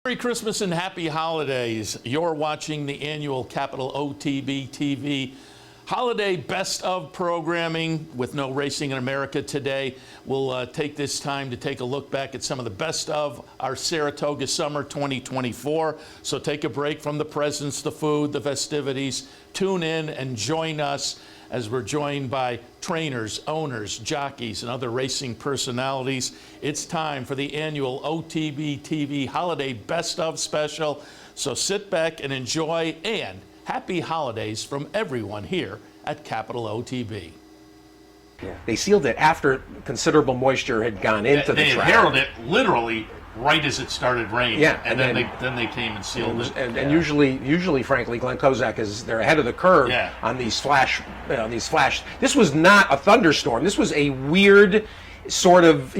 Merry Christmas and happy holidays. You're watching the annual Capital OTB TV holiday best of programming with No Racing in America today. We'll take this time to take a look back at some of the best of our Saratoga Summer 2024. So take a break from the presents, the food, the festivities. Tune in and join us as we're joined by trainers, owners, jockeys, and other racing personalities. It's time for the annual OTB TV Holiday Best of Special. So sit back and enjoy, and happy holidays from everyone here at Capital OTB. Yeah. They sealed it after considerable moisture had gone into the track. They heralded it literally right as it started raining. Yeah, and then they came and sealed it. And usually, frankly, Glenn Kozak they're ahead of the curve on these flash. This was not a thunderstorm. This was a weird sort of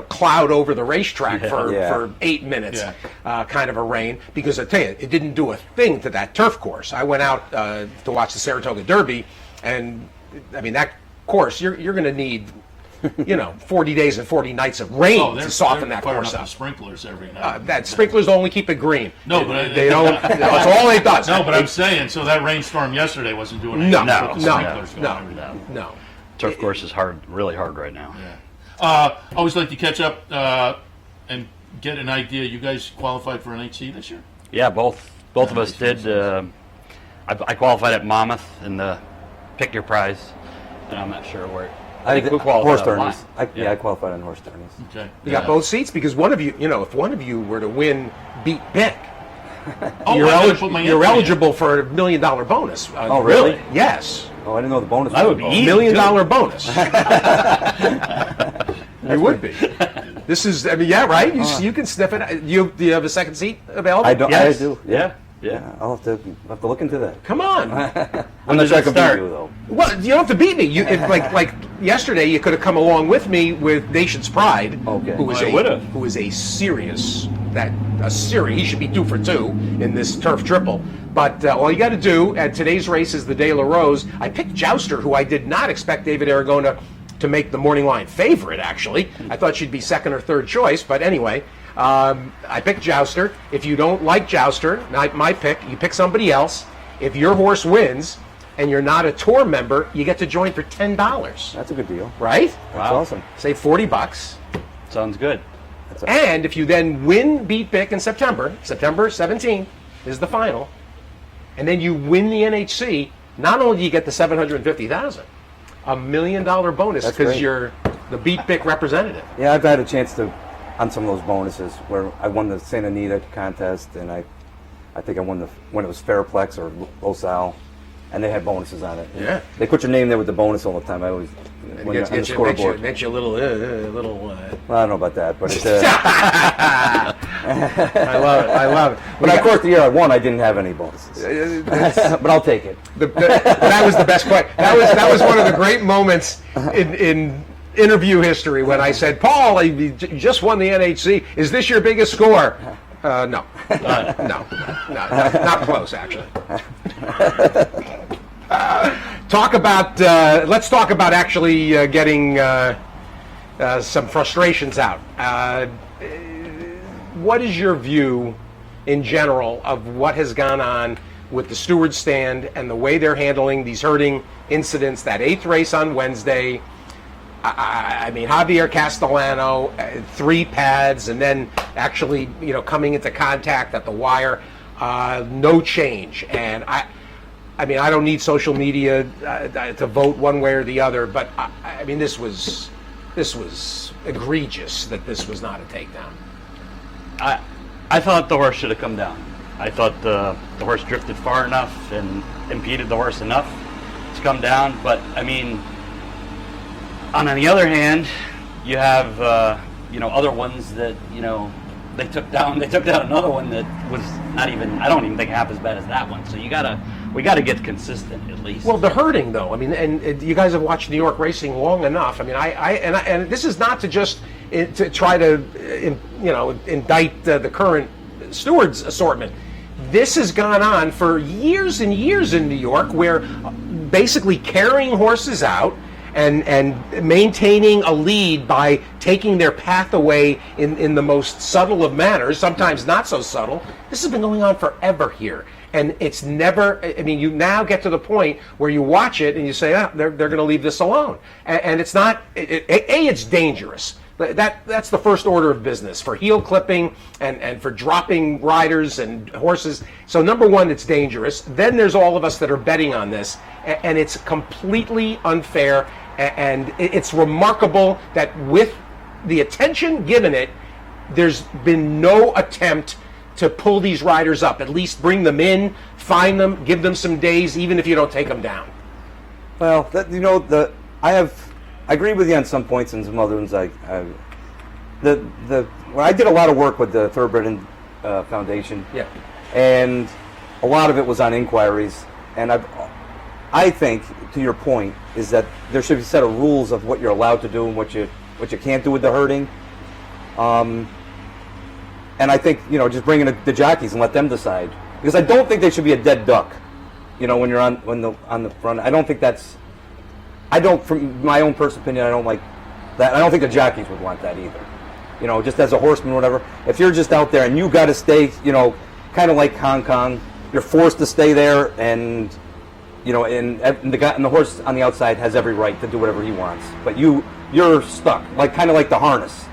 cloud over the racetrack for 8 minutes, kind of a rain. Because I tell you, it didn't do a thing to that turf course. I went out to watch the Saratoga Derby, and I mean that course you're going to need 40 days and 40 nights of rain to soften that course up. Sprinklers every night. That sprinklers only keep it green. No, but they don't. That's all it does. No, but I'm saying, so that rainstorm yesterday wasn't doing anything. No. Turf course is hard, really hard right now. Yeah. Always like to catch up and get an idea. You guys qualified for an HC this year? Yeah, both of us did. I qualified at Monmouth in the Pick Your Prize, and I'm not sure where. I think we qualified horse tourneys. I qualified on horse tourneys. Okay. You got both seats because one of you, if one of you were to win Beat Bick, you're eligible for a $1 million bonus. Oh, really? Yes. Oh, I didn't know the bonus. That would be $1 million bonus. You would be. This is, right? You can sniff it. Do you have a second seat available? I don't. Yes. I do. Yeah. I'll have to look into that. Come on. I'm not sure I can beat you though. Well, you don't have to beat me. Like yesterday, you could have come along with me with Nation's Pride, who is a serious. He should be 2 for 2 in this turf triple. But all you got to do at today's race is the De La Rose. I picked Jouster, who I did not expect David Aragona to make the morning line favorite. Actually, I thought she'd be second or third choice. But anyway. I picked Jouster. If you don't like Jouster, my pick, you pick somebody else. If your horse wins and you're not a tour member, you get to join for $10. That's a good deal. Right? That's awesome. Save $40. Sounds good. And if you then win Beat Bick in September 17th is the final, and then you win the NHC, not only do you get the $750,000, $1 million bonus because you're the Beat Bick representative. Yeah, I've had a chance to on some of those bonuses where I won the Santa Anita contest, and I think I won when it was Fairplex or Losal, and they had bonuses on it. Yeah. They put your name there with the bonus all the time. I always on the scoreboard. Makes you a little. Well, I don't know about that, but it's. I love it. But of course, the year I won, I didn't have any bonuses. But I'll take it. That was the best point. That was one of the great moments in interview history when I said, Paul, you just won the NHC. Is this your biggest score? No, not close, actually. Let's talk about actually getting some frustrations out. What is your view in general of what has gone on with the steward stand and the way they're handling these herding incidents, that 8th race on Wednesday? I mean, Javier Castellano, 3 pads, and then actually, coming into contact at the wire, no change. And I don't need social media to vote one way or the other, but I mean, this was egregious that this was not a takedown. I thought the horse should have come down. I thought the horse drifted far enough and impeded the horse enough to come down, but I mean. On the other hand, you have other ones that they took down. They took down another one that was not even. I don't even think half as bad as that one. So we gotta get consistent at least. Well, the herding though. I mean, and you guys have watched New York racing long enough. I mean, and this is not to just to try to indict the current stewards assortment. This has gone on for years and years in New York, where basically carrying horses out and maintaining a lead by taking their path away in the most subtle of manners, sometimes not so subtle. This has been going on forever here. And it's never, I mean, you now get to the point where you watch it and you say, they're going to leave this alone. And it's not, it's dangerous. That's the first order of business for heel clipping and for dropping riders and horses. So number one, it's dangerous. Then there's all of us that are betting on this, and it's completely unfair. And it's remarkable that with the attention given it, there's been no attempt to pull these riders up. At least bring them in, find them, give them some days, even if you don't take them down. Well, I agree with you on some points, and some other ones. I did a lot of work with the Thoroughbred Foundation. Yeah. And a lot of it was on inquiries. And I think, to your point, is that there should be a set of rules of what you're allowed to do and what you can't do with the herding. And I think, just bring in the jockeys and let them decide, because I don't think they should be a dead duck. When you're on the front, I don't think that's. From my own personal opinion, I don't like that. I don't think the jockeys would want that either. Just as a horseman or whatever. If you're just out there and you got to stay, kind of like Hong Kong, you're forced to stay there, and and the horse on the outside has every right to do whatever he wants, but you're stuck, kind of like the harness.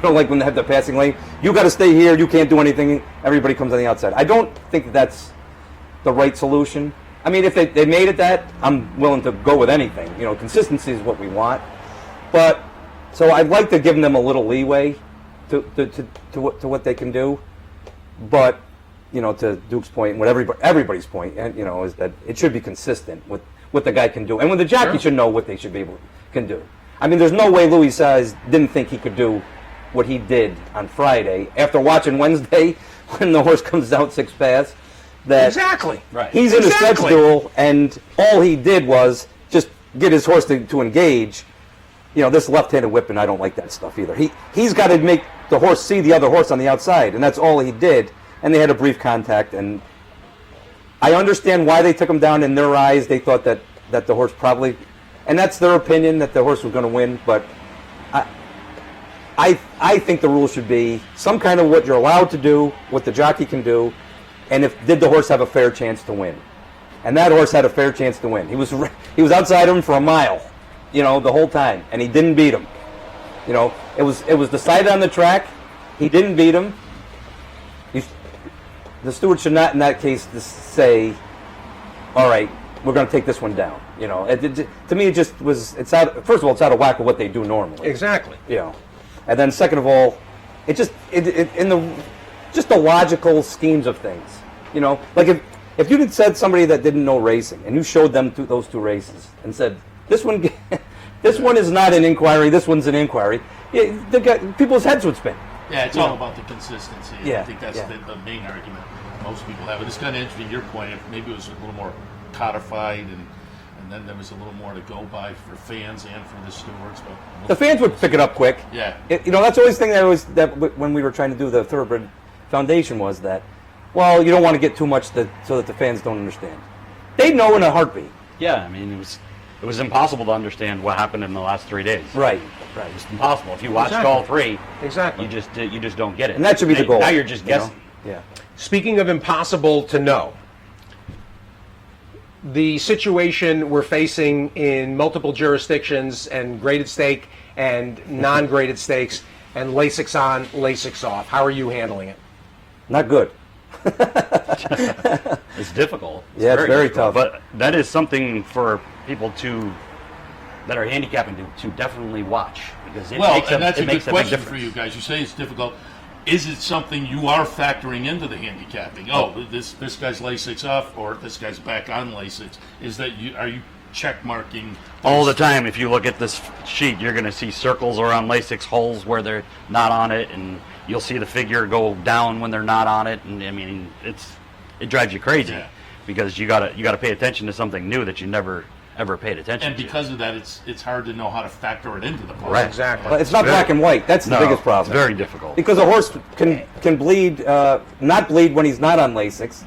Like when they have the passing lane, you got to stay here. You can't do anything. Everybody comes on the outside. I don't think that's the right solution. I mean, if they made it that, I'm willing to go with anything. Consistency is what we want. But so I'd like to give them a little leeway to what they can do. But to Duke's point, and what everybody's point, is that it should be consistent with what the guy can do, and when the jockey should know what they should can do. I mean, there's no way Louis Saez didn't think he could do what he did on Friday after watching Wednesday when the horse comes out 6 paths. That Exactly. Right. He's in a stretch duel, and all he did was just get his horse to engage. This left-handed whipping, I don't like that stuff either. He's got to make the horse see the other horse on the outside, and that's all he did. And they had a brief contact, and I understand why they took him down. In their eyes, they thought that the horse probably, and that's their opinion, that the horse was going to win, but I think the rule should be some kind of what you're allowed to do, what the jockey can do, and did the horse have a fair chance to win? And that horse had a fair chance to win. He was outside him for a mile, the whole time, and he didn't beat him. It was decided on the track. He didn't beat him. The steward should not, in that case, say, "All right, we're going to take this one down." To me, it just was. It's out. First of all, it's out of whack with what they do normally. Exactly. And then second of all, it just in the logical schemes of things. Like if you had said somebody that didn't know racing and you showed them those 2 races and said this one is not an inquiry, this one's an inquiry, people's heads would spin. Yeah, it's all about the consistency. Yeah, I think that's yeah. the main argument most people have. It's kind of interesting, your point, if maybe it was a little more codified and then there was a little more to go by for fans and for the stewards. But The fans would pick it up quick. Yeah. That's always the thing that when we were trying to do the Thoroughbred Foundation was that, well, you don't want to get too much so that the fans don't understand. They know in a heartbeat. Yeah, I mean, it was impossible to understand what happened in the last 3 days. Right. It was impossible. If you watched Exactly. all 3, Exactly. you just don't get it. And that should be the goal. Now you're just guessing. Yeah. Speaking of impossible to know, the situation we're facing in multiple jurisdictions and graded stake and non-graded stakes and Lasix on, Lasix off. How are you handling it? Not good. It's difficult. Yeah, it's very difficult. tough. But that is something for people that are handicapping to definitely watch, because it makes and that's it a makes good a big question difference. for you guys. You say it's difficult. Is it something you are factoring into the handicapping? Oh, this guy's Lasix off, or this guy's back on Lasix. Are you check marking All the time, if you look at this sheet, you're going to see circles around Lasix holes where they're not on it, and you'll see the figure go down when they're not on it. And I mean, it drives you crazy, Yeah. because you gotta pay attention to something new that you never ever paid attention And to. because of that, it's hard to know how to factor it into the puzzle. Right. Exactly. But it's not black and white. That's the biggest problem. It's very difficult. Because a horse can bleed, not bleed when he's not on Lasix,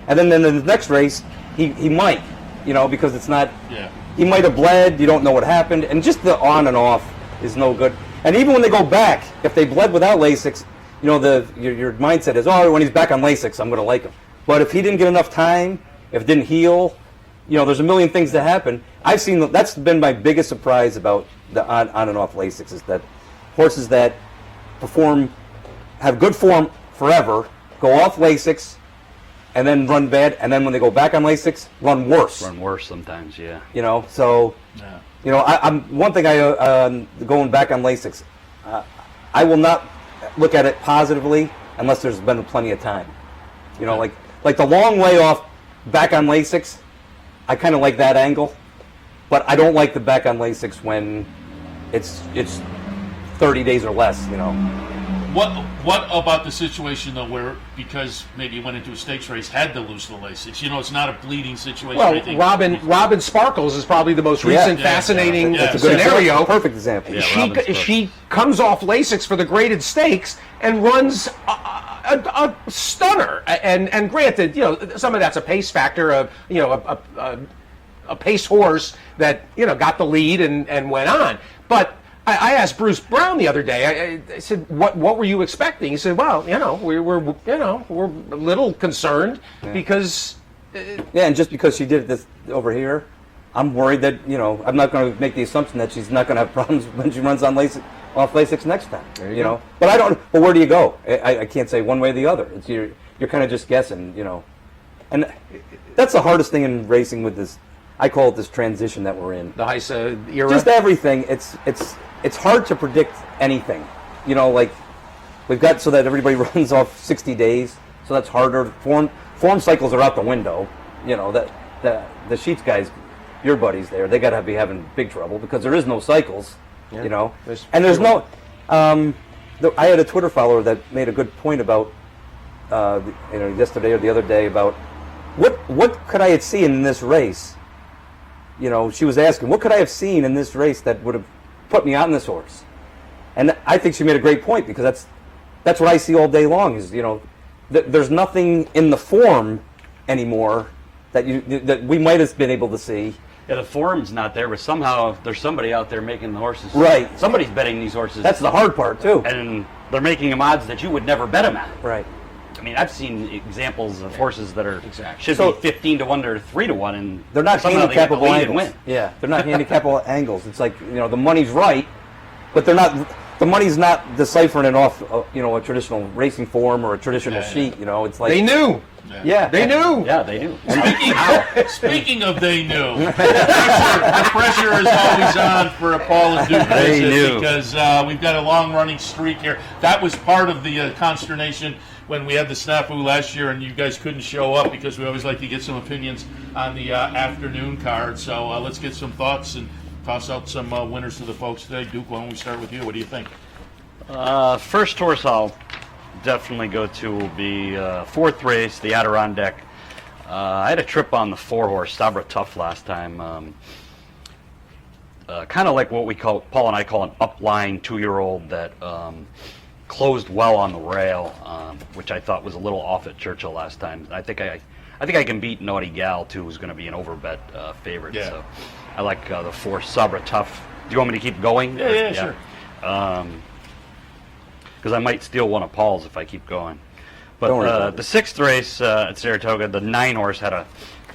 and then in the next race he might, because it's not. Yeah. he might have bled. You don't know what happened, and just the on and off is no good. And even when they go back, if they bled without Lasix, you know, your mindset is, oh, when he's back on Lasix, I'm going to like him. But if he didn't get enough time, if it didn't heal, you know, there's a million things that happen. I've seen that's been my biggest surprise about the on and off Lasix is that horses that have good form forever, go off Lasix, and then run bad, and then when they go back on Lasix, run worse. Run worse sometimes, yeah. You know, so you know, I'm one thing. Going back on Lasix, I will not look at it positively unless there's been plenty of time. You know, like the long way off back on Lasix, I kind of like that angle, but I don't like the back on Lasix when it's 30 days or less. You know. What about the situation though, where because maybe you went into a stakes race, had to lose the Lasix? You know, it's not a bleeding situation. Well, or anything. Robin Sparkles is probably the most recent fascinating scenario. Perfect example. Yeah, She comes off Lasix for the graded stakes and runs a stunner. And granted, you know, some of that's a pace factor of, you know, a pace horse that, you know, got the lead and went on. But I asked Bruce Brown the other day. I said, "What were you expecting?" He said, "Well, you know, we're a little concerned because." Yeah, and just because she did this over here, I'm worried that, you know, I'm not going to make the assumption that she's not going to have problems when she runs on off Lasix next time. You know, but I don't. But where do you go? I can't say one way or the other. It's you're kind of just guessing, you know, and that's the hardest thing in racing with this. I call it this transition that we're in. The Heisa era. Just everything. It's hard to predict anything. You know, like we've got so that everybody runs off 60 days, so that's harder. Form cycles are out the window. You know, the Sheets guys, your buddies there, they got to be having big trouble because there is no cycles. Yeah. You know, there's no. I had a Twitter follower that made a good point about, you know, yesterday or the other day about what could I have seen in this race. You know, she was asking, what could I have seen in this race that would have put me on this horse? And I think she made a great point because that's what I see all day long is, you know, there's nothing in the form anymore that we might have been able to see. Yeah, the form's not there, but somehow there's somebody out there making the horses. Right. Somebody's betting these horses. That's the hard part, too. And they're making them odds that you would never bet them at. Right. I mean, I've seen examples of horses that are should So- be 15 to 1 or 3 to 1, and They're not somehow they get the handicapable lead and angles. win. Yeah, they're not handicapable angles. It's like, you know, the money's right, but they're not. The money's not deciphering it off, you know, a traditional racing form or a traditional sheet. You know, it's like They knew. Yeah, They knew. Yeah, they do. Speaking of they knew, the pressure is always on for a Paul and Duke They visit knew. because we've got a long-running streak here. That was part of the consternation when we had the snafu last year and you guys couldn't show up because we always like to get some opinions on the afternoon card. So let's get some thoughts and toss out some winners to the folks today. Duke, why don't we start with you? What do you think? First horse I'll definitely go to will be fourth race, the Adirondack. I had a trip on the 4-horse, Sabra Tough, last time. Kind of like what Paul and I call an upline 2-year-old that closed well on the rail, which I thought was a little off at Churchill last time. I think I can beat Naughty Gal too, who's going to be an overbet favorite. Yeah. So I like the 4 Sabra Tough. Do you want me to keep going? Yeah, sure. Because I might steal one of Paul's if I keep going. But Don't worry about the 6th race at Saratoga, the 9-horse had a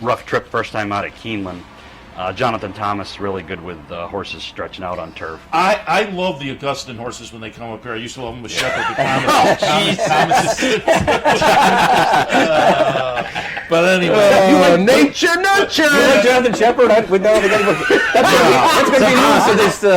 rough trip first time out at Keeneland. Jonathan Thomas really good with horses stretching out on turf. I love the Augustin horses when they come up here. I used to love them with Shepherd. But Thomas is but anyway, Nature nurture. You like Jonathan Shepard? That's going to be news to this. He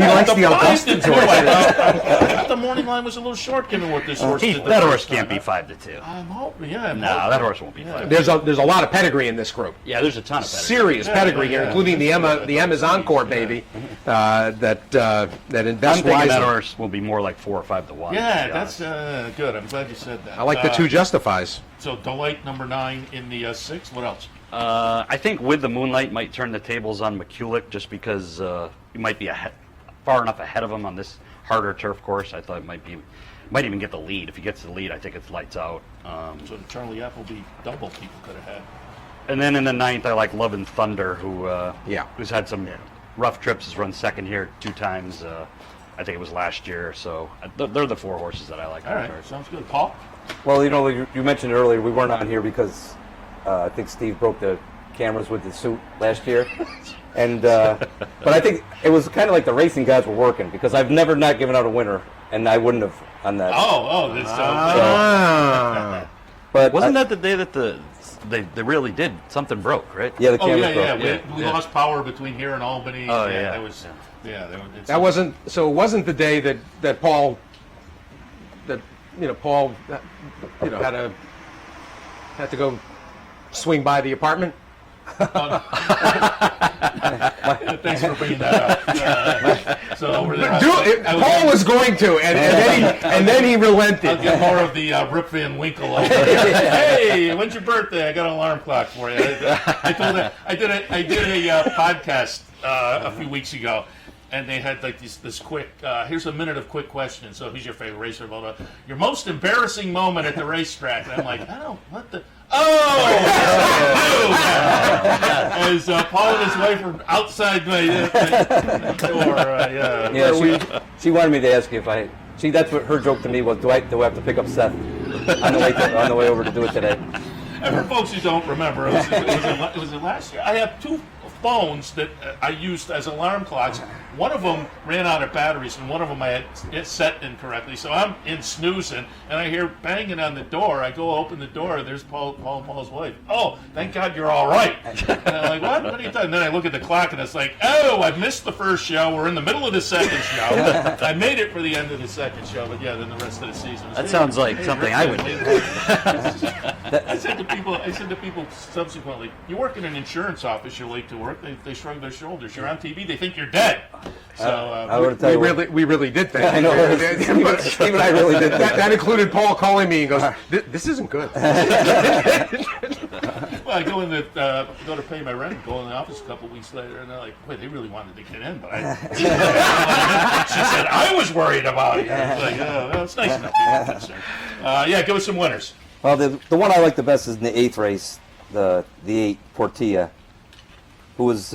likes the Augustin Augustin horse. I thought the morning line was a little short given what this horse did. That horse can't be 5-2. I'm hoping, yeah. No, that horse won't be 5. There's a lot of pedigree in this group. Yeah, there's a ton of pedigree. Serious pedigree here, including the Emma's Encore baby that I'm invests thinking that wisely. horse will be more like 4 or 5 to 1. Yeah, to be that's honest. good. I'm glad you said that. I like the 2 justifies. So Delight number 9 in the 6th. What else? I think With the Moonlight might turn the tables on McCulloch just because he might be far enough ahead of him on this harder turf course. I thought it might even get the lead. If he gets the lead, I think it's lights out. So the Charlie Appleby double people could have had. And then in the 9th, I like Love and Thunder, who's had some rough trips. Has run second here 2 times. I think it was last year. So they're the 4 horses that I like. All right, sounds good. Paul? Well, you mentioned earlier we weren't on here because I think Steve broke the cameras with his suit last year. And but I think it was kind of like the racing gods were working because I've never not given out a winner, and I wouldn't have on that. But wasn't that the day that they really did something broke, right? Yeah, the cameras broke. We lost power between here and Albany. Oh yeah, that was That wasn't so. It wasn't the day that Paul Paul had to go swing by the apartment. Thanks for bringing that up. So over there, Paul was going to, and then he relented. I'll get more of the Rip Van Winkle over there. Hey, when's your birthday? I got an alarm clock for you. I did a podcast a few weeks ago. And they had like this quick, here's a minute of quick questions. So who's your favorite racer? Blah, blah. Your most embarrassing moment at the racetrack. And I'm like, what the? As Paul and his wife were outside my door. She wanted me to ask you if that's what her joke to me was. Do I have to pick up Seth on the way over to do it today? And for folks who don't remember, it was last year. I have 2 phones that I used as alarm clocks. One of them ran out of batteries, and one of them I had set incorrectly. So I'm in snoozing, and I hear banging on the door. I go open the door. There's Paul and Paul's wife. Oh, thank God you're all right. And I'm like, what? What are you doing? And then I look at the clock, and it's like, oh, I missed the first show. We're in the middle of the second show. I made it for the end of the second show, but then the rest of the season. That sounds like something I would do. I said to people subsequently, you work in an insurance office, you're late to work, they shrug their shoulders. You're on TV, they think you're dead. So I would tell you we really did think. I know. Steve and I really did that included Paul calling me and goes, "This isn't good." Well, I go to pay my rent, go in the office a couple weeks later, and they're like, "Wait, they really wanted to get in, but she said I was worried about it." It's like, well, it's nice enough people concerned. Give us some winners. Well, the one I like the best is in the 8th race, the 8 Portilla, who was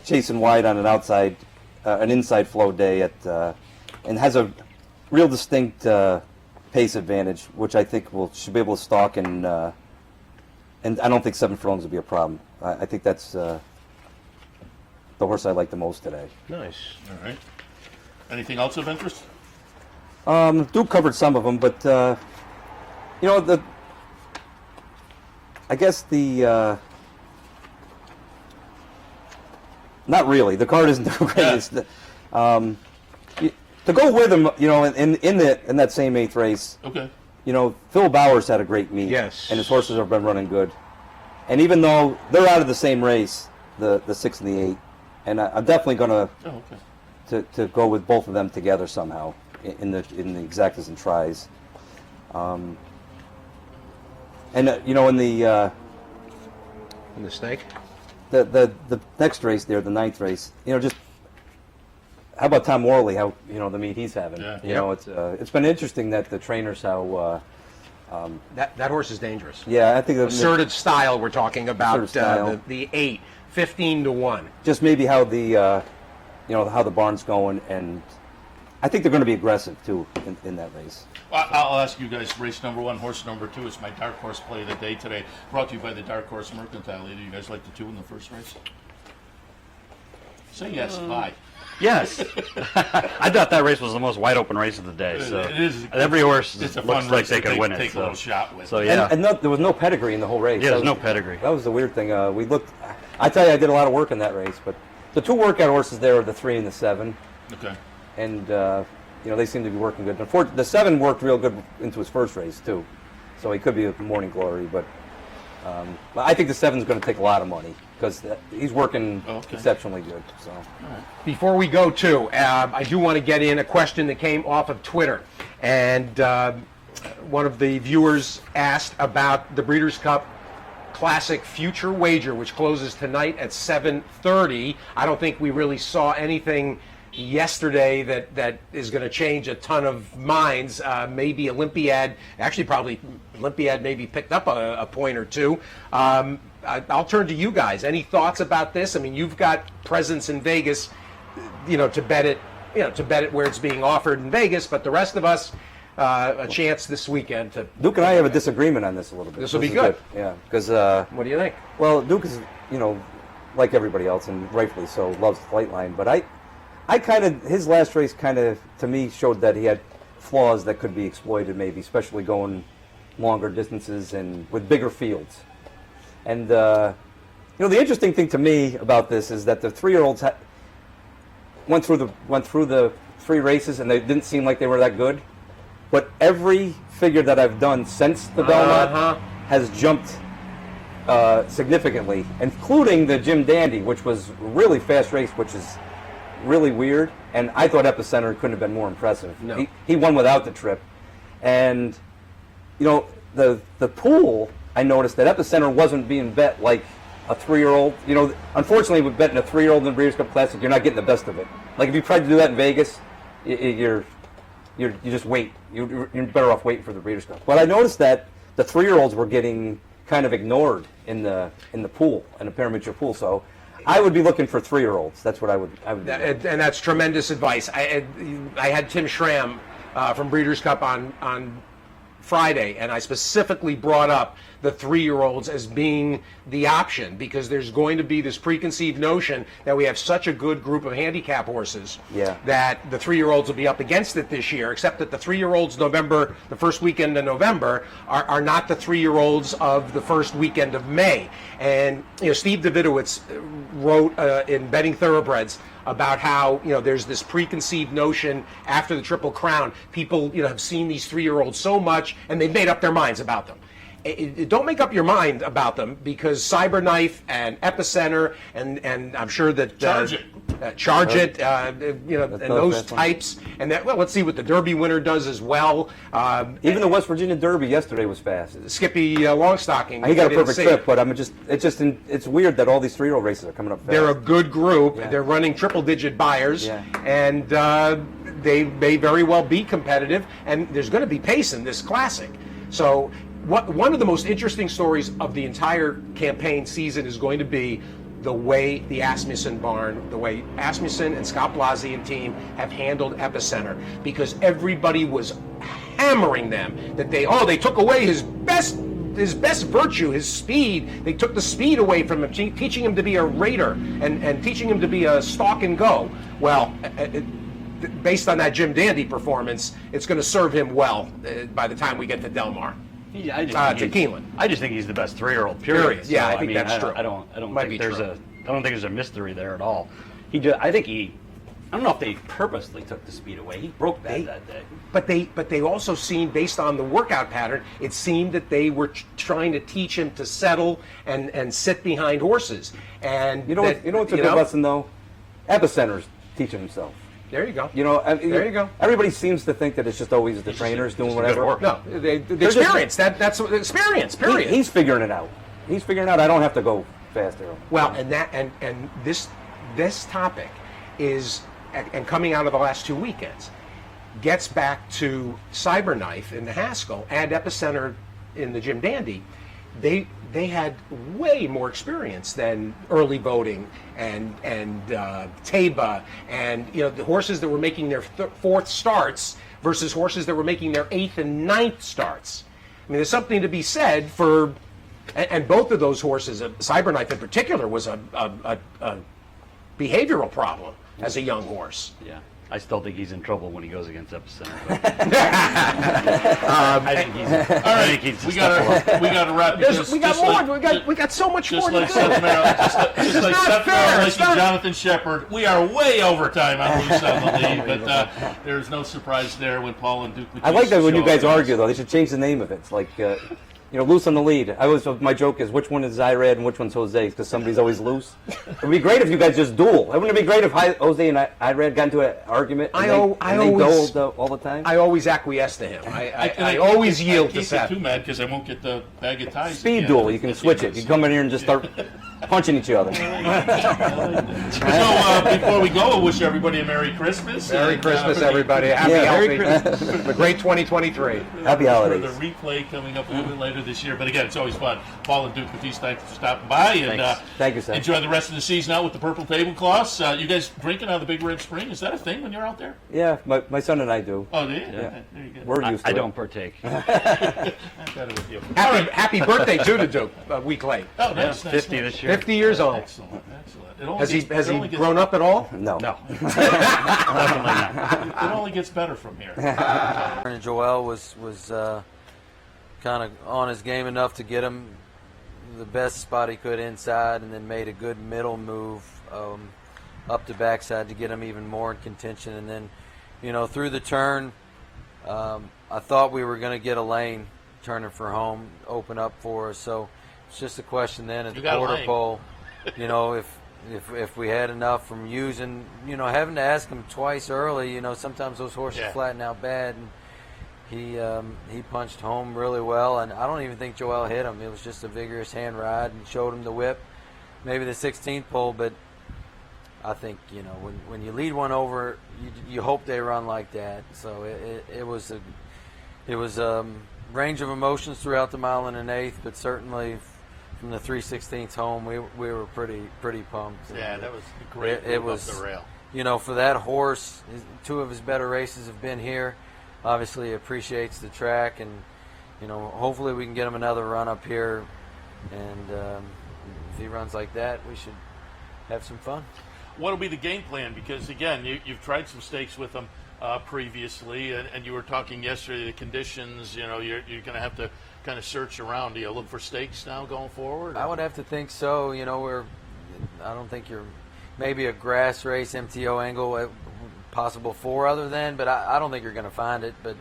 chasing wide on an inside flow day and has a real distinct pace advantage, which I think should be able to stalk and I don't think 7 furlongs will be a problem. I think that's the horse I like the most today. Nice. All right. Anything else of interest? Duke covered some of them, but I guess not really. The card isn't the greatest. To go with him, in that same 8th race. Okay. Phil Bowers had a great meet. Yes. And his horses have been running good. And even though they're out of the same race, the 6 and the 8, and I'm definitely going to go with both of them together somehow in the exactas and tries. In the snake. The next race there, the 9th race, just how about Tom Worley? How the meet he's having? Yeah. It's been interesting that the trainers how That horse is dangerous. I think Asserted style. We're talking about the 8, 15-1. Just maybe how the how the barn's going, and I think they're going to be aggressive too in that race. I'll ask you guys, race number 1, horse number 2 is my dark horse play of the day today, brought to you by the Dark Horse Mercantile. Do you guys like the 2 in the first race? Say yes, bye. Yes. I thought that race was the most wide open race of the day. So it is. Every horse It's a looks fun like race they to could win it. take a little shot with. So yeah. And there was no pedigree in the whole race. Yeah, there's no pedigree. That was the weird thing. We looked. I tell you, I did a lot of work in that race, but the 2 workout horses there are the 3 and the 7. Okay. And they seem to be working good. The 7 worked real good into his first race too, so he could be a morning glory. But I think the 7's going to take a lot of money because he's working exceptionally good. So Before we go to, I do want to get in a question that came off of Twitter, and one of the viewers asked about the Breeders' Cup Classic Future Wager, which closes tonight at 7:30. I don't think we really saw anything yesterday that is going to change a ton of minds. Maybe Olympiad, actually probably Olympiad maybe picked up a point or two. I'll turn to you guys. Any thoughts about this? I mean, you've got presence in Vegas, to bet it where it's being offered in Vegas, but the rest of us, a chance this weekend to. Duke and I have a disagreement on this a little bit. This will be is good. Yeah, because What do you think? well, Duke is like everybody else, and rightfully so, loves Flightline. But I kind of his last race kind of to me showed that he had flaws that could be exploited, maybe, especially going longer distances and with bigger fields. And the interesting thing to me about this is that the 3-year-olds went through the 3 races and they didn't seem like they were that good. But every figure that I've done since the Belmont has jumped significantly, including the Jim Dandy, which was a really fast race, which is really weird. And I thought Epicenter couldn't have been more impressive. No. He won without the trip. And the pool, I noticed that Epicenter wasn't being bet like a 3-year-old. Unfortunately, with betting a 3-year-old in the Breeders' Cup Classic, you're not getting the best of it. Like if you tried to do that in Vegas, you just wait. You're better off waiting for the Breeders' Cup. But I noticed that the 3-year-olds were getting kind of ignored in the pool, in the parimutuel pool. So I would be looking for 3-year-olds. That's what I would do. And that's tremendous advice. I had Tim Schramm from Breeders' Cup on Friday, and I specifically brought up the 3-year-olds as being the option because there's going to be this preconceived notion that we have such a good group of handicap horses that the 3-year-olds will be up against it this year, except that the 3-year-olds the first weekend of November, are not the 3-year-olds of the first weekend of May. And Steve Davidowitz wrote in Betting Thoroughbreds about how there's this preconceived notion after the Triple Crown. People have seen these 3-year-olds so much, and they've made up their minds about them. Don't make up your mind about them because Cyberknife and Epicenter and I'm sure that Charge It, and those types, and that. Well, let's see what the Derby winner does as well. Even the West Virginia Derby yesterday was fast. Skippy Longstocking. He got a perfect trip, but it's weird that all these 3-year-old races are coming up fast. They're a good group. Yeah. They're running triple-digit buyers, and they may very well be competitive. And there's going to be pace in this classic. So, one of the most interesting stories of the entire campaign season is going to be the way the Asmussen barn, the way Asmussen and Scott Blasi and team have handled Epicenter, because everybody was hammering them that they took away his best virtue, his speed. They took the speed away from him, teaching him to be a raider and teaching him to be a stalk and go. Well, based on that Jim Dandy performance, it's going to serve him well by the time we get to Del Mar. I just think he's the best 3-year-old. Period. Yeah, I think that's true. I don't think there's a mystery there at all. I don't know if they purposely took the speed away. He broke that day. But they also seemed, based on the workout pattern, it seemed that they were trying to teach him to settle and sit behind horses. And what's a good lesson though? Epicenter's teaching himself. There you go. There you go. Everybody seems to think that it's just always the trainers doing whatever. No, the experience. That's experience. Period. He's figuring it out. I don't have to go faster. Well, and this topic is, and coming out of the last 2 weekends, gets back to Cyberknife in the Haskell and Epicenter in the Jim Dandy. They had way more experience than early voting and Taba and the horses that were making their 4th starts versus horses that were making their 8th and 9th starts. I mean, there's something to be said for, and both of those horses, Cyberknife in particular, was a behavioral problem as a young horse. Yeah. I still think he's in trouble when he goes against Epicenter. I think he's. We got to wrap. We got more. We got so much more to do. Just like Seth Merrill, Jonathan Shepard. We are way over time on Loose on the Lead, but there's no surprise there when Paul and Duke. I like that when you guys argue though. They should change the name of it. It's like. Loose on the Lead. My joke is which one is Irad and which one's Jose, because somebody's always loose. It'd be great if you guys just duel. Wouldn't it be great if Jose and Irad got into an argument and they dueled all the time? I always acquiesce to him. I always yield to Seth. I can't get too mad because I won't get the bag of ties. Speed duel. You can switch it. You come in here and just start punching each other. So before we go, we'll wish everybody a Merry Christmas. Merry and, Christmas, for the- everybody. Happy, Yeah, Merry healthy. The great 2023. Happy For holidays. the replay coming up a little bit later this year. But again, it's always fun. Paul and Duke Batiste, thanks for stopping by. And Thanks. Thank you, sir. enjoy the rest of the season out with the purple tablecloths. You guys drinking out of the Big Red Spring? Is that a thing when you're out there? Yeah, my son and I do. Oh, do you? Okay, there you go. We're used to I it. don't partake. I'm better with you. Happy birthday, too, to Duke, a week late. Oh, nice, nice, 50 nice. this year. 50 years old. Excellent, excellent. It only Has he gets- grown up at all? No. No, definitely not. It only gets better from here. And Joel was kind of on his game enough to get him the best spot he could inside, and then made a good middle move up the backside to get him even more in contention. And then, through the turn, I thought we were going to get a lane turning for home, open up for us. So it's just a question then at You the got a quarter lane. pole, if we had enough from using, having to ask him twice early. Sometimes those horses Yeah. flatten out bad. And he punched home really well, and I don't even think Joel hit him. It was just a vigorous hand ride and showed him the whip, maybe the 16th pole. But I think when you lead one over, you hope they run like that. So it was a range of emotions throughout the mile and an eighth, but certainly from the 3/16 home, we were pretty pumped. Yeah, that was a great It move was- up the rail. For that horse, two of his better races have been here. Obviously, he appreciates the track, and hopefully we can get him another run up here. And if he runs like that, we should have some fun. What will be the game plan? Because again, you've tried some stakes with them previously, and you were talking yesterday the conditions. You're going to have to kind of search around. Do you look for stakes now going forward? I would have to think so. I don't think you're maybe a grass race MTO angle possible 4 other than, but I don't think you're going to find it. But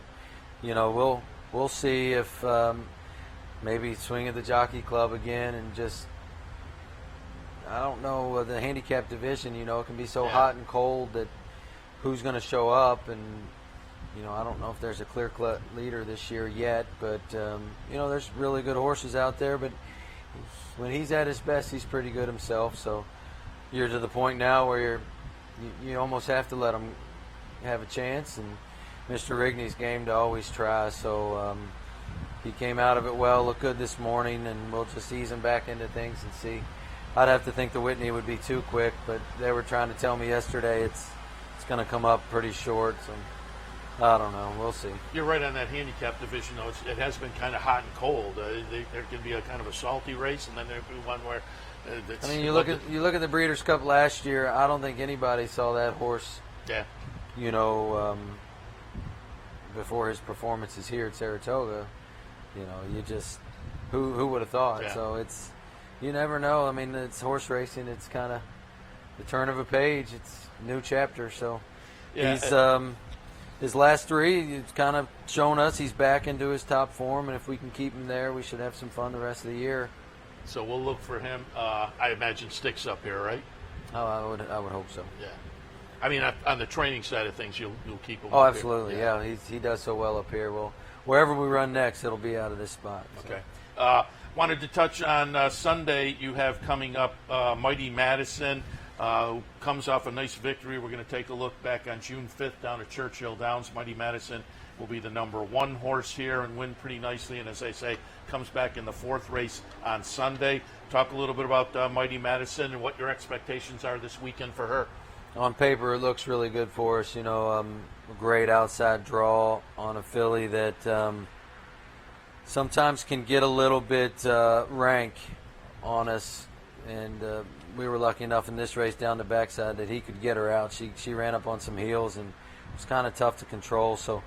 we'll see if maybe swing at the Jockey Club again, and just I don't know the handicap division. It can be so hot and cold that who's going to show up, and I don't know if there's a clear-cut leader this year yet. But there's really good horses out there. But when he's at his best, he's pretty good himself. So you're to the point now where you almost have to let him have a chance, and Mr. Rigney's game to always try. So he came out of it well, looked good this morning, and we'll just ease him back into things and see. I'd have to think the Whitney would be too quick, but they were trying to tell me yesterday it's going to come up pretty short. So I don't know. We'll see. You're right on that handicap division, though. It has been kind of hot and cold. There can be a kind of a salty race, and then there can be one where. I mean, you look at the Breeders' Cup last year. I don't think anybody saw that horse. Yeah. Before his performances here at Saratoga, you just who would have thought? Yeah. So you never know. I mean, it's horse racing. It's kind of the turn of a page. It's a new chapter. So Yeah, he's his last 3. It's kind of shown us he's back into his top form, and if we can keep him there, we should have some fun the rest of the year. So we'll look for him. I imagine sticks up here, right? Oh, I would hope so. Yeah. I mean, on the training side of things, you'll keep him. Oh, up here. absolutely. Yeah, he does so well up here. Well, wherever we run next, it'll be out of this spot. So. Okay. Wanted to touch on Sunday. You have coming up Mighty Madison, who comes off a nice victory. We're going to take a look back on June 5th down at Churchill Downs. Mighty Madison will be the number 1 horse here and win pretty nicely. And as I say, comes back in the 4th race on Sunday. Talk a little bit about Mighty Madison and what your expectations are this weekend for her. On paper, it looks really good for us. A great outside draw on a filly that sometimes can get a little bit rank on us. And we were lucky enough in this race down the backside that he could get her out. She ran up on some heels and it was kind of tough to control. So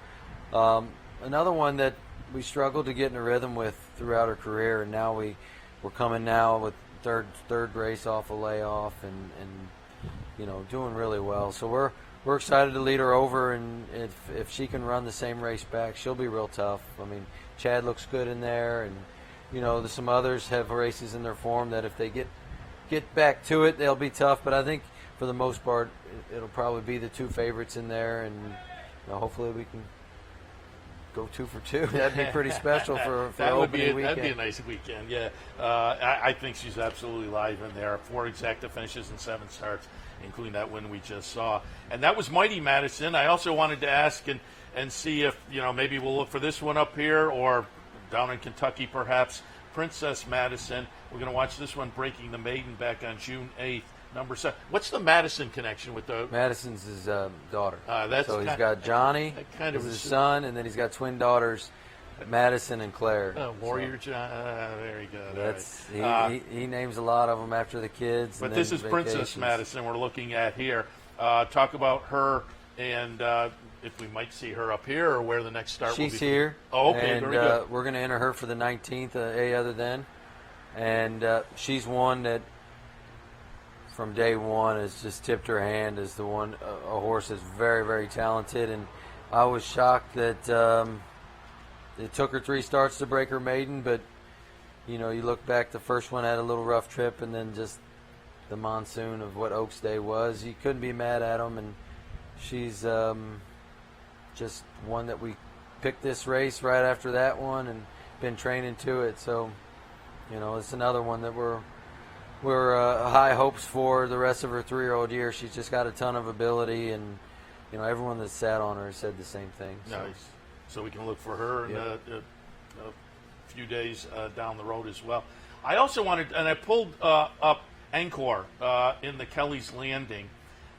another one that we struggled to get in a rhythm with throughout her career, and now we're coming now with third race off a layoff and doing really well. So we're excited to lead her over, and if she can run the same race back, she'll be real tough. I mean, Chad looks good in there, and there's some others have races in their form that if they get back to it, they'll be tough. But I think for the most part, it'll probably be the 2 favorites in there, and hopefully we can go 2 for 2. That'd be pretty special for that would be opening weekend. that'd be a nice weekend. Yeah, I think she's absolutely live in there. 4 exacta finishes and 7 starts, including that win we just saw. And that was Mighty Madison. I also wanted to ask and see if maybe we'll look for this one up here or down in Kentucky perhaps. Princess Madison. We're going to watch this one, Breaking the Maiden, back on June 8th. Number 7. What's the Madison connection with the? Madison's his daughter. So he's got Johnny, kind of as his son, and then he's got twin daughters, Madison and Claire. Warrior John. Very good. That's all right. he names a lot of them after the kids. But and this then is Princess vacations. Madison we're looking at here. Talk about her and if we might see her up here or where the next start will be. She's here. Oh, okay, and, very good. We're going to enter her for the 19th, A Other Than. And she's one that from day one has just tipped her hand as a horse that's very, very talented. And I was shocked that it took her 3 starts to break her maiden, but you look back, the first one had a little rough trip, and then just the monsoon of what Oaks Day was. You couldn't be mad at them, and she's just one that we picked this race right after that one and been training to it. So, it's another one that we're high hopes for the rest of her 3-year-old year. She's just got a ton of ability, and everyone that sat on her said the same thing. So. Nice. So we can look for her in a few days down the road as well. I also wanted, and I pulled up Encore in the Kelly's Landing.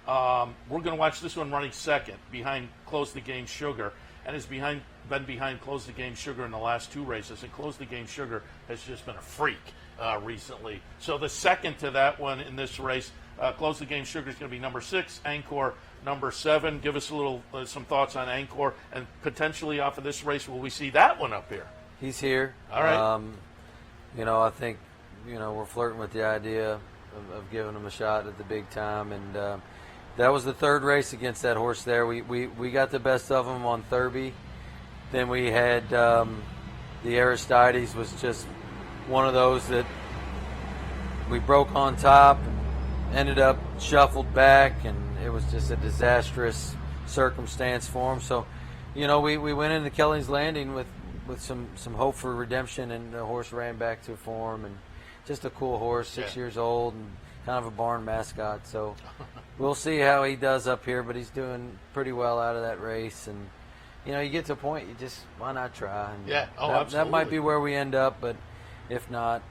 We're going to watch this one running second behind Close the Game Sugar, and has been behind Close the Game Sugar in the last 2 races. And Close the Game Sugar has just been a freak recently. So the second to that one in this race, Close the Game Sugar is going to be number 6, Encore number 7. Give us a little some thoughts on Encore, and potentially off of this race, will we see that one up here? He's here. All right. I think we're flirting with the idea of giving him a shot at the big time, and that was the 3rd race against that horse there. We got the best of him on Thurby. Then we had the Aristides was just one of those that we broke on top, ended up shuffled back, and it was just a disastrous circumstance for him. So, we went into Kelly's Landing with some hope for redemption, and the horse ran back to form, and just a cool horse, 6 years old, and kind of a barn mascot. So we'll see how he does up here, but he's doing pretty well out of that race. And you get to a point, you just why not try? And absolutely. That might be where we end up, but if not,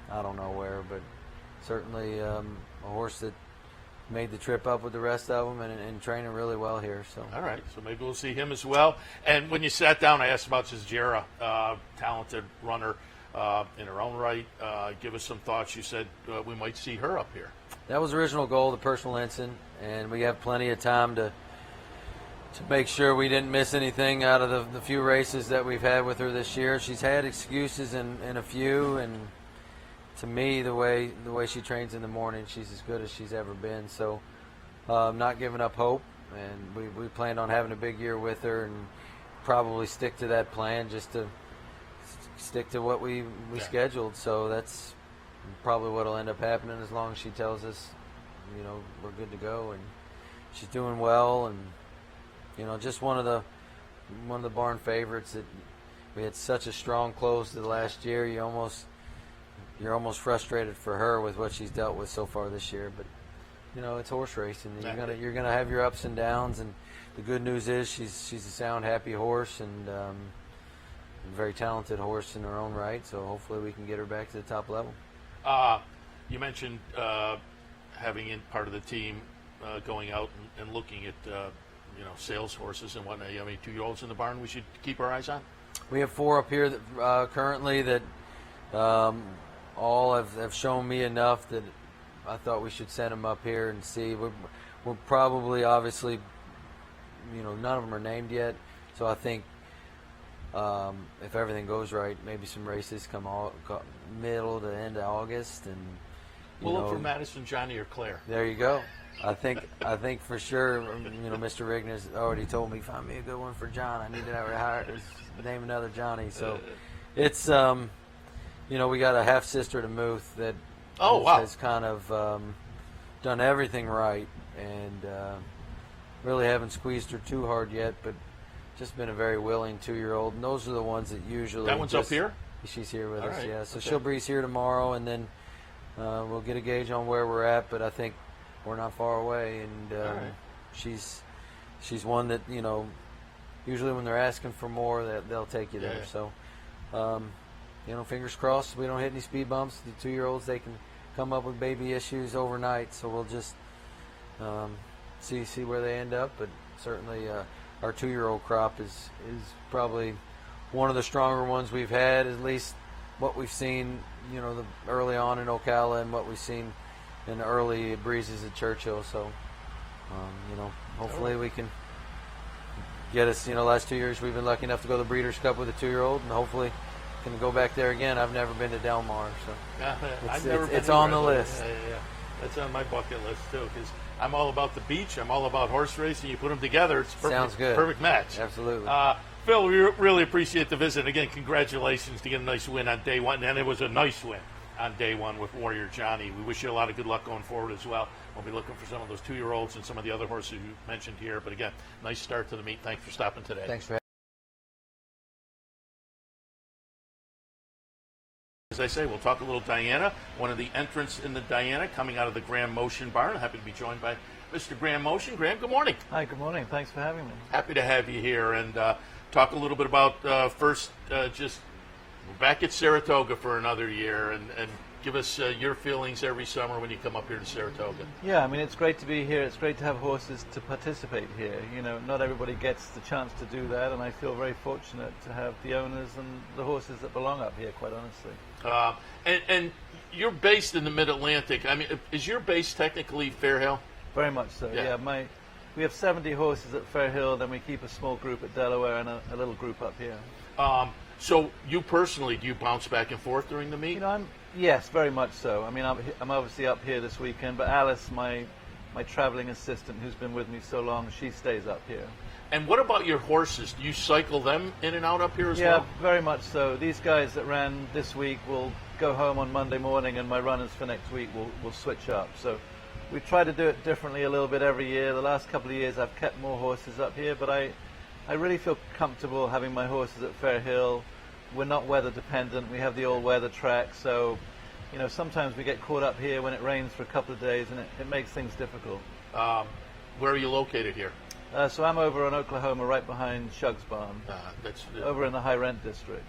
I don't know where, but certainly a horse that made the trip up with the rest of them and training really well here. So all right, so maybe we'll see him as well. And when you sat down, I asked about Zizera, talented runner in her own right. Give us some thoughts. You said we might see her up here. That was the original goal, the personal ensign, and we have plenty of time to make sure we didn't miss anything out of the few races that we've had with her this year. She's had excuses in a few, and to me, the way she trains in the morning, she's as good as she's ever been. So not giving up hope, and we planned on having a big year with her, and probably stick to that plan, just to stick to what we scheduled. So that's probably what will end up happening, as long as she tells us we're good to go, and she's doing well, and just one of the barn favorites. That we had such a strong close to the last year. You're almost frustrated for her with what she's dealt with so far this year, but it's horse racing. You're gonna have your ups and downs, and the good news is she's a sound, happy horse, and a very talented horse in her own right. So hopefully we can get her back to the top level. You mentioned having in part of the team going out and looking at sales horses and whatnot. You have any 2-year-olds in the barn we should keep our eyes on? We have 4 up here that, currently that all have shown me enough that I thought we should send them up here and see. We're probably, obviously, none of them are named yet. So I think if everything goes right, maybe some races come middle to end of August, and we'll look for Madison, Johnny, or Claire. There you go. I think for sure. Mr. Rigner's already told me, find me a good one for John. I need to name another Johnny. So it's we got a half sister to Muth that has kind of done everything right, and really haven't squeezed her too hard yet, but just been a very willing 2-year-old, and those are the ones that usually. That one's up here? She's here with All us, right. yeah. So Okay. she'll breeze here tomorrow, and then we'll get a gauge on where we're at. But I think we're not far away, and right. she's one that usually when they're asking for more, they'll take you there. Yeah. So, fingers crossed we don't hit any speed bumps. The 2-year-olds, they can come up with baby issues overnight. So we'll just see where they end up. But certainly, our 2-year-old crop is probably one of the stronger ones we've had, at least what we've seen, the early on in Ocala and what we've seen in the early breezes at Churchill. So, hopefully we can get us, last 2 years we've been lucky enough to go to the Breeders' Cup with a 2-year-old, and hopefully can go back there again. I've never been to Del Mar, so I've never been it's on the either. list. Yeah. That's on my bucket list too, because I'm all about the beach. I'm all about horse racing. You put them together, it's perfect. Sounds good. Perfect match. Absolutely. Phil, we really appreciate the visit. Again, congratulations to get a nice win on day one, and it was a nice win on day one with Warrior Johnny. We wish you a lot of good luck going forward as well. We'll be looking for some of those 2-year-olds and some of the other horses you mentioned here. But again, nice start to the meet. Thanks for stopping today. Thanks for having As I say, we'll talk a little Diana, one of the entrants in the Diana coming out of the Graham Motion barn. Happy to be joined by Mr. Graham Motion. Graham, good morning. Hi, good morning. Thanks for having me. Happy to have you here and talk a little bit about first just we're back at Saratoga for another year and give us your feelings every summer when you come up here to Saratoga. Yeah, I mean, it's great to be here. It's great to have horses to participate here. Not everybody gets the chance to do that, and I feel very fortunate to have the owners and the horses that belong up here, quite honestly. And you're based in the Mid-Atlantic. I mean, is your base technically Fairhill? Very much so, Yeah. yeah. We have 70 horses at Fairhill, then we keep a small group at Delaware and a little group up here. So you personally, do you bounce back and forth during the meet? Yes, very much so. I mean, I'm obviously up here this weekend, but Alice, my traveling assistant who's been with me so long, she stays up here. And what about your horses? Do you cycle them in and out up here as Yeah, well? very much so. These guys that ran this week will go home on Monday morning, and my runners for next week will switch up. So we try to do it differently a little bit every year. The last couple of years I've kept more horses up here, but I really feel comfortable having my horses at Fairhill. We're not weather dependent. We have the all-weather track, so sometimes we get caught up here when it rains for a couple of days, and it makes things difficult. Where are you located here? So I'm over in Oklahoma, right behind Shug's Barn, That's over in the high rent district.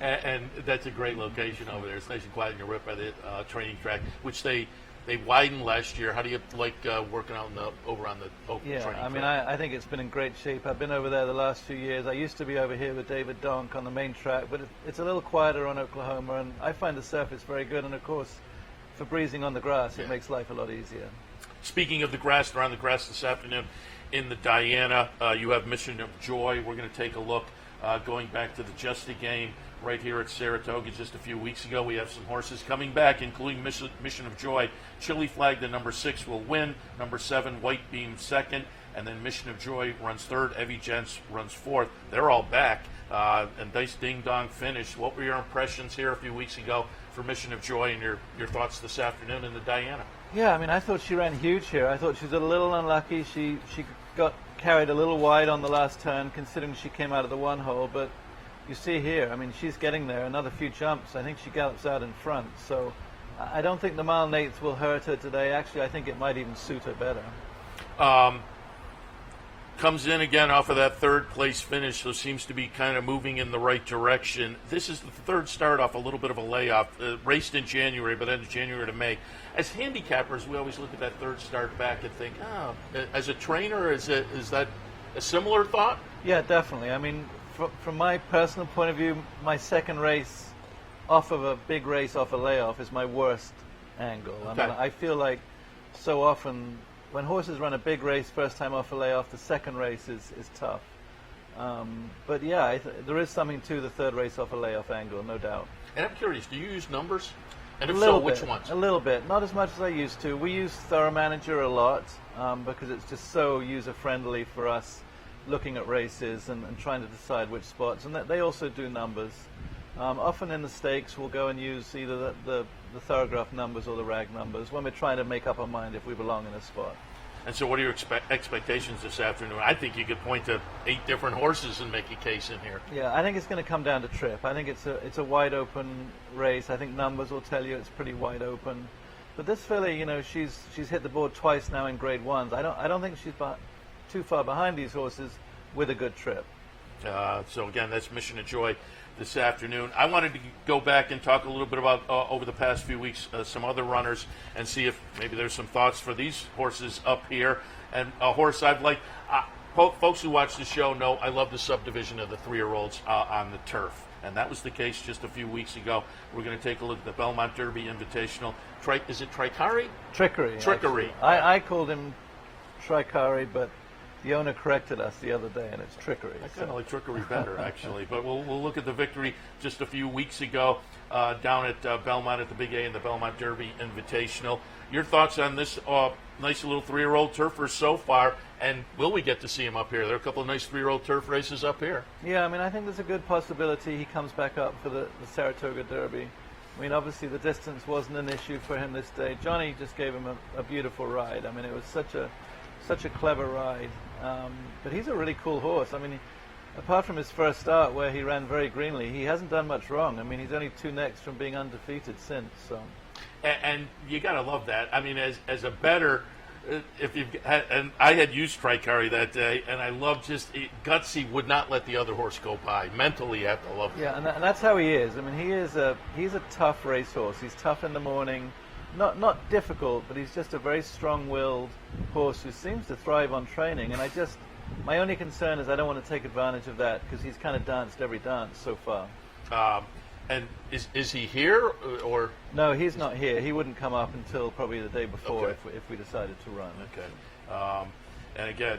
and that's a great location over there. It's nice and quiet, and you're right by the training track, which they widened last year. How do you like working out over on the open training track? Yeah, I mean, I think it's been in great shape. I've been over there the last few years. I used to be over here with David Donk on the main track, but it's a little quieter on Oklahoma, and I find the surface very good. And of course, for breezing on the grass, it makes life a lot easier. Speaking of the grass, they're on the grass this afternoon in the Diana. You have Mission of Joy. We're going to take a look going back to the Justy game right here at Saratoga just a few weeks ago. We have some horses coming back, including Mission of Joy. Chili Flag, the number 6, will win. Number 7, White Beam, second. And then Mission of Joy runs third. Evie Gents runs fourth. They're all back. And nice ding-dong finish. What were your impressions here a few weeks ago for Mission of Joy and your thoughts this afternoon in the Diana? Yeah, I mean, I thought she ran huge here. I thought she was a little unlucky. She got carried a little wide on the last turn, considering she came out of the one hole. But you see here, I mean, she's getting there. Another few jumps. I think she gallops out in front. So I don't think the mile Nates will hurt her today. Actually, I think it might even suit her better. Comes in again off of that third place finish, so seems to be kind of moving in the right direction. This is the third start off a little bit of a layoff. Raced in January, but then January to May. As handicappers, we always look at that third start back and think, as a trainer, is that a similar thought? Yeah, definitely. I mean, from my personal point of view, my second race off of a big race off a layoff is my worst angle. Okay. I mean, I feel like so often when horses run a big race first time off a layoff, the second race is tough. But yeah, there is something to the third race off a layoff angle, no doubt. And I'm curious, do you use numbers? And if A so, little which bit, ones? A little bit, not as much as I used to. We use Thorough Manager a lot because it's just so user-friendly for us looking at races and trying to decide which spots. And they also do numbers. Often in the stakes, we'll go and use either the Thorograph numbers or the RAG numbers when we're trying to make up our mind if we belong in a spot. And so what are your expectations this afternoon? I think you could point to 8 different horses and make a case in here. Yeah, I think it's going to come down to trip. I think it's a wide open race. I think numbers will tell you it's pretty wide open. But this filly, you know, she's hit the board twice now in Grade 1s. I don't think she's too far behind these horses with a good trip. So again, that's Mission of Joy this afternoon. I wanted to go back and talk a little bit about over the past few weeks some other runners and see if maybe there's some thoughts for these horses up here. And a horse I've liked, folks who watch the show know I love the subdivision of the 3-year-olds on the turf. And that was the case just a few weeks ago. We're going to take a look at the Belmont Derby Invitational. Is it Tricari? Trickery. Trickery. I called him Tricari, but the owner corrected us the other day, and it's Trickery. I kind of like Trickery better, actually. But we'll look at the victory just a few weeks ago down at Belmont at the Big A in the Belmont Derby Invitational. Your thoughts on this nice little 3-year-old turfer so far, and will we get to see him up here? There are a couple of nice 3-year-old turf races up here. Yeah, I mean, I think there's a good possibility he comes back up for the Saratoga Derby. I mean, obviously the distance wasn't an issue for him this day. Johnny just gave him a beautiful ride. I mean, it was such a clever ride. But he's a really cool horse. I mean, apart from his first start where he ran very greenly, he hasn't done much wrong. I mean, he's only 2 necks from being undefeated since. So. And you got to love that. I mean, as a bettor, if you've had, and I had used Tricari that day, and I love gutsy would not let the other horse go by. Mentally, you have to love that. Yeah, and that's how he is. I mean, he's a tough racehorse. He's tough in the morning. Not difficult, but he's just a very strong-willed horse who seems to thrive on training. And my only concern is I don't want to take advantage of that because he's kind of danced every dance so far. And is he here or? No, he's not here. He wouldn't come up until probably the day before Okay. if we decided to run. Okay. And again,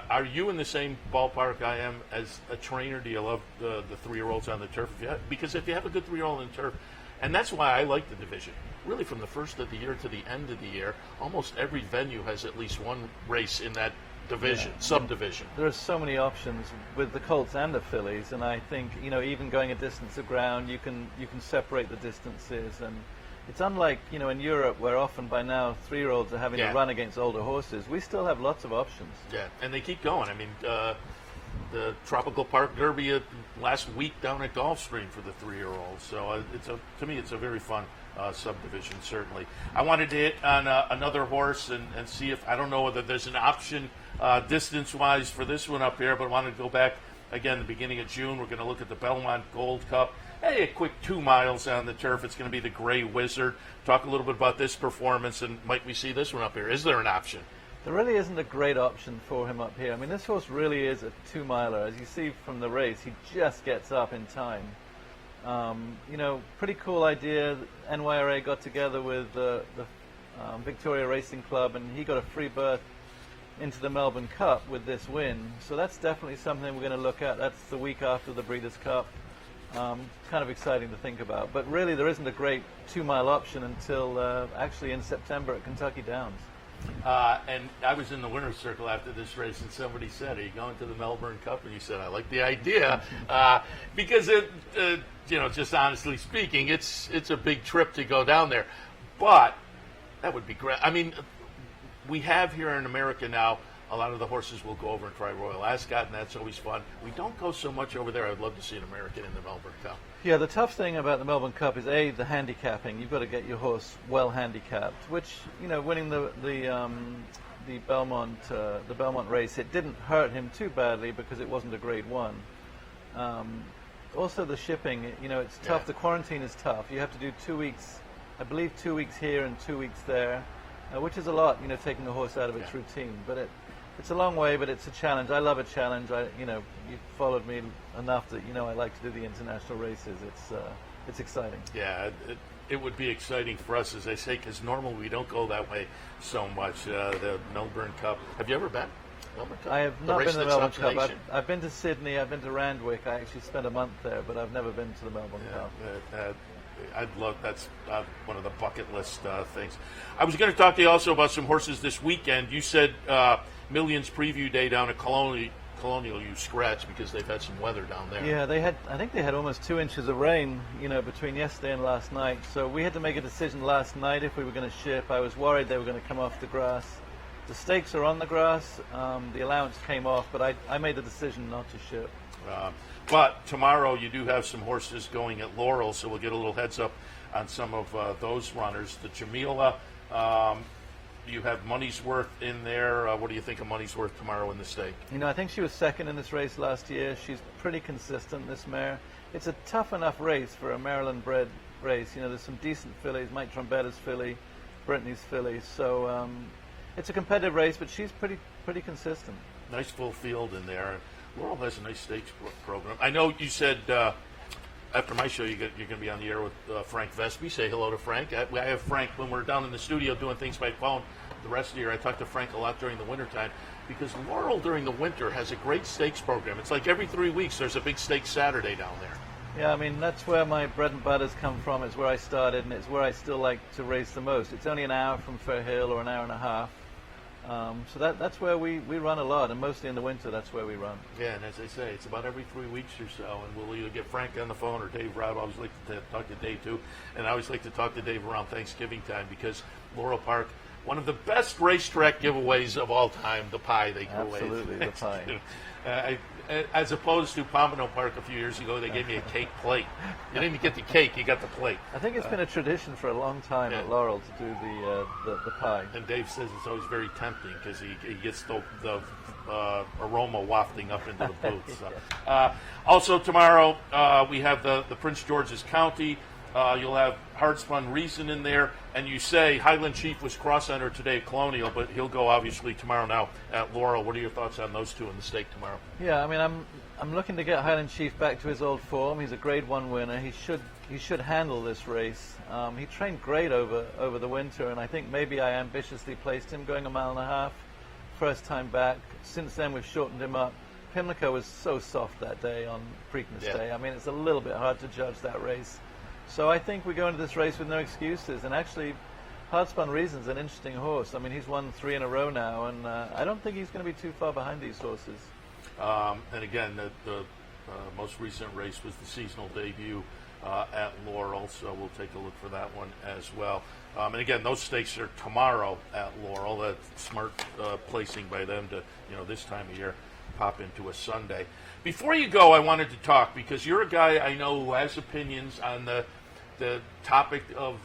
are you in the same ballpark I am as a trainer? Do you love the 3-year-olds on the turf? Because if you have a good 3-year-old on the turf, and that's why I like the division. Really, from the first of the year to the end of the year, almost every venue has at least one race in that division, subdivision. There are so many options with the colts and the fillies, and I think even going a distance of ground, you can separate the distances, and it's unlike in Europe where often by now 3-year-olds are having to run against older horses. We still have lots of options. Yeah, and they keep going. I mean, the Tropical Park Derby last week down at Gulfstream for the 3-year-olds. So to me, it's a very fun subdivision, certainly. I wanted to hit on another horse and see if, I don't know whether there's an option distance-wise for this one up here, but I wanted to go back, again, the beginning of June. We're going to look at the Belmont Gold Cup. Hey, a quick 2 miles on the turf. It's going to be the Gray Wizard. Talk a little bit about this performance, and might we see this one up here? Is there an option? There really isn't a great option for him up here. I mean, this horse really is a 2-miler. As you see from the race, he just gets up in time. Pretty cool idea. NYRA got together with the Victoria Racing Club, and he got a free berth into the Melbourne Cup with this win. So that's definitely something we're going to look at. That's the week after the Breeders' Cup. Kind of exciting to think about. But really, there isn't a great 2-mile option until actually in September at Kentucky Downs. And I was in the winner's circle after this race, and somebody said, "Are you going to the Melbourne Cup?" And you said, "I like the idea," because just honestly speaking, it's a big trip to go down there. But that would be great. I mean, we have here in America now. A lot of the horses will go over and try Royal Ascot, and that's always fun. We don't go so much over there. I'd love to see an American in the Melbourne Cup. Yeah, the tough thing about the Melbourne Cup is the handicapping. You've got to get your horse well handicapped, which winning the Belmont race, it didn't hurt him too badly because it wasn't a Grade 1. Also the shipping, it's tough. Yeah. The quarantine is tough. You have to do 2 weeks, I believe 2 weeks here and 2 weeks there, which is a lot, taking a horse out of its routine. But it's a long way, but it's a challenge. I love a challenge. You've followed me enough that I like to do the international races. It's exciting. Yeah, it would be exciting for us, as I say, because normally we don't go that way so much. The Melbourne Cup. Have you ever been? Melbourne Cup? I have The not race been to the that Melbourne stops the Cup. nation. I've been to Sydney. I've been to Randwick. I actually spent a month there, but I've never been to the Melbourne Cup. I'd love that's one of the bucket list things. I was going to talk to you also about some horses this weekend. You said Millions Preview Day down at Colonial you scratched because they've had some weather down there. Yeah, I think they had almost 2 inches of rain, between yesterday and last night. So we had to make a decision last night if we were going to ship. I was worried they were going to come off the grass. The stakes are on the grass. The allowance came off, but I made the decision not to ship. But tomorrow you do have some horses going at Laurel, so we'll get a little heads up on some of those runners. The Jamila, you have Money's Worth in there. What do you think of Money's Worth tomorrow in the stake? You know, I think she was second in this race last year. She's pretty consistent, this mare. It's a tough enough race for a Maryland-bred race. You know, there's some decent fillies, Mike Trombetta's filly, Brittany's filly. So it's a competitive race, but she's pretty consistent. Nice full field in there. Laurel has a nice stakes program. I know you said after my show you're going to be on the air with Frank Vespi. Say hello to Frank. I have Frank when we're down in the studio doing things by phone. The rest of the year, I talk to Frank a lot during the wintertime because Laurel during the winter has a great stakes program. It's like every 3 weeks there's a big stakes Saturday down there. Yeah, I mean, that's where my bread and butter's come from. It's where I started, and it's where I still like to race the most. It's only an hour from Fair Hill, or an hour and a half. So that's where we run a lot, and mostly in the winter, that's where we run. Yeah, and as I say, it's about every 3 weeks or so, and we'll either get Frank on the phone or Dave Rout. I always like to talk to Dave, too, and I always like to talk to Dave around Thanksgiving time because Laurel Park, one of the best racetrack giveaways of all time, the pie they give away. Absolutely, the pie. As opposed to Pompano Park a few years ago, they gave me a cake plate. You didn't get the cake, you got the plate. I think it's been a tradition for a long time at Laurel to do the pie. And Dave says it's always very tempting because he gets the aroma wafting up into the booth. So. Also tomorrow we have the Prince George's County. You'll have Hard-Spun Reason in there, and you say Highland Chief was cross-entered today at Colonial, but he'll go obviously tomorrow now at Laurel. What are your thoughts on those two in the stake tomorrow? Yeah, I mean, I'm looking to get Highland Chief back to his old form. He's a Grade 1 winner. He should handle this race. He trained great over the winter, and I think maybe I ambitiously placed him going a mile and a half, first time back. Since then, we've shortened him up. Pimlico was so soft that day on Preakness Day. I mean, it's a little bit hard to judge that race. So I think we go into this race with no excuses. And actually, Hard-Spun Reason's an interesting horse. I mean, he's won 3 in a row now, and I don't think he's going to be too far behind these horses. And again, the most recent race was the seasonal debut at Laurel, so we'll take a look for that one as well. And again, those stakes are tomorrow at Laurel. That's smart placing by them to, this time of year, pop into a Sunday. Before you go, I wanted to talk, because you're a guy I know who has opinions on the topic of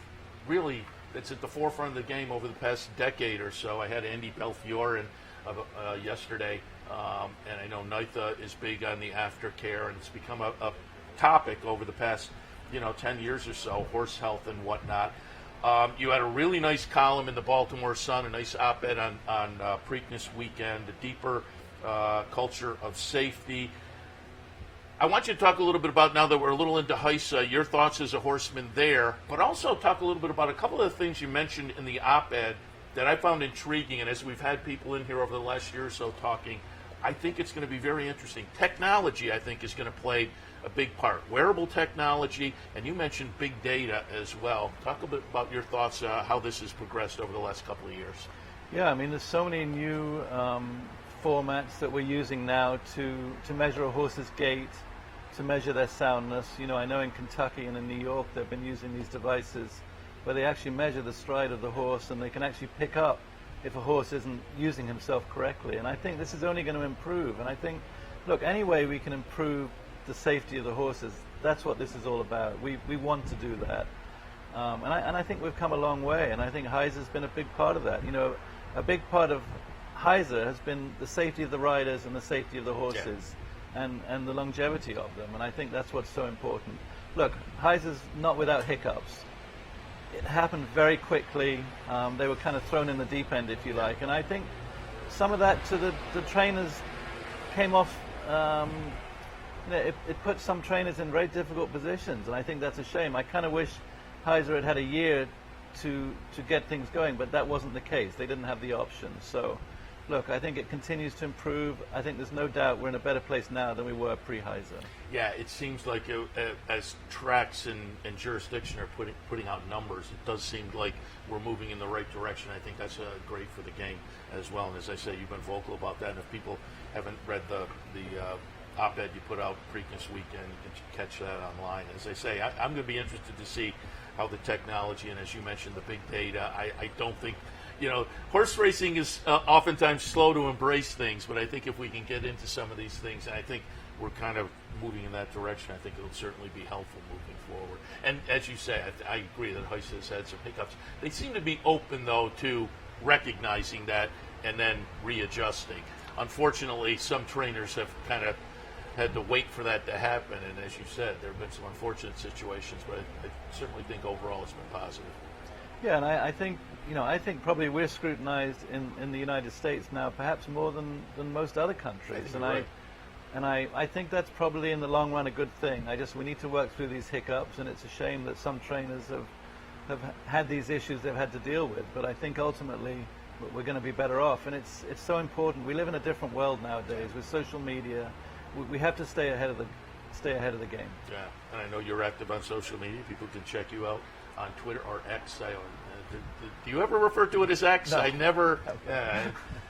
really, it's at the forefront of the game over the past decade or so. I had Andy Belfiore in yesterday, and I know NYTHA is big on the aftercare, and it's become a topic over the past 10 years or so, horse health and whatnot. You had a really nice column in the Baltimore Sun, a nice op-ed on Preakness weekend, the deeper culture of safety. I want you to talk a little bit about, now that we're a little into HISA, your thoughts as a horseman there, but also talk a little bit about a couple of the things you mentioned in the op-ed that I found intriguing, and as we've had people in here over the last year or so talking, I think it's going to be very interesting. Technology, I think, is going to play a big part. Wearable technology, and you mentioned big data as well. Talk a bit about your thoughts, how this has progressed over the last couple of years. Yeah, I mean, there's so many new formats that we're using now to measure a horse's gait, to measure their soundness. I know in Kentucky and in New York they've been using these devices where they actually measure the stride of the horse, and they can actually pick up if a horse isn't using himself correctly. And I think this is only going to improve. And I think, look, any way we can improve the safety of the horses, that's what this is all about. We want to do that. And I think we've come a long way, and I think HISA's been a big part of that. A big part of HISA has been the safety of the riders and the safety of the horses. And the longevity of them, and I think that's what's so important. Look, HISA's not without hiccups. It happened very quickly. They were kind of thrown in the deep end, if you like, and I think some of that to the trainers came off. It put some trainers in very difficult positions, and I think that's a shame. I kind of wish HISA had a year to get things going, but that wasn't the case. They didn't have the option. So look, I think it continues to improve. I think there's no doubt we're in a better place now than we were pre-HISA. Yeah, it seems like as tracks and jurisdiction are putting out numbers, it does seem like we're moving in the right direction. I think that's great for the game as well. And as I say, you've been vocal about that. And if people haven't read the op-ed you put out Preakness weekend, you can catch that online. As I say, I'm going to be interested to see how the technology, and as you mentioned, the big data, I don't think, horse racing is oftentimes slow to embrace things, but I think if we can get into some of these things, and I think we're kind of moving in that direction, I think it'll certainly be helpful moving forward. And as you say, I agree that Heise has had some hiccups. They seem to be open, though, to recognizing that and then readjusting. Unfortunately, some trainers have kind of had to wait for that to happen, and as you said, there have been some unfortunate situations, but I certainly think overall it's been positive. Yeah, and I think I think probably we're scrutinized in the United States now, perhaps more than most other countries, and I think that's probably in the long run a good thing. We need to work through these hiccups, and it's a shame that some trainers have had these issues they've had to deal with. But I think ultimately we're going to be better off, and it's so important. We live in a different world nowadays with social media. We have to stay ahead of the game. Yeah, and I know you're active on social media. People can check you out on Twitter or X. Do you ever refer to it as X? No. I never.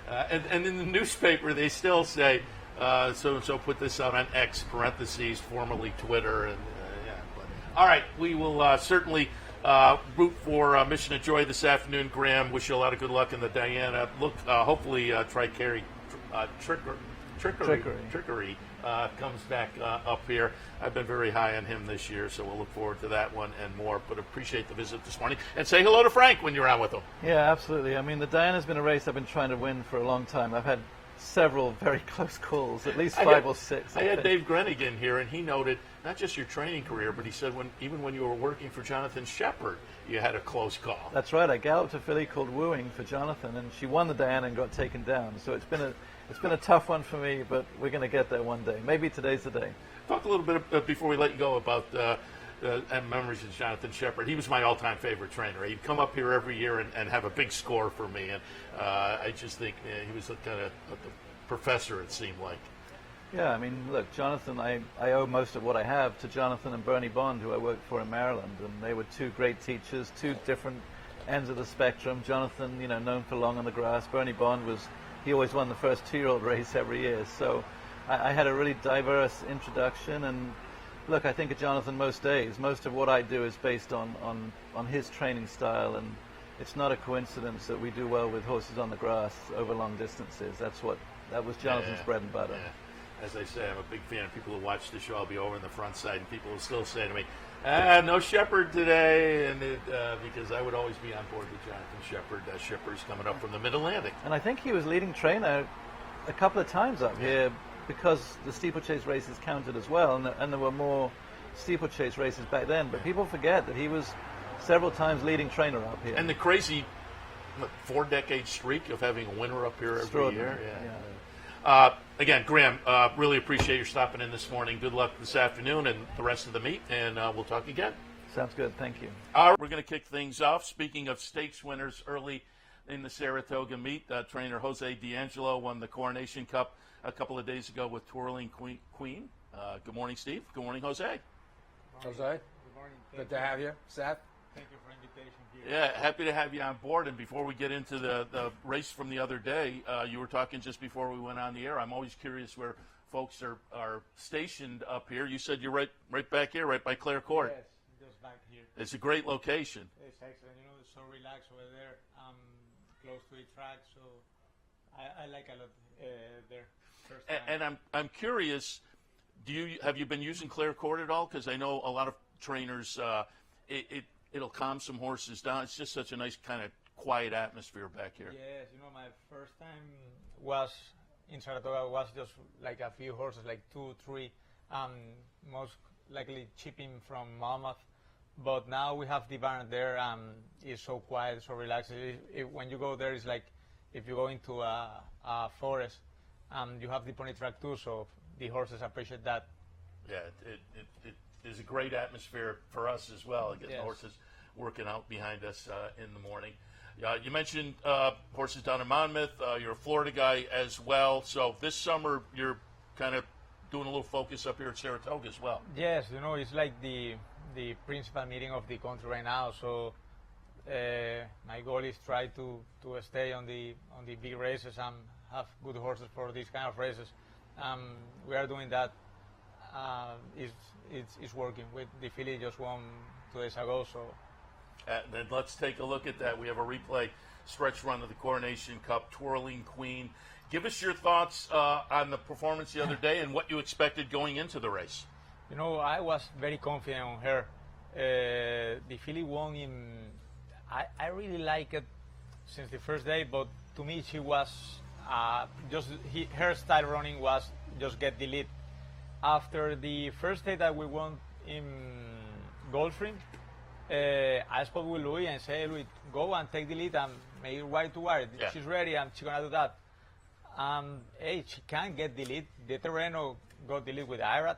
And in the newspaper, they still say so-and-so put this out on X, parentheses, formerly Twitter. And but, all right, we will certainly root for Mission of Joy this afternoon. Graham, wish you a lot of good luck in the Diana. Hopefully, Tri-Carry Trickery comes back up here. I've been very high on him this year, so we'll look forward to that one and more. But appreciate the visit this morning. And say hello to Frank when you're out with him. Yeah, absolutely. I mean, the Diana's been a race I've been trying to win for a long time. I've had several very close calls, at least five or six. I had Dave Grenigan here, and he noted not just your training career, but he said even when you were working for Jonathan Shepard, you had a close call. That's right. I galloped a filly called Wooing for Jonathan, and she won the Diana and got taken down. So it's been a tough one for me, but we're going to get there one day. Maybe today's the day. Talk a little bit before we let you go about and memories of Jonathan Shepard. He was my all-time favorite trainer. He'd come up here every year and have a big score for me, and I just think he was kind of a professor, it seemed like. Yeah, I mean, look, Jonathan, I owe most of what I have to Jonathan and Bernie Bond, who I worked for in Maryland, and they were two great teachers, two different ends of the spectrum. Jonathan, known for long on the grass. Bernie Bond he always won the first 2-year-old race every year. So I had a really diverse introduction, and look, I think of Jonathan most days. Most of what I do is based on his training style, and it's not a coincidence that we do well with horses on the grass over long distances. That was Jonathan's bread and butter. Yeah. As I say, I'm a big fan of people who watch the show. I'll be over in the front side, and people will still say to me, no Shepard today, and because I would always be on board with Jonathan Shepard. Shepard's coming up from the Mid-Atlantic. And I think he was leading trainer a couple of times up here because the steeplechase races counted as well, and there were more steeplechase races back then. But people forget that he was several times leading trainer up here. And the crazy 4-decade streak of having a winner up here every year. Yeah. Again, Graham, really appreciate your stopping in this morning. Good luck this afternoon and the rest of the meet, and we'll talk again. Sounds good. Thank you. All right, we're going to kick things off. Speaking of stakes winners early in the Saratoga meet, trainer Jose D'Angelo won the Coronation Cup a couple of days ago with Twirling Queen. Good morning, Steve. Good morning, Jose. Jose, good morning. Good to have you. Seth? Thank you for the invitation here. Yeah, happy to have you on board. And before we get into the race from the other day, you were talking just before we went on the air. I'm always curious where folks are stationed up here. You said you're right back here, right by Clare Court. Yes, just back here. It's a great location. It's excellent. It's so relaxed over there. I'm close to the track, so I like a lot there. First time. And I'm curious, have you been using Clare Court at all? Because I know a lot of trainers, it'll calm some horses down. It's just such a nice kind of quiet atmosphere back here. Yes, my first time was in Saratoga was just like a few horses, like 2, 3, most likely chipping from Monmouth. But now we have the barn there. It's so quiet, so relaxed. When you go there, it's like if you go into a forest. You have the pony track too, so the horses appreciate that. Yeah, it is a great atmosphere for us as well. Getting the horses working out behind us in the morning. You mentioned horses down in Monmouth. You're a Florida guy as well. So this summer you're kind of doing a little focus up here at Saratoga as well. Yes, it's like the principal meeting of the country right now. So my goal is try to stay on the big races and have good horses for these kind of races. We are doing that. It's working. With the filly just won 2 days ago. So Then let's take a look at that. We have a replay stretch run of the Coronation Cup, Twirling Queen. Give us your thoughts on the performance the other day and what you expected going into the race. You know, I was very confident on her. The filly won in. I really like it since the first day, but to me she was her style running was just get the lead. After the first day that we won in Gulfstream, I spoke with Louis and said, Louis, go and take the lead and make it wide to wide. Yeah. She's ready and she's gonna do that. Hey, she can get the lead. The Terreno got the lead with Irat.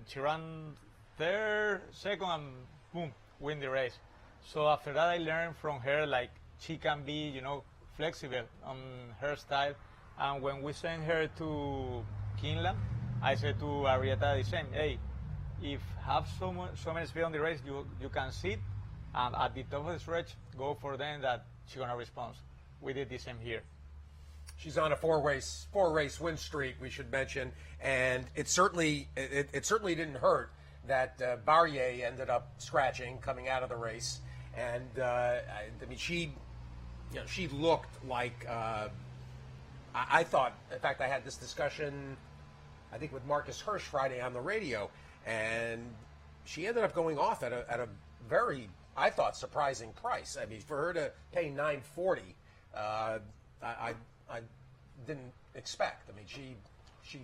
She ran third, second, and boom, win the race. So after that, I learned from her like she can be, you know, flexible on her style. And when we sent her to Keeneland, I said to Arietta the same. Hey, if have so many speed on the race, you can sit, and at the top of the stretch, go for them that she's gonna respond. We did the same here. She's on a four race win streak, we should mention, and it certainly didn't hurt that Barrier ended up scratching coming out of the race, and I mean she looked like I thought. In fact, I had this discussion, I think, with Marcus Hirsch Friday on the radio, and she ended up going off at a very, I thought, surprising price. I mean, for her to pay $940, I didn't expect. I mean, she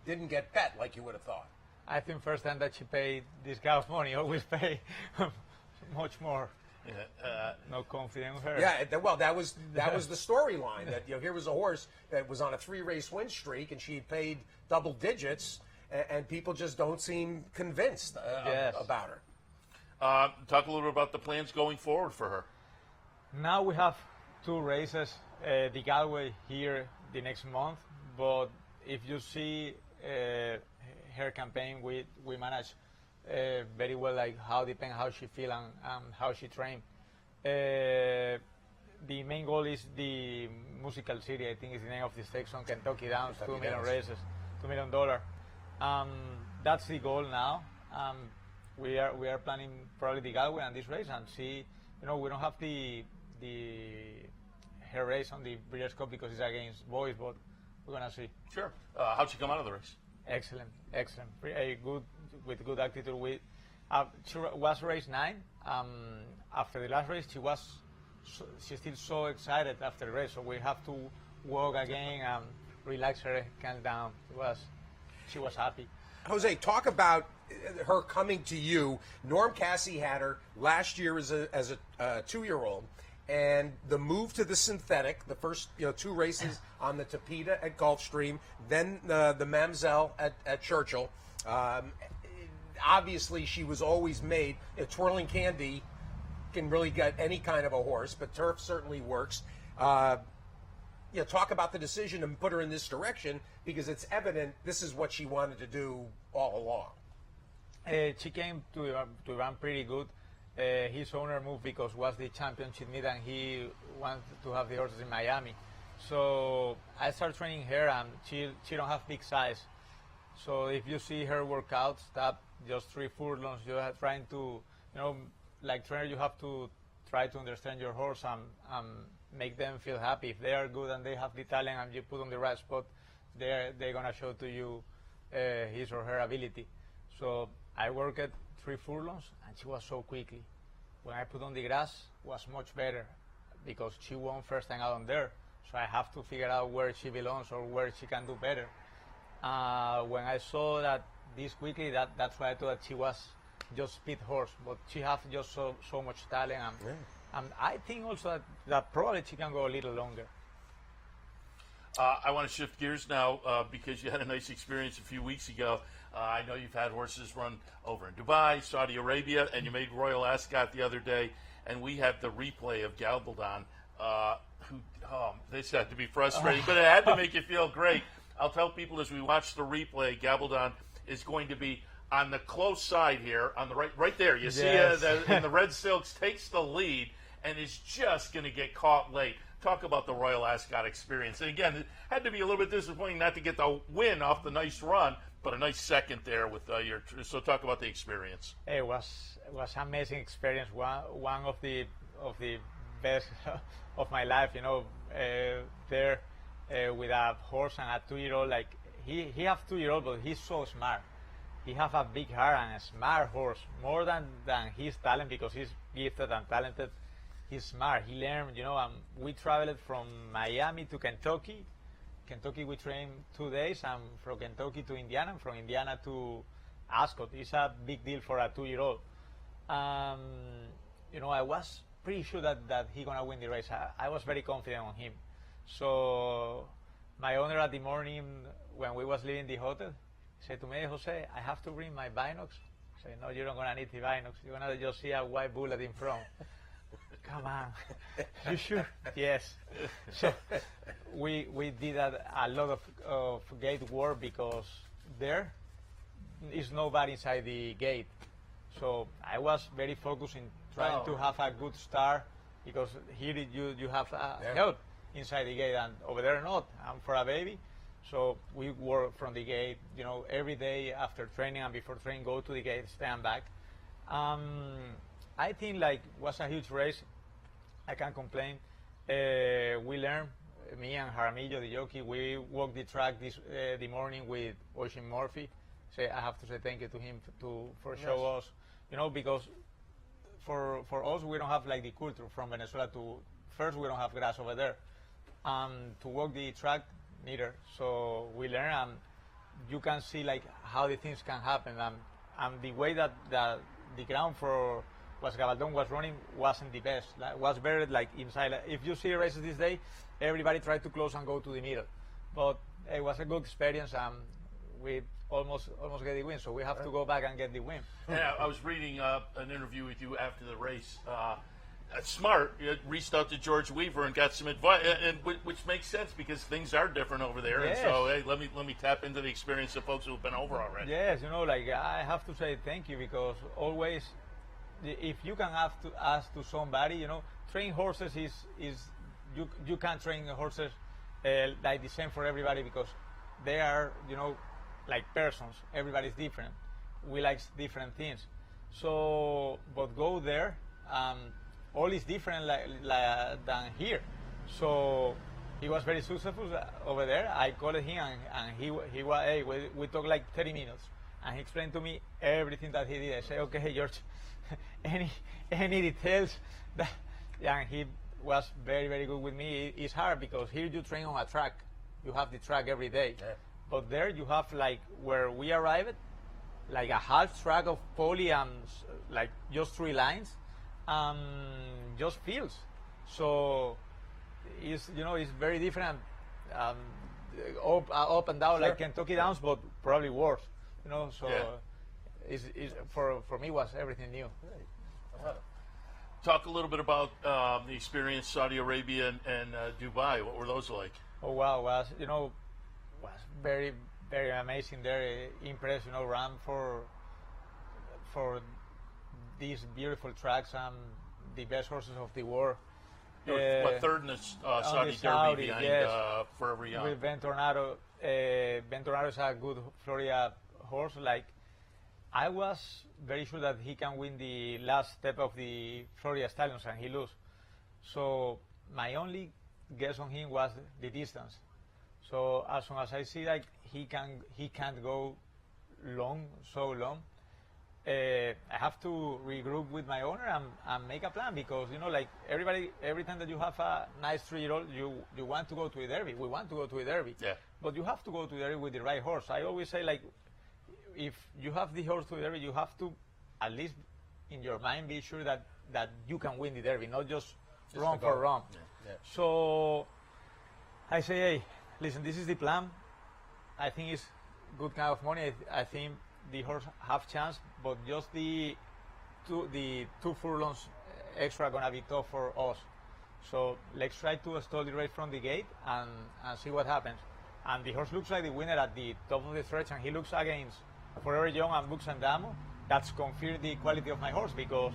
didn't get bet like you would have thought. I think first time that she paid this guy's money, always pay much more. No confidence in her. Yeah, well, that was the storyline. That here was a horse that was on a 3-race win streak, and she paid double digits, and people just don't seem convinced about her. Talk a little bit about the plans going forward for her. Now we have 2 races, the Galway here the next month, but if you see her campaign, we manage very well, like how she feel and how she train. The main goal is the Musical City, I think is the name of the stakes on Kentucky Downs, $2 million races, $2 million. That's the goal now. We are planning probably the Galway and this race, and see, we don't have her race on the Breeders' Cup because it's against boys, but we're gonna see. Sure. How'd she come out of the race? Excellent. Good, with good attitude. She was race 9. After the last race, she's still so excited after the race, so we have to walk again and relax her, calm down. She was happy. Jose, talk about her coming to you. Norm Cassie had her last year as a 2-year-old, and the move to the synthetic, the first 2 races on the Tapeta at Gulfstream, then the Mamselle at Churchill. Obviously, she was always made. Twirling Candy can really get any kind of a horse, but Turf certainly works. Talk about the decision and put her in this direction, because it's evident this is what she wanted to do all along. She came to run pretty good. His owner moved because was the championship meet, and he wanted to have the horses in Miami. So I started training her, and she don't have big size. So if you see her workouts, that just 3 furlongs, you are trying to, like trainer, you have to try to understand your horse and make them feel happy. If they are good and they have the talent and you put on the right spot, they're gonna show to you his or her ability. So I worked at 3 furlongs, and she was so quickly. When I put on the grass, was much better because she won first time out on there. So I have to figure out where she belongs or where she can do better. When I saw that this quickly, that's why I thought that she was just speed horse, but she has just so much talent, and I think also that probably she can go a little longer. I want to shift gears now because you had a nice experience a few weeks ago. I know you've had horses run over in Dubai, Saudi Arabia, and you made Royal Ascot the other day, and we had the replay of Gabaldon. This had to be frustrating, but it had to make you feel great. I'll tell people as we watch the replay, Gabaldon is going to be on the close side here, on the right there. You see in the red silks, takes the lead and is just going to get caught late. Talk about the Royal Ascot experience. And again, it had to be a little bit disappointing not to get the win off the nice run, but a nice second there with so talk about the experience. It was amazing experience. One of the best of my life. You know, there with a horse and a 2-year-old. Like he have 2-year-old, but he's so smart. He have a big heart and a smart horse, more than his talent, because he's gifted and talented. He's smart. He learned, you know. We traveled from Miami to Kentucky. Kentucky we trained 2 days, and from Kentucky to Indiana, and from Indiana to Ascot. It's a big deal for a 2-year-old. You know, I was pretty sure that he gonna win the race. I was very confident on him. So my owner at the morning when we was leaving the hotel said to me, "Hey, Jose, I have to bring my binocs." I said, "No, you're not gonna need the binocs. You're gonna just see a white bullet in front." Come on, you sure? Yes. So we did a lot of gate work, because there is nobody inside the gate. So I was very focused in trying to have a good start, because here you have help inside the gate, and over there not. I'm for a baby. So we work from the gate, you know, every day after training and before training, go to the gate, stand back. I think like was a huge race. I can't complain. We learned, me and Jaramillo, the jockey, we walked the track the morning with Oisin Murphy. I have to say thank you to him for show us, you know, because for us we don't have like the culture from Venezuela to first we don't have grass over there, to walk the track neither. So we learn, and you can see like how the things can happen, and the way that the ground for was Gabaldon was running wasn't the best. Was better like inside. If you see races this day, everybody tried to close and go to the middle, but it was a good experience, and we almost get the win. So we have to go back and get the win. Yeah, I was reading an interview with you after the race. Smart, you reached out to George Weaver and got some advice, and which makes sense because things are different over there. Yes. And so, hey, let me tap into the experience of folks who've been over already. Yes, you know, like I have to say thank you, because always, if you can have to ask to somebody, you know, train horses is you can't train horses like the same for everybody, because they are, you know, like persons. Everybody's different. We like different things. So, but go there. All is different than here. So he was very successful over there. I called him, and he was, hey, we talked like 30 minutes, and he explained to me everything that he did. I said, okay, George, any details? And he was very, very good with me. It's hard because here you train on a track. You have the track every day. Yeah. But there you have like where we arrived, like a half track of poly and like just 3 lines. Just fields, so it's, you know, it's very different, up and down, sure, like Kentucky Downs, but probably worse, you know. So it's for me was everything new. Talk a little bit about the experience, Saudi Arabia and Dubai. What were those like? Oh wow, was very, very amazing there. Impressed, you know, ran for these beautiful tracks and the best horses of the world. Third in the Saudi Derby behind yes, Forever Young. With Ben Tornado. Ben Tornado is a good Florida horse. Like, I was very sure that he can win the last step of the Florida Stallions, and he lose. So my only guess on him was the distance. So as soon as I see like he can't go so long, I have to regroup with my owner and make a plan, because, you know, like every time that you have a nice 3-year-old, you want to go to a derby. We want to go to a derby. Yeah. But you have to go to a derby with the right horse. I always say, like, if you have the horse to the derby, you have to at least in your mind be sure that you can win the derby, not just run for run. Yeah. Yeah. So I say, hey, listen, this is the plan. I think it's good kind of money. I think the horse have chance, but just the 2 furlongs extra gonna be tough for us. So let's try to stall the race from the gate and see what happens. And the horse looks like the winner at the top of the stretch, and he looks against Forever Young and Books and Damo. That's confirmed the quality of my horse, because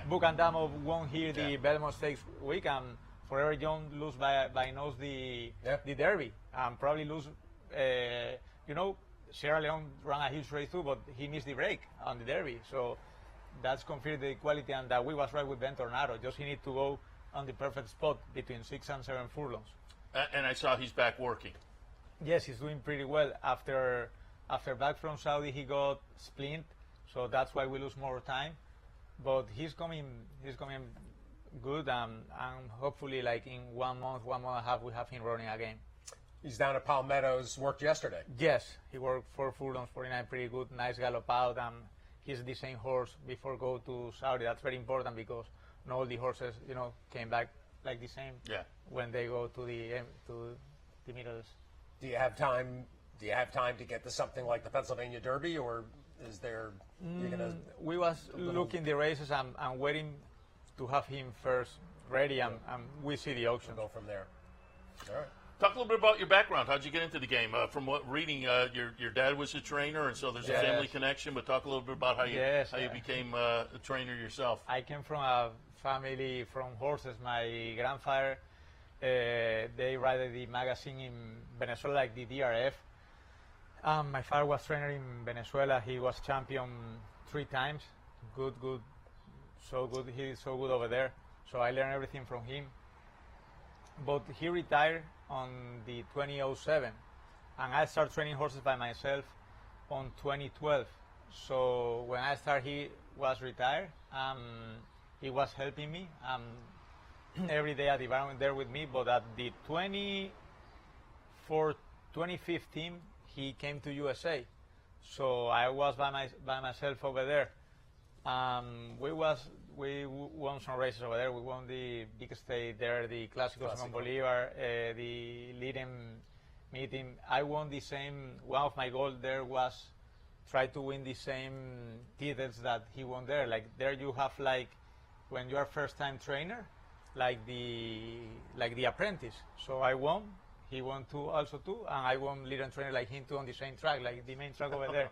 Book and Damo won here the Belmont Stakes week, and Forever Young lose by nose the Derby, and probably lose, you know, Sierra Leone ran a huge race too, but he missed the break on the Derby. So that's confirmed the quality, and that we was right with Ben Tornado. Just he need to go on the perfect spot between 6 and 7 furlongs. And I saw he's back working. Yes, he's doing pretty well. After back from Saudi, he got splint, so that's why we lose more time. But he's coming good, and hopefully, like in 1 month, 1 month and a half, we have him running again. He's down at Palmetto's, worked yesterday. Yes, he worked 4 furlongs, 49, pretty good, nice gallop out, and he's the same horse before go to Saudi. That's very important because not all the horses, came back like the same when they go to the Middle East. Do you have time? Do you have time to get to something like the Pennsylvania Derby, or is there? You're gonna we was looking the races and waiting to have him first ready, and we see the auction. go from there. All right. Talk a little bit about your background. How'd you get into the game? From what reading, your dad was a trainer, and so there's a family connection. But talk a little bit about how you became a trainer yourself. I came from a family from horses. My grandfather, they write the magazine in Venezuela, like the DRF. My father was trainer in Venezuela. He was champion 3 times. Good, so good. He's so good over there. So I learned everything from him. But he retired on the 2007, and I started training horses by myself on 2012. So when I started, he was retired. He was helping me every day at the environment there with me. But at the 2015, he came to USA. So I was by myself over there. We won some races over there. We won the big state there, the Clásico Simón Bolívar, the leading meeting. I won the same. One of my goals there was try to win the same titles that he won there. Like there, you have like when you are first time trainer, like the apprentice. So I won. He won 2, also 2, and I won leader and trainer like him 2 on the same track, like the main track over there.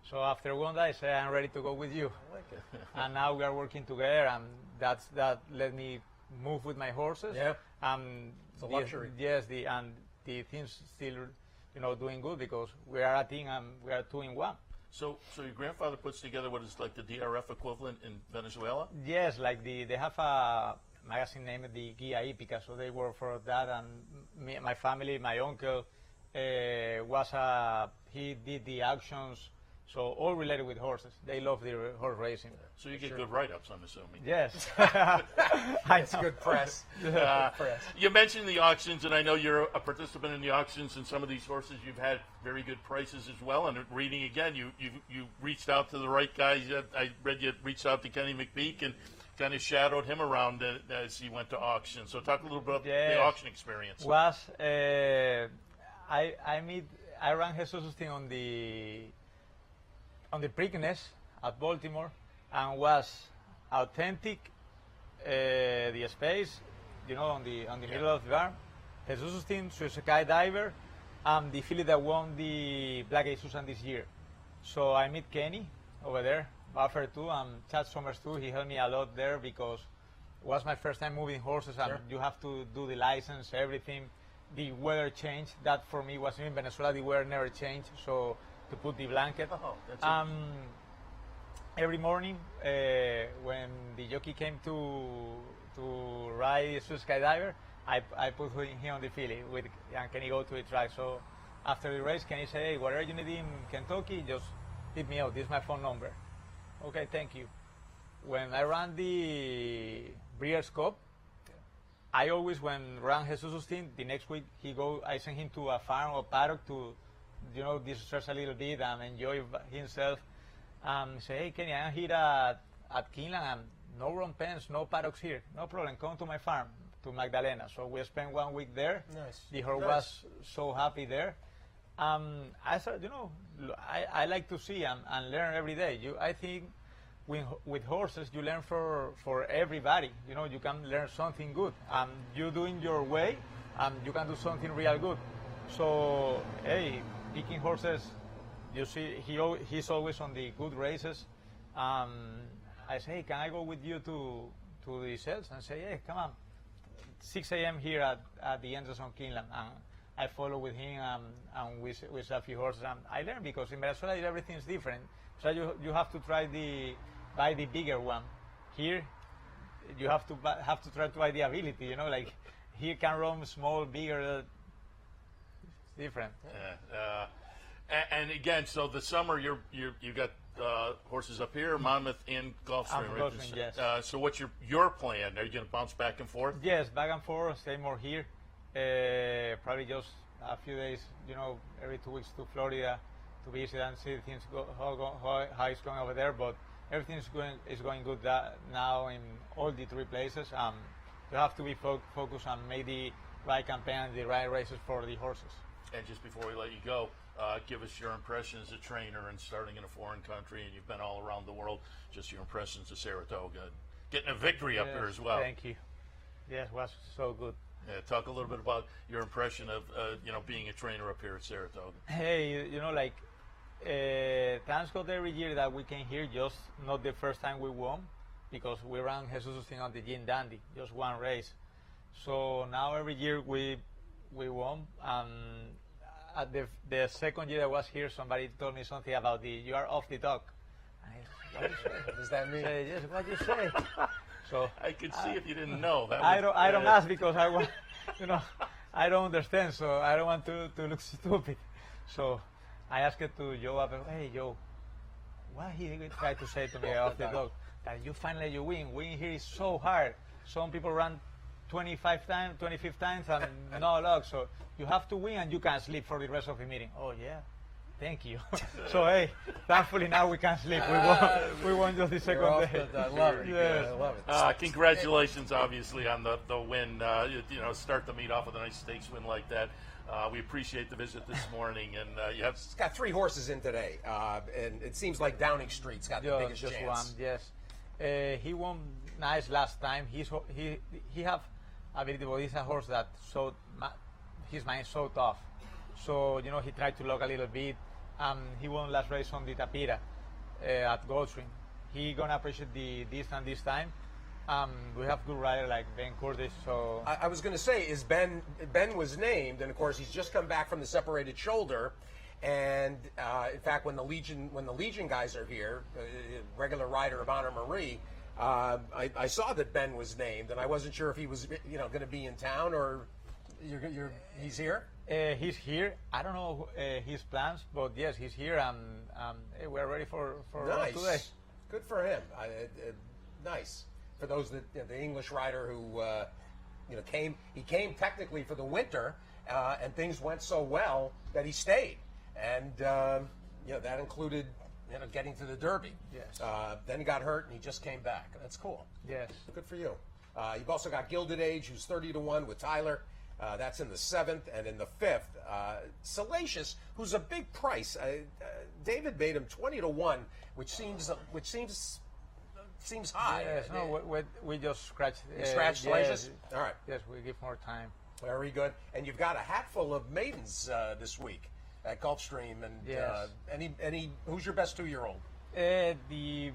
So after one day, I said, I'm ready to go with you. I like it. And now we are working together, and that let me move with my horses. Yeah. It's a luxury. And the things still, doing good because we are a team and we are 2 in 1. So your grandfather puts together what is like the DRF equivalent in Venezuela? Yes, like they have a magazine named the Guia Hípica, so they work for that, and my family, my uncle he did the auctions, so all related with horses. They love the horse racing. So you get good write-ups, I'm assuming. Yes. It's good press. You mentioned the auctions, and I know you're a participant in the auctions, and some of these horses you've had very good prices as well. And reading again, you reached out to the right guys. I read you reached out to Kenny McPeak and kind of shadowed him around as he went to auction. So talk a little bit about the auction experience. I ran Jesus Justin on the Preakness at Baltimore, and was authentic. The space, on the middle of the arm. Jesus Justin, Sky Diver, and the filly that won the Black Age Susan this year. So I meet Kenny over there, Buffer too, and Chad Summers too. He helped me a lot there because it was my first time moving horses, and you have to do the license, everything. The weather changed. That for me was in Venezuela. The weather never changed, so to put the blanket. Every morning when the jockey came to ride Skydiver, I put him on the filly and Kenny go to the track. So after the race, Kenny said, "Hey, whatever you need in Kentucky, just hit me out. This is my phone number." Okay, thank you. When I ran the Breeders' Cup, I always, when ran Jesus Justin, the next week I sent him to a farm or paddock to, distress a little bit and enjoy himself. Say, hey, Kenny, I'm here at Keeneland, and no run pens, no paddocks here. No problem, come to my farm, to Magdalena. So we spent 1 week there. Nice. The horse was so happy there. I started, I like to see and learn every day. I think with horses, you learn for everybody. You can learn something good. You doing your way, you can do something real good. So, hey, picking horses, you see, he's always on the good races. I say, hey, can I go with you to the sales? And say, hey, come on. 6 a.m. here at the entrance on Keeneland. And I follow with him and we sell a few horses. And I learn because in Venezuela everything's different. So you have to try buy the bigger one. Here, you have to try to buy the ability. You know, like he can roam small, bigger. It's different. And again, so the summer you got horses up here, Monmouth in Gulfstream. Right? Gulfstream, yes. So what's your plan? Are you going to bounce back and forth? Yes, back and forth. Stay more here. Probably just a few days. You know, every 2 weeks to Florida to visit and see things how it's going over there. But everything is going good now in all the 3 places. You have to be focused on make the right campaign and the right races for the horses. And just before we let you go, give us your impression as a trainer and starting in a foreign country, and you've been all around the world. Just your impressions of Saratoga, getting a victory up here as well. Thank you. Yes, it was so good. Yeah, talk a little bit about your impression of being a trainer up here at Saratoga. Hey, like thanks God every year that we came here. Just not the first time we won, because we ran Jesus Justin on the Gin Dandy, just one race. So now every year we won. At the second year I was here, somebody told me something about you are off the dock. What you say? What does that mean? Yes, what you say? So I could see if you didn't know. I don't ask because I want, I don't understand, so I don't want to look stupid. So I asked it to Joe. Hey Joe, what he tried to say to me off the dock? That you finally win. Winning here is so hard. Some people run 25 times and no luck. So you have to win and you can sleep for the rest of the meeting. Oh yeah, thank you. So hey, thankfully now we can sleep. We won just the second day. I love it. Yes. I love it. Congratulations, obviously, on the win. Start the meet off with a nice stakes win like that. We appreciate the visit this morning, and you have. It's got 3 horses in today, and it seems like Downing Street's got the biggest just chance. one, yes. He won nice last time. He have ability, but he's a horse that his mind is so tough. So he tried to lock a little bit. He won last race on the Tapira at Gulfstream. He gonna appreciate the distance this time. We have good rider like Ben Curtis. So I was going to say, Ben was named, and of course he's just come back from the separated shoulder. And in fact, when the Legion guys are here, regular rider of Honor Marie, I saw that Ben was named, and I wasn't sure if he was going to be in town or he's here. He's here. I don't know his plans, but yes, he's here, and we're ready for nice. Today. Good for him. Nice. For those that the English rider who came technically for the winter, and things went so well that he stayed, and that included getting to the Derby. Yes. Then he got hurt and he just came back. That's cool. Yes. Good for you. You've also got Gilded Age, who's 30-1 with Tyler. That's in the 7th, and in the 5th, Salacious, who's a big price. David made him 20-1, which seems high. Yes, no, we just scratched. You scratched Salacious? All right. Yes, we give more time. Very good. And you've got a hatful of maidens this week at Gulfstream. And yes. Any who's your best 2-year-old? The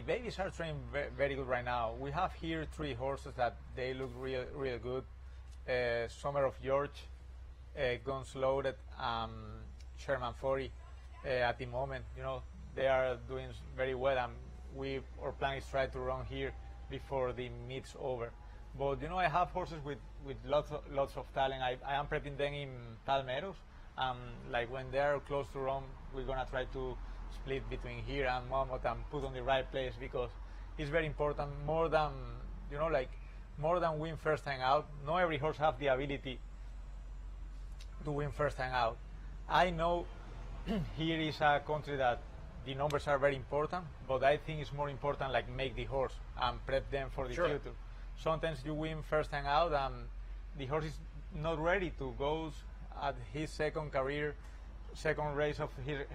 babies are trained very good right now. We have here 3 horses that they look real good. Summer of George, Guns Loaded, Sherman 40. At the moment, they are doing very well, and our plan is try to run here before the meet's over. But I have horses with lots of talent. I am prepping them in Palmeros. Like when they are close to run, we're gonna try to split between here and Monmouth and put on the right place, because it's very important. More than win first time out. Not every horse have the ability to win first time out. I know here is a country that the numbers are very important, but I think it's more important like make the horse and prep them for the future. Sometimes you win first time out and the horse is not ready to go at his second race of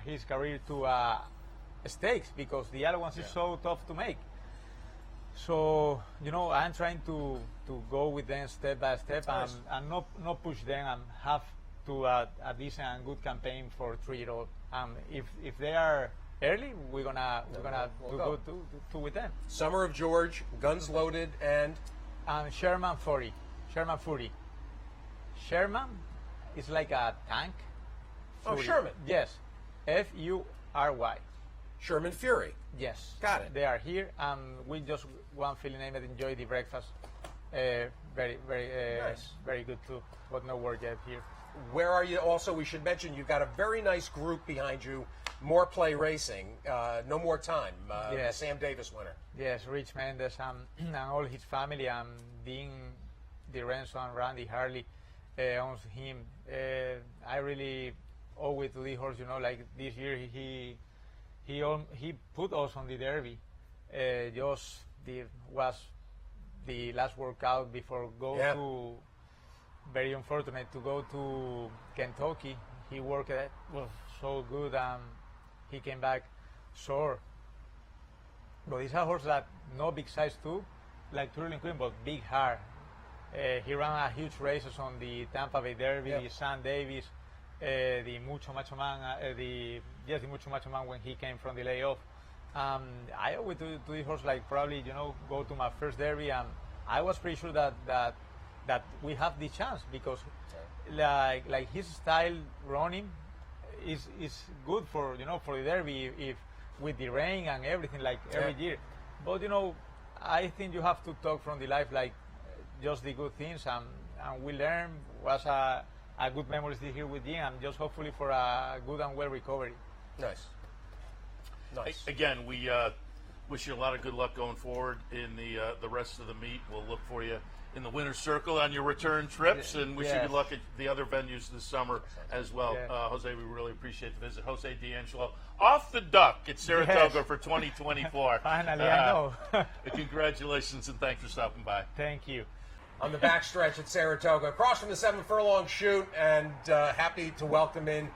his career to stakes, because the other ones is so tough to make. So I'm trying to go with them step by step and not push them, and have to a decent and good campaign for 3-year-old. If they are early, we're gonna do good too with them. Summer of George, Guns Loaded, and Sherman 40. Sherman Fury. Sherman is like a tank. Oh, Fury. Sherman. Yes, Fury. Sherman Fury. Yes. Got it. They are here, and we just one feeling named enjoy the breakfast. Very Nice. very good too, but no word yet here. Where are you? Also, we should mention you've got a very nice group behind you. More Play Racing, No More Time, Yes. Sam Davis winner. Yes, Rich Mendes and all his family, and Dean DiRenzo and Randy Harley owns him. I really owe it to the horse, like this year he put us on the Derby. Was the last workout before to. Very unfortunate to go to Kentucky. He worked was so good, and he came back sore. But it's a horse that no big size too, like Twirling Queen, but big heart. He ran a huge races on the Tampa Bay Derby, the Sam Davis, the Mucho Macho Man, the Mucho Macho Man when he came from the layoff. I owe it to this horse, like probably go to my first Derby, and I was pretty sure that we have the chance, because like his style running is good for for the Derby, if with the rain and everything, like every year. But I think you have to talk from the life, like just the good things, and we learn. Was a good memories here with Dean, and just hopefully for a good and well recovery. Nice. Again, we wish you a lot of good luck going forward in the rest of the meet. We'll look for you in the winner's circle on your return trips, and wish you good luck at the other venues this summer as well. Jose, we really appreciate the visit. Jose D'Angelo off the duck at Saratoga for 2024. Finally, I know. Congratulations, and thanks for stopping by. Thank you. On the backstretch at Saratoga, across from the 7 furlong chute, and happy to welcome in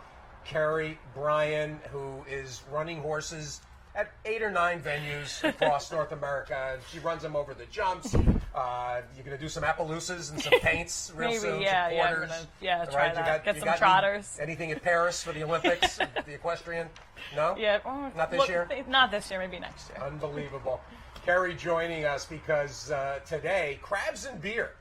Kerry Bryan, who is running horses at 8 or 9 venues across North America, and she runs them over the jumps. You're going to do some Appaloosas and some paints real Maybe, soon. yeah, some yeah, quarters. try that. Get some trotters. Anything at Paris for the Olympics, the equestrian? No? Yeah. Not this year? Not this year, maybe next year. Unbelievable. Kerry joining us because today, Crabs and Beer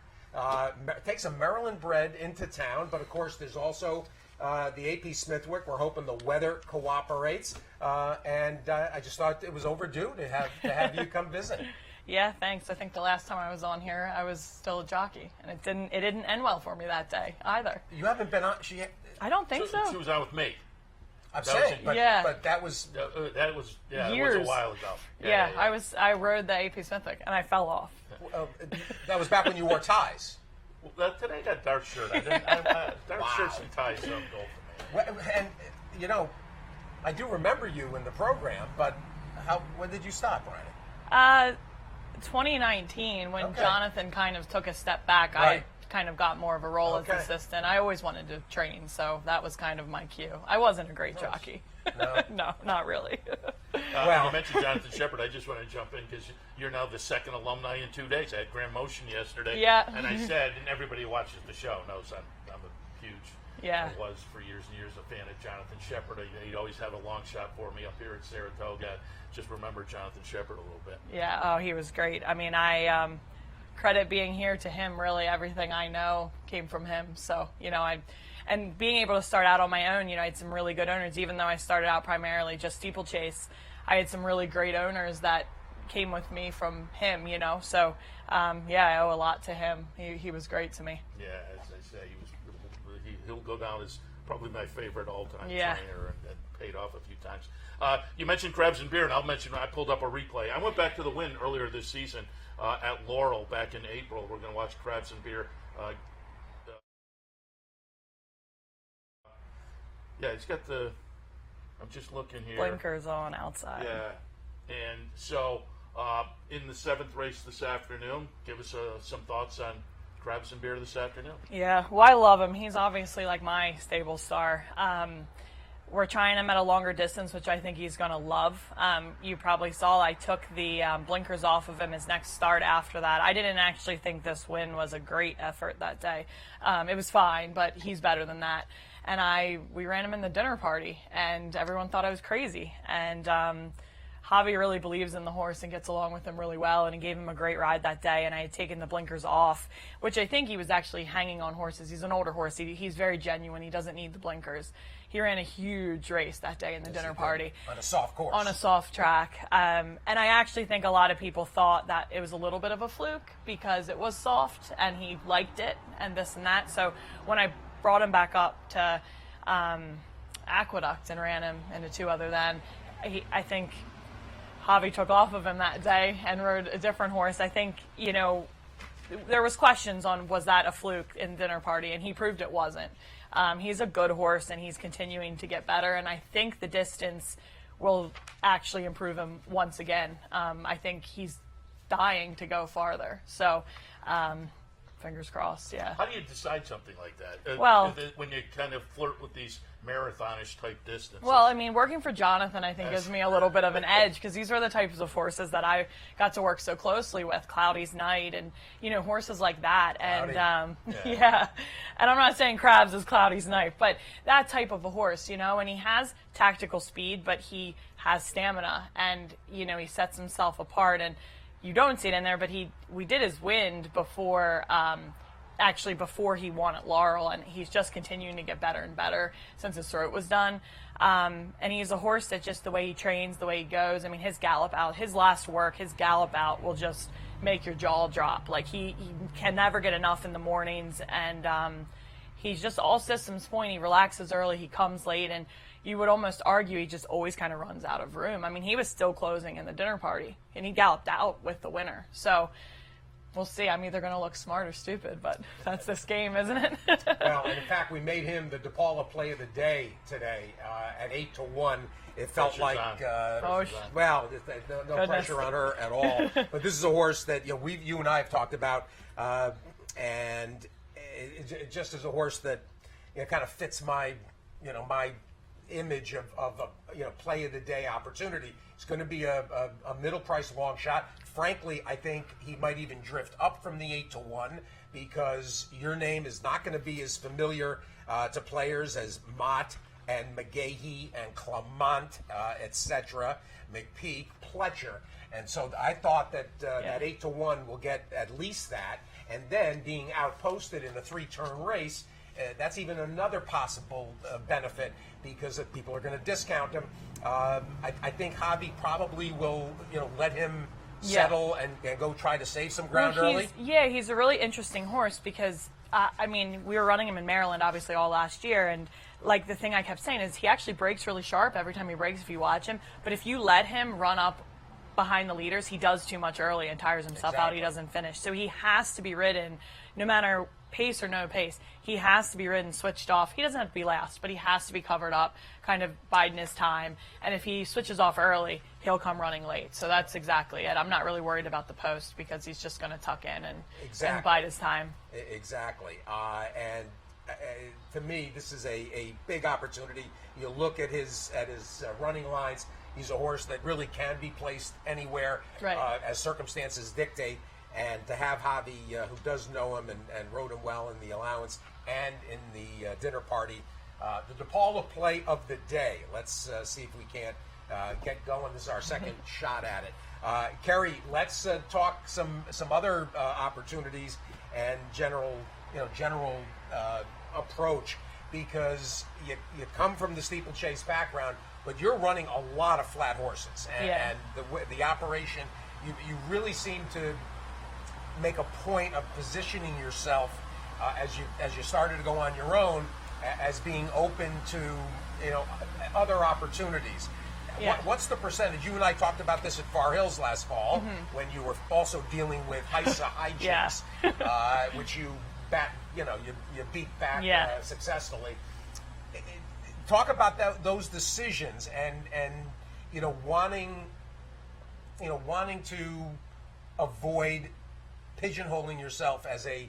takes a Maryland bred into town, but of course there's also the AP Smithwick. We're hoping the weather cooperates, and I just thought it was overdue to have you come visit. Yeah, thanks. I think the last time I was on here, I was still a jockey, and it didn't end well for me that day either. You haven't been on. I don't think so. She was on with me. I'm saying, but that was that was years. It was a while ago. Yeah, I rode the AP Smithwick, and I fell off. That was back when you wore ties. Well, today I got dark shirt. Dark shirts and ties don't go for me. And I do remember you in the program, but when did you stop, Brian? 2019, when Jonathan kind of took a step back, I kind of got more of a role as assistant. I always wanted to train, so that was kind of my cue. I wasn't a great jockey. No, not really. You mentioned Jonathan Shepard. I just want to jump in because you're now the second alumni in 2 days. I had Graham Motion yesterday. Yeah. And I said, and everybody who watches the show knows I'm a huge, was for years and years a fan of Jonathan Shepard. He'd always have a long shot for me up here at Saratoga. Just remember Jonathan Shepard a little bit. Yeah, oh, he was great. I mean, I credit being here to him. Really, everything I know came from him. So, and being able to start out on my own, I had some really good owners. Even though I started out primarily just steeplechase, I had some really great owners that came with me from him, So, I owe a lot to him. He was great to me. Yeah, as I say, he'll go down as probably my favorite all-time trainer, and paid off a few times. You mentioned Crabs and Beer, and I'll mention I pulled up a replay. I went back to the win earlier this season at Laurel back in April. We're going to watch Crabs and Beer. He's got the. I'm just looking here. Blinkers on outside. Yeah, and so in the 7th race this afternoon, give us some thoughts on Crabs and Beer this afternoon. Yeah, well, I love him. He's obviously like my stable star. We're trying him at a longer distance, which I think he's going to love. You probably saw I took the blinkers off of him his next start after that. I didn't actually think this win was a great effort that day. It was fine, but he's better than that. And we ran him in the dinner party, and everyone thought I was crazy. And Javi really believes in the horse and gets along with him really well, and he gave him a great ride that day, and I had taken the blinkers off, which I think he was actually hanging on horses. He's an older horse. He's very genuine. He doesn't need the blinkers. he ran a huge race that day in the dinner party. On a soft course. On a soft track. And I actually think a lot of people thought that it was a little bit of a fluke because it was soft and he liked it and this and that. So when I brought him back up to Aqueduct and ran him into 2 other than, I think Javi took off of him that day and rode a different horse. I think, there was questions on was that a fluke in dinner party, and he proved it wasn't. He's a good horse, and he's continuing to get better, and I think the distance will actually improve him once again. I think he's dying to go farther. So, fingers crossed, yeah. How do you decide something like that? Well, when you kind of flirt with these marathonish type distances. Well, I mean, working for Jonathan, I think, gives me a little bit of an edge because these are the types of horses that I got to work so closely with, Cloudy's Night and, horses like that. And, yeah. And I'm not saying Crabs is Cloudy's Night, but that type of a horse, and he has tactical speed, but he has stamina and, he sets himself apart. And you don't see it in there, but we did his wind before, before he won at Laurel, and he's just continuing to get better and better since his throat was done. And he's a horse that just the way he trains, the way he goes, I mean, his gallop out, his last work, his gallop out will just make your jaw drop. Like, he can never get enough in the mornings, and he's just all systems point. He relaxes early, he comes late, and you would almost argue he just always kind of runs out of room. I mean, he was still closing in the dinner party, and he galloped out with the winner. So we'll see. I'm either going to look smart or stupid, but that's this game, isn't it? Well, and in fact, we made him the DePaula play of the day today at 8-1. It felt like, no pressure on her at all. But this is a horse that you and I have talked about, and it just is a horse that kind of fits my my image of a play of the day opportunity. It's going to be a middle price long shot. Frankly, I think he might even drift up from the 8-1 because your name is not going to be as familiar to players as Mott and McGahee and Clement, etc., McPeak, Pletcher. And so I thought that that 8-1 will get at least that. And then being outposted in a 3-turn race, that's even another possible benefit because if people are going to discount him. I think Javi probably will, let him settle and go try to save some ground early. Yeah, he's a really interesting horse because, we were running him in Maryland, obviously, all last year, and like the thing I kept saying is he actually breaks really sharp every time he breaks if you watch him, but if you let him run up behind the leaders, he does too much early and tires himself out. He doesn't finish. So he has to be ridden, no matter pace or no pace. He has to be ridden, switched off. He doesn't have to be last, but he has to be covered up, kind of biding his time. And if he switches off early, he'll come running late. So that's exactly it. I'm not really worried about the post because he's just going to tuck in and bide his time. Exactly. And to me, this is a big opportunity. You look at his running lines. He's a horse that really can be placed anywhere as circumstances dictate. And to have Javi, who does know him and rode him well in the allowance and in the dinner party, the DePaula play of the day. Let's see if we can't get going. This is our second shot at it. Kerry, let's talk some other opportunities and general approach because you come from the steeplechase background, but you're running a lot of flat horses, and the operation, you really seem to make a point of positioning yourself as you started to go on your own as being open to other opportunities. Yeah. What's the percentage? You and I talked about this at Far Hills last fall when you were also dealing with HISA hijinks, which you beat back successfully. Talk about those decisions and wanting to avoid pigeonholing yourself as a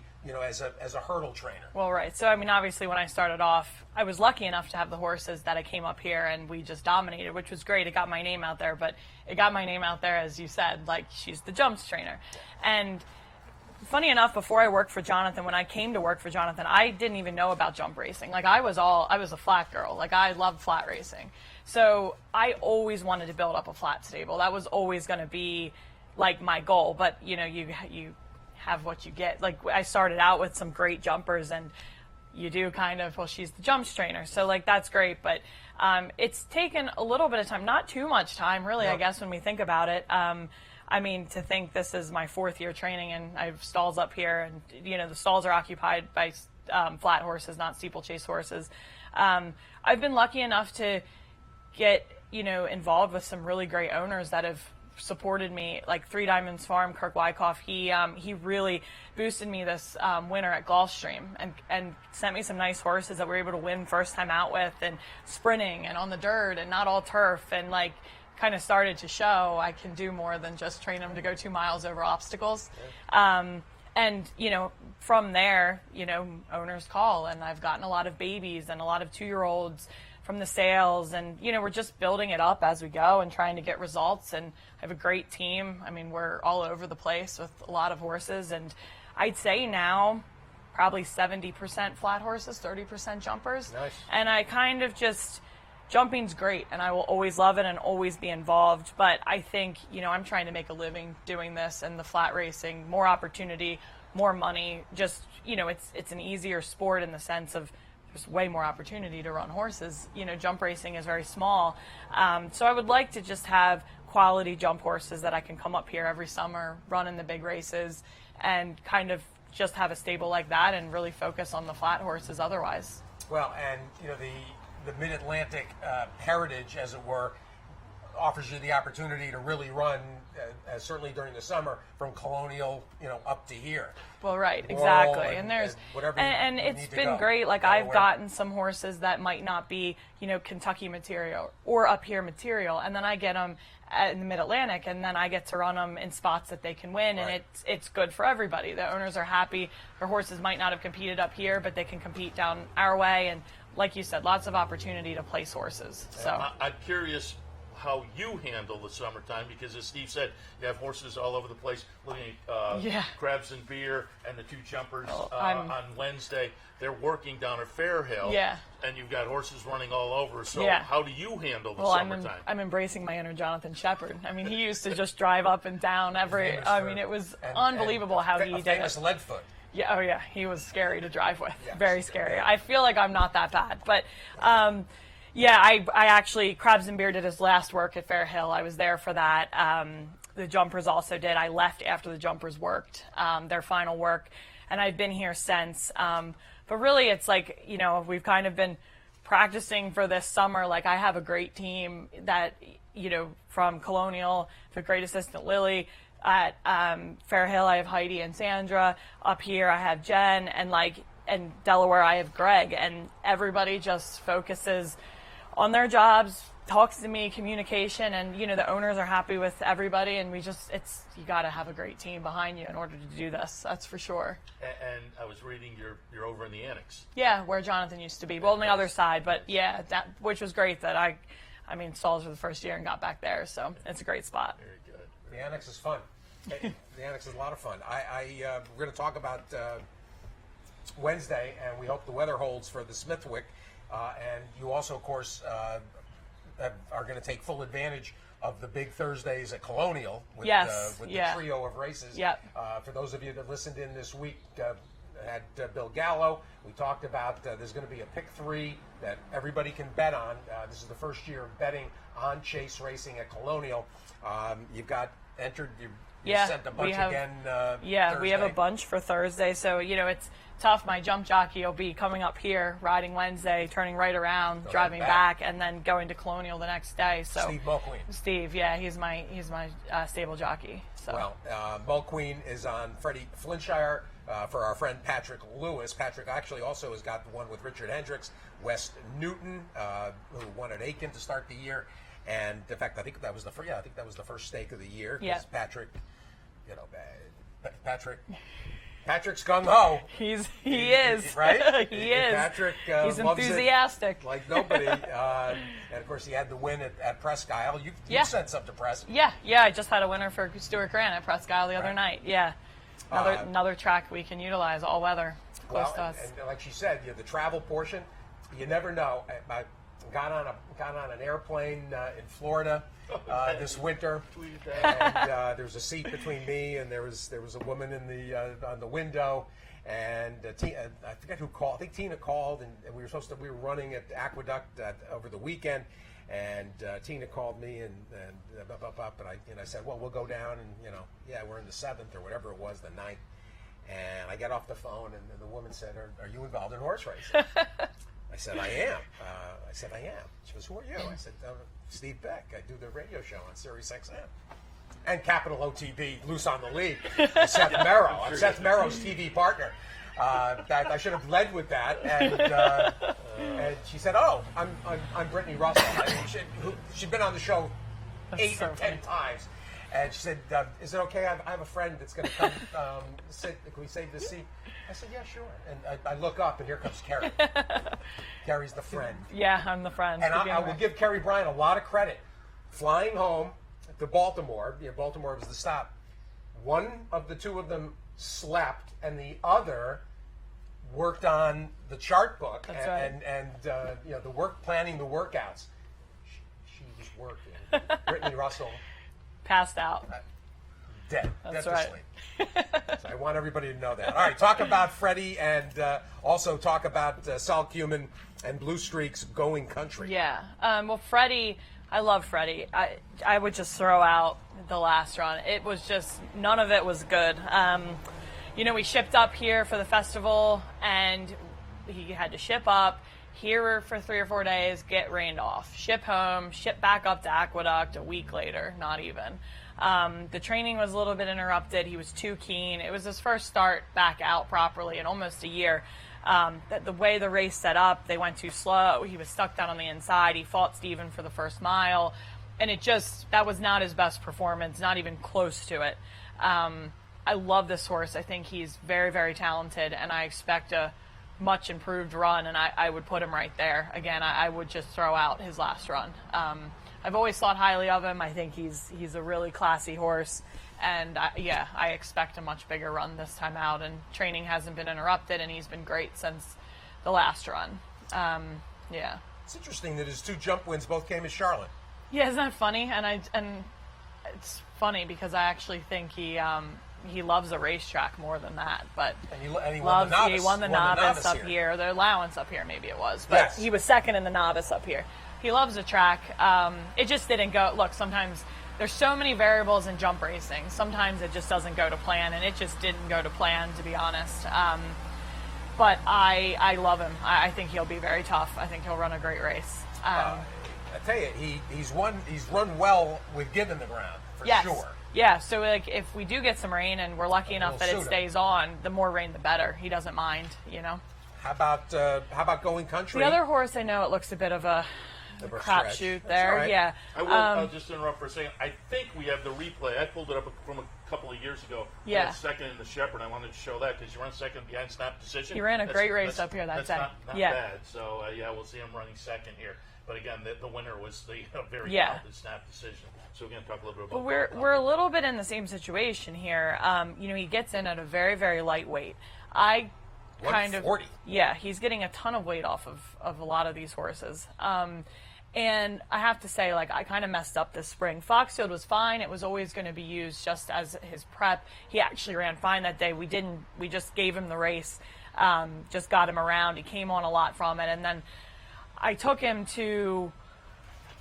hurdle trainer. Well, right. So, obviously when I started off, I was lucky enough to have the horses that I came up here and we just dominated, which was great. It got my name out there, but it got my name out there, as you said, like she's the jumps trainer. And funny enough, before I worked for Jonathan, when I came to work for Jonathan, I didn't even know about jump racing. Like I was a flat girl. Like I loved flat racing. So I always wanted to build up a flat stable. That was always going to be like my goal. But you have what you get. Like I started out with some great jumpers and you do kind of, well, she's the jumps trainer, so like that's great, but it's taken a little bit of time, not too much time really, I guess, when we think about it. I mean, to think this is my 4th year training and I have stalls up here, and you know the stalls are occupied by flat horses, not steeplechase horses. I've been lucky enough to get involved with some really great owners that have supported me, like Three Diamonds Farm, Kirk Wyckoff. He really boosted me this winter at Gulfstream and sent me some nice horses that we were able to win first time out with, and sprinting and on the dirt and not all turf, and like kind of started to show I can do more than just train them to go 2 miles over obstacles. And from there, owners call, and I've gotten a lot of babies and a lot of 2-year-olds from the sales, and we're just building it up as we go and trying to get results. And I have a great team. I mean, we're all over the place with a lot of horses, and I'd say now probably 70% flat horses, 30% jumpers. Nice. And I kind of just, jumping's great, and I will always love it and always be involved, but I think I'm trying to make a living doing this, and the flat racing, more opportunity, more money, just it's an easier sport in the sense of there's way more opportunity to run horses. Jump racing is very small. So I would like to just have quality jump horses that I can come up here every summer, run in the big races, and kind of just have a stable like that and really focus on the flat horses otherwise. Well, and the Mid-Atlantic heritage, as it were, offers you the opportunity to really run, certainly during the summer, from Colonial, up to here. Well, right, Laurel exactly. And there's whatever and you it's need to been go. great. Like Delaware. I've gotten some horses that might not be, Kentucky material or up here material, and then I get them in the Mid-Atlantic, and then I get to run them in spots that they can win, and it's good for everybody. The owners are happy. Their horses might not have competed up here, but they can compete down our way, and like you said, lots of opportunity to place horses. So I'm curious how you handle the summertime, because as Steve said, you have horses all over the place. Looking at Crabs and Beer and the 2 jumpers on Wednesday, they're working down at Fairhill. Yeah. And you've got horses running all over. So how do you handle the summertime? I'm embracing my inner Jonathan Shepard. I mean, he used to just drive up and down every. I mean, it was unbelievable how he did famous it. Leadfoot. Yeah, oh yeah, he was scary to drive with. Yes. Very scary. I feel like I'm not that bad, but yeah, I actually, Crabs and Beer did his last work at Fairhill. I was there for that. The jumpers also did. I left after the jumpers worked their final work, and I've been here since. But really, it's like, we've kind of been practicing for this summer. Like, I have a great team that, from Colonial, the great assistant Lily. At Fairhill, I have Heidi and Sandra. Up here, I have Jen, and Delaware, I have Greg, and everybody just focuses on their jobs, talks to me, communication, and the owners are happy with everybody, and you got to have a great team behind you in order to do this. That's for sure. And I was reading you're over in the annex. Yeah, where Jonathan used to be. Well, on the other side, but yeah, which was great that I mean, stalls for the first year and got back there, so it's a great spot. Very good. The annex is fun. The annex is a lot of fun. We're going to talk about Wednesday, and we hope the weather holds for the Smithwick. And you also, of course, are going to take full advantage of the big Thursdays at Colonial with the trio of races. Yep. For those of you that listened in this week, had Bill Gallo, we talked about there's going to be a pick 3 that everybody can bet on. This is the first year of betting on chase racing at Colonial. You've got entered. You sent a bunch again. Thursday. We have a bunch for Thursday. So it's tough. My jump jockey will be coming up here, riding Wednesday, turning right around, driving back, and then going to Colonial the next day. So Steve Mulqueen. Steve, he's my stable jockey. So. Well, Mulqueen is on Freddie Flintshire for our friend Patrick Lewis. Patrick actually also has got the one with Richard Hendricks, West Newton, who won at Aiken to start the year. And in fact, I think that was the first stake of the year. Yeah. Patrick, Patrick's gung ho. He is right. He is. Patrick, he's enthusiastic like nobody. And of course, he had the win at Presque Isle. You sent some to Presque. Yeah. I just had a winner for Stuart Grant at Presque Isle the other night. Yeah. Another track we can utilize, all weather, close to us. And like she said, the travel portion, you never know. I got on an airplane in Florida this winter, and there was a seat between me and there was a woman in on the window, And I forget who called. I think Tina called, and we were running at Aqueduct over the weekend, and Tina called me and I said, well, we'll go down and we're in the 7th or whatever it was, the 9th. And I get off the phone, and the woman said, are you involved in horse racing? I said, I am. She goes, who are you? I said, Steve Beck. I do the radio show on Sirius XM. And Capital OTB, Loose on the Lead. Seth Merrow. I'm Seth Merrow's TV partner. I should have led with that. And she said, oh, I'm Brittany Russell. She'd been on the show 8 or 10 times. And she said, is it okay? I have a friend that's going to come sit. Can we save this seat? I said, yeah, sure. And I look up, and here comes Kerry. Kerry's the friend. Yeah, I'm the friend. And I will give Kerry Bryant a lot of credit. Flying home to Baltimore, Baltimore was the stop. One of the two of them slept, and the other worked on the chart book and the planning the workouts. She was working. Brittany Russell passed out. Dead. That's dead right. to sleep. So I want everybody to know that. All right, talk about Freddie, and also talk about Sal Cumin and Blue Streak's Going Country. Yeah. Well, Freddie, I love Freddie. I would just throw out the last run. It was just, none of it was good. We shipped up here for the festival, and he had to ship up here for 3 or 4 days, get rained off, ship home, ship back up to Aqueduct a week later, not even. The training was a little bit interrupted. He was too keen. It was his first start back out properly in almost a year. The way the race set up, they went too slow. He was stuck down on the inside. He fought Steven for the first mile. And that was not his best performance, not even close to it. I love this horse. I think he's very, very talented, and I expect a much improved run, and I would put him right there. Again, I would just throw out his last run. I've always thought highly of him. I think he's a really classy horse, and I expect a much bigger run this time out, and training hasn't been interrupted, and he's been great since the last run. It's interesting that his 2 jump wins both came at Charlotte. Yeah, isn't that funny? And it's funny because I actually think he loves a racetrack more than that, but he won the novice. He won the novice up here. The allowance up here, maybe it was, but yes. He was second in the novice up here. He loves the track. It just didn't go. Look, sometimes there's so many variables in jump racing. Sometimes it just doesn't go to plan, and it just didn't go to plan, to be honest. But I love him. I think he'll be very tough. I think he'll run a great race. I tell you, he's run well with giving the ground for sure. Yeah, so if we do get some rain and we're lucky enough that it stays on, the more rain the better. He doesn't mind, How about Going Country? The other horse, I know it looks a bit of a crapshoot there. Right. Yeah. I'll just interrupt for a second. I think we have the replay. I pulled it up from a couple of years ago. Yeah. I was second in the Shepherd. I wanted to show that because you ran second behind Snap Decision. He ran a great race up here that day. Not bad. So we'll see him running second here. But again, the winner was the very talented Snap Decision. So we're going to talk a little bit about that. We're a little bit in the same situation here. He gets in at a very, very light weight. 140. He's getting a ton of weight off of a lot of these horses. And I have to say, I kind of messed up this spring. Foxfield was fine. It was always going to be used just as his prep. He actually ran fine that day. We just gave him the race, just got him around. He came on a lot from it. And then I took him to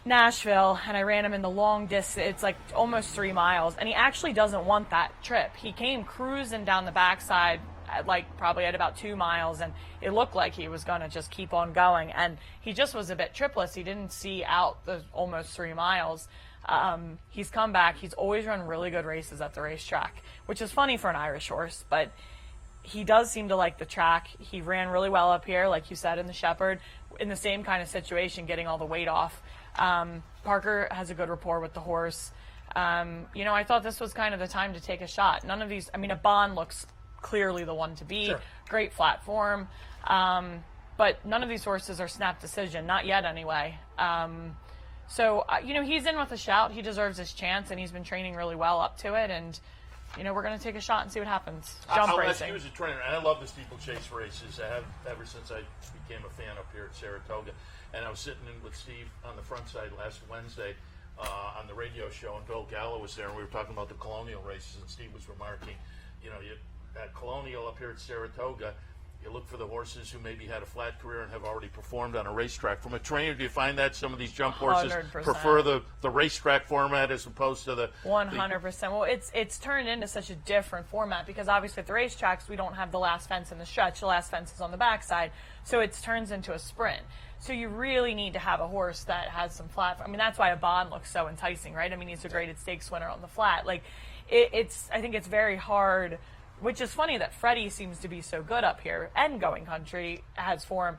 Nashville, and I ran him in the long distance. It's almost 3 miles, and he actually doesn't want that trip. He came cruising down the backside at probably at about 2 miles, and it looked like he was going to just keep on going, and he just was a bit tripless. He didn't see out the almost 3 miles. He's come back. He's always run really good races at the racetrack, which is funny for an Irish horse, but he does seem to like the track. He ran really well up here, like you said, in the Shepherd, in the same kind of situation, getting all the weight off. Parker has a good rapport with the horse. I thought this was kind of the time to take a shot. None of these, a Bond looks clearly the one to beat. Sure. Great flat form. But none of these horses are Snap Decision, not yet anyway. So he's in with a shout. He deserves his chance, and he's been training really well up to it. And, we're going to take a shot and see what happens. Jump racing. I'll ask you as a trainer, and I love the steeplechase races. I have ever since I became a fan up here at Saratoga. And I was sitting in with Steve on the front side last Wednesday on the radio show, and Bill Gallo was there, and we were talking about the Colonial races, and Steve was remarking, at Colonial up here at Saratoga, you look for the horses who maybe had a flat career and have already performed on a racetrack. From a trainer, do you find that some of these jump horses 100%. prefer the racetrack format as opposed to the 100%. Well, it's turned into such a different format because obviously at the racetracks we don't have the last fence in the stretch. The last fence is on the backside, so it turns into a sprint. So you really need to have a horse that has some flat. I mean, that's why a Bond looks so enticing, right? I mean, he's a graded stakes winner on the flat. Like, I think it's very hard. Which is funny that Freddie seems to be so good up here, and Going Country has form.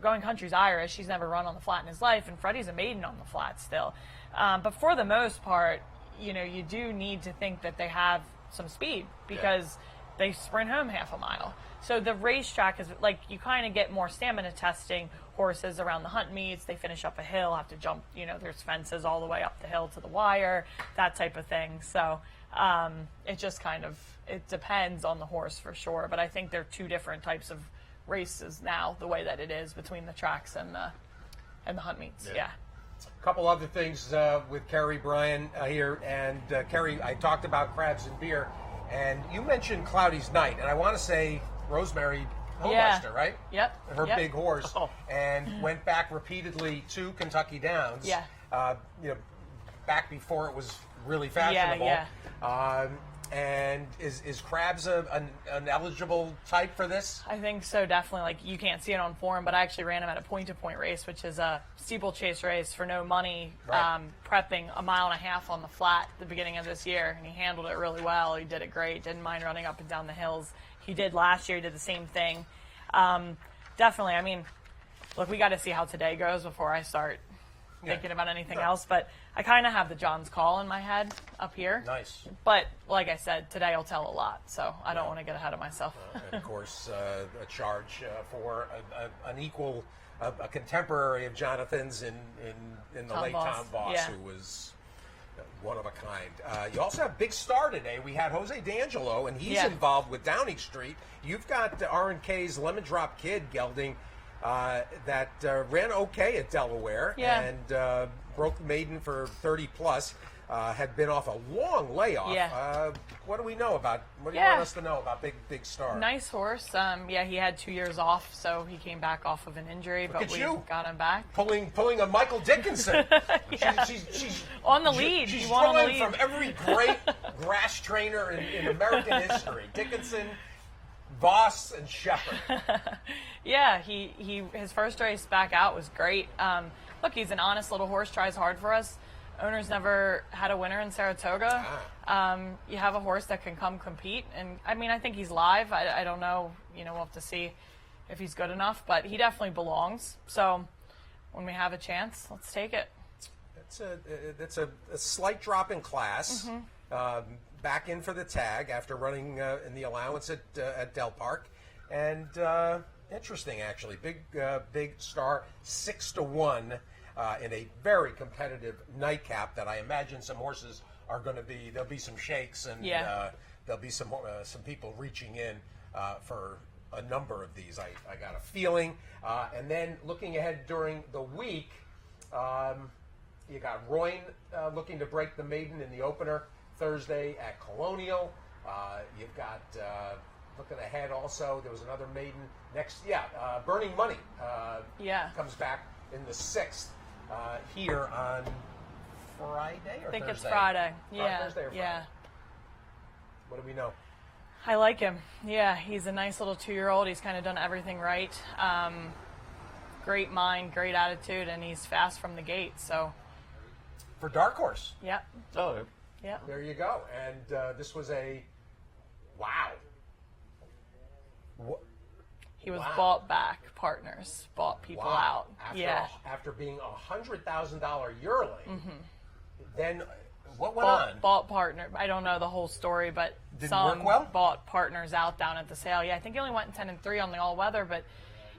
Going Country's Irish; she's never run on the flat in his life, and Freddie's a maiden on the flat still. But for the most part, you do need to think that they have some speed because they sprint home half a mile. So the racetrack is like you kind of get more stamina testing horses around the hunt meets. They finish up a hill, have to jump. There's fences all the way up the hill to the wire, that type of thing. So it just kind of. It depends on the horse for sure, but I think they're two different types of races now, the way that it is between the tracks and the hunt meets. Yeah. A couple other things with Kerry Bryan here. And Kerry, I talked about crabs and beer, and you mentioned Cloudy's Night, and I want to say Rosemary Homeister, right? Yep. Her big horse, and went back repeatedly to Kentucky Downs. Yeah. Back before it was really fashionable. Yeah. And is Crabs an eligible type for this? I think so, definitely. Like, you can't see it on form, but I actually ran him at a point-to-point race, which is a steeplechase race for no money, right. Prepping a mile and a half on the flat at the beginning of this year, and he handled it really well. He did it great, didn't mind running up and down the hills. He did last year, he did the same thing. Definitely, I mean, look, we got to see how today goes before I start thinking about anything else, but I kind of have the John's Call in my head up here. Nice. But like I said, today will tell a lot, so I don't want to get ahead of myself. And of course, a charge for an equal, a contemporary of Jonathan's in the Tom late Voss. Tom Voss, Yeah. who was one of a kind. You also have a big star today. We had Jose D'Angelo, and he's involved with Downing Street. You've got R&K's Lemon Drop Kid gelding that ran okay at Delaware and broke the maiden for 30 plus. Had been off a long layoff. Yeah. What do we know about? What do you want us to know about Big Star? Nice horse. He had 2 years off, so he came back off of an injury, but we got him back. Pulling a Michael Dickinson. She's on the lead. She's on the pulling lead. from every great grass trainer in American history. Dickinson, Voss, and Shepherd. Yeah, his first race back out was great. Look, he's an honest little horse, tries hard for us. Owners never had a winner in Saratoga. You have a horse that can come compete, and I mean, I think he's live. I don't know, we'll have to see if he's good enough, but he definitely belongs. So when we have a chance, let's take it. That's a slight drop in class. Back in for the tag after running in the allowance at Del Park, and interesting actually. Big Star 6-1. In a very competitive nightcap that I imagine some horses are going to be. There'll be some shakes and there'll be some people reaching in for a number of these. I got a feeling. And then looking ahead during the week, you got Royan looking to break the maiden in the opener Thursday at Colonial. You've got looking ahead also. There was another maiden next. Burning Money comes back in the 6th. Here on Friday or Thursday? I think it's Friday. Yeah. Thursday or Friday? Yeah. What do we know? I like him. Yeah, he's a nice little 2-year-old. He's kind of done everything right. Great mind, great attitude, and he's fast from the gate. So. For Dark Horse. Yep. Oh, yeah. There you go. And this was a wow. He was bought back. Partners bought people out. After being a $100,000 yearling, then what went on? Bought partner. I don't know the whole story, but work well? Bought partners out down at the sale. Yeah, I think he only went 10-3 on the all weather, but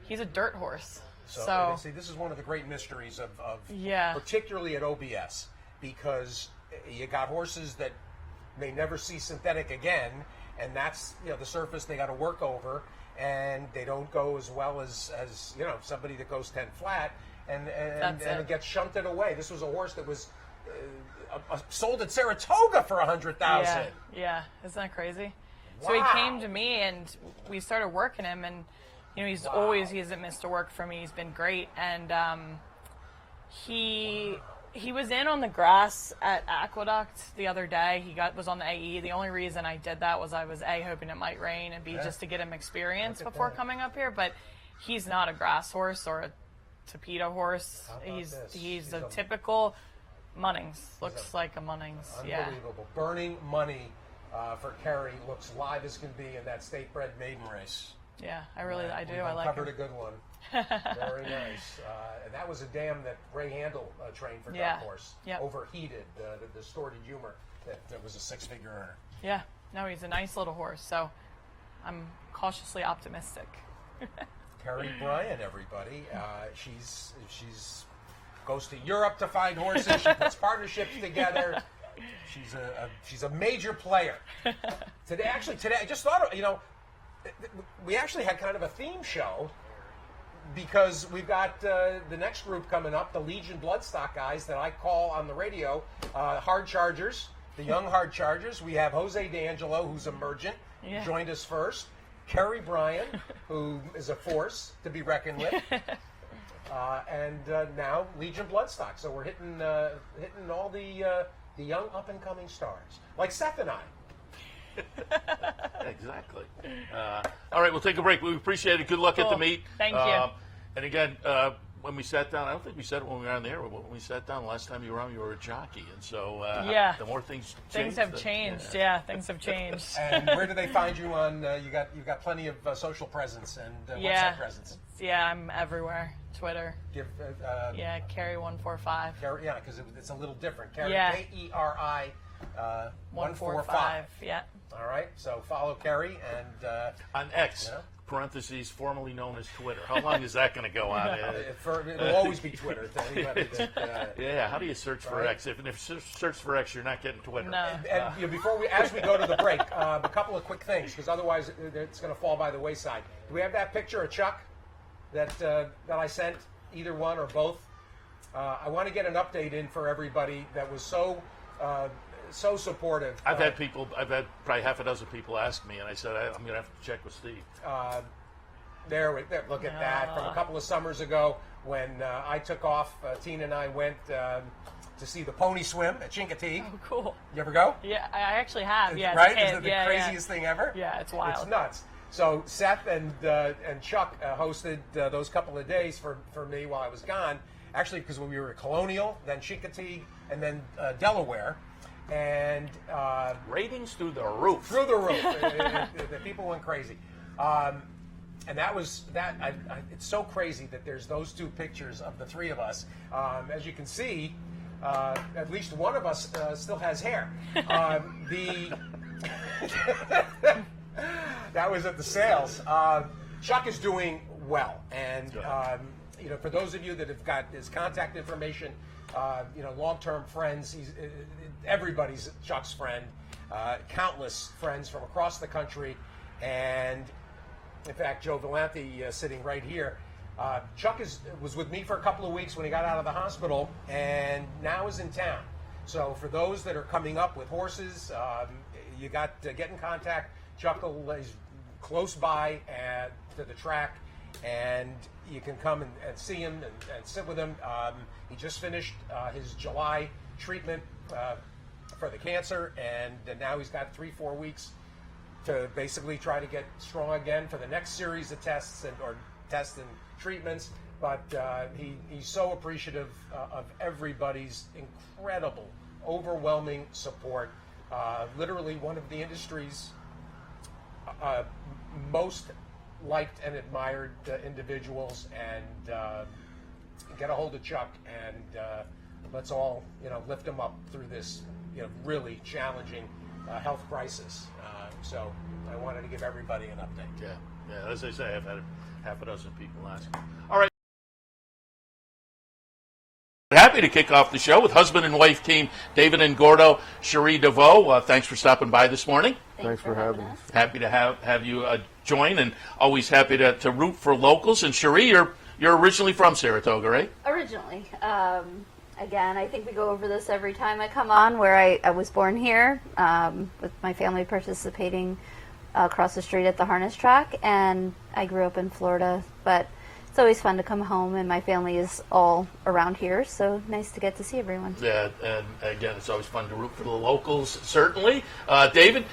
he's a dirt horse. So see, this is one of the great mysteries of particularly at OBS, because you got horses that may never see synthetic again, and that's the surface they got to work over. And they don't go as well as somebody that goes 10 flat, and it gets shunted away. This was a horse that was sold at Saratoga for $100,000. Yeah, isn't that crazy? So he Wow. came to me, and we started working him, and he hasn't missed a work for me. He's been great, and he was in on the grass at Aqueduct the other day. He was on the AE. The only reason I did that was I was hoping it might rain, and just to get him experience before coming up here. But he's not a grass horse or a Tapeta horse. He's a typical Munnings. Looks like a Munnings. Yeah. Unbelievable. Burning money for Kerry. Looks live as can be in that state bred maiden race. Yeah, I do. I like Covered him. a good one. Very nice. And that was a dam that Ray Handel trained for Dark Horse. Yep. Overheated, the distorted humor. That was a 6-figure earner. Yeah. No, he's a nice little horse. So I'm cautiously optimistic. Kerry Bryant, everybody. She's goes to Europe to find horses. She puts partnerships together. She's a major player. Today, I just thought, we actually had kind of a theme show because we've got the next group coming up, the Legion Bloodstock guys that I call on the radio Hard Chargers, the young Hard Chargers. We have Jose D'Angelo, who's emergent, joined us first. Kerry Bryant, who is a force to be reckoned with. And now Legion Bloodstock. So we're hitting all the young up-and-coming stars, like Seth and I. Exactly. All right, we'll take a break. We appreciate it. Good luck at the meet. Thank you. And again, when we sat down, I don't think we said it when we were on the air, but when we sat down last time you were on, you were a jockey. And so the more things change. Things have changed. Yeah, things have changed. And where do they find you on? You got plenty of social presence and website presence. Yeah, I'm everywhere. Twitter. Give Kerry145. Kerry, because it's a little different. Kerry, Keri 145. Yeah. All right, so follow Kerry and on X. Parentheses, formerly known as Twitter. How long is that going to go on? It'll always be Twitter. To anybody that, how do you search for X? If you search for X, you're not getting Twitter. No. And as we go to the break, a couple of quick things, because otherwise it's going to fall by the wayside. Do we have that picture of Chuck that I sent, either one or both? I want to get an update in for everybody that was so supportive. I've had probably half a dozen people ask me, and I said I'm going to have to check with Steve. There, look at that from a couple of summers ago when I took off. Tina and I went to see the pony swim at Chincoteague. Oh, cool. You ever go? Yeah, I actually have. Yeah, right? Is it the craziest thing ever? Yeah, it's wild. It's nuts. So Seth and Chuck hosted those couple of days for me while I was gone. Actually, because we were at Colonial, then Chincoteague, and then Delaware. And ratings through the roof. The people went crazy. And that was that. It's so crazy that there's those two pictures of the three of us. As you can see, at least one of us still has hair. That was at the sales. Chuck is doing well, and for those of you that have got his contact information, long-term friends, everybody's Chuck's friend, countless friends from across the country, and in fact, Joe Valenti sitting right here. Chuck was with me for a couple of weeks when he got out of the hospital, and now is in town. So for those that are coming up with horses, you got to get in contact. Chuck is close by to the track, and you can come and see him and sit with him. He just finished his July treatment for the cancer, and now he's got 3-4 weeks to basically try to get strong again for the next series of tests and treatments. But he's so appreciative of everybody's incredible, overwhelming support. Literally one of the industry's most liked and admired individuals, and get a hold of Chuck, and let's all lift him up through this really challenging health crisis. So I wanted to give everybody an update. Yeah. As I say, I've had half a dozen people ask. All right. Happy to kick off the show with husband and wife team David and Gordo, Cherie DeVoe. Thanks for stopping by this morning. Thanks for having us. Happy to have you join, and always happy to root for locals. And Cherie, you're originally from Saratoga, right? Originally. Again, I think we go over this every time I come on, where I was born here, with my family participating across the street at the harness track, and I grew up in Florida, but it's always fun to come home, and my family is all around here, so nice to get to see everyone. Yeah, and again, it's always fun to root for the locals, certainly. David,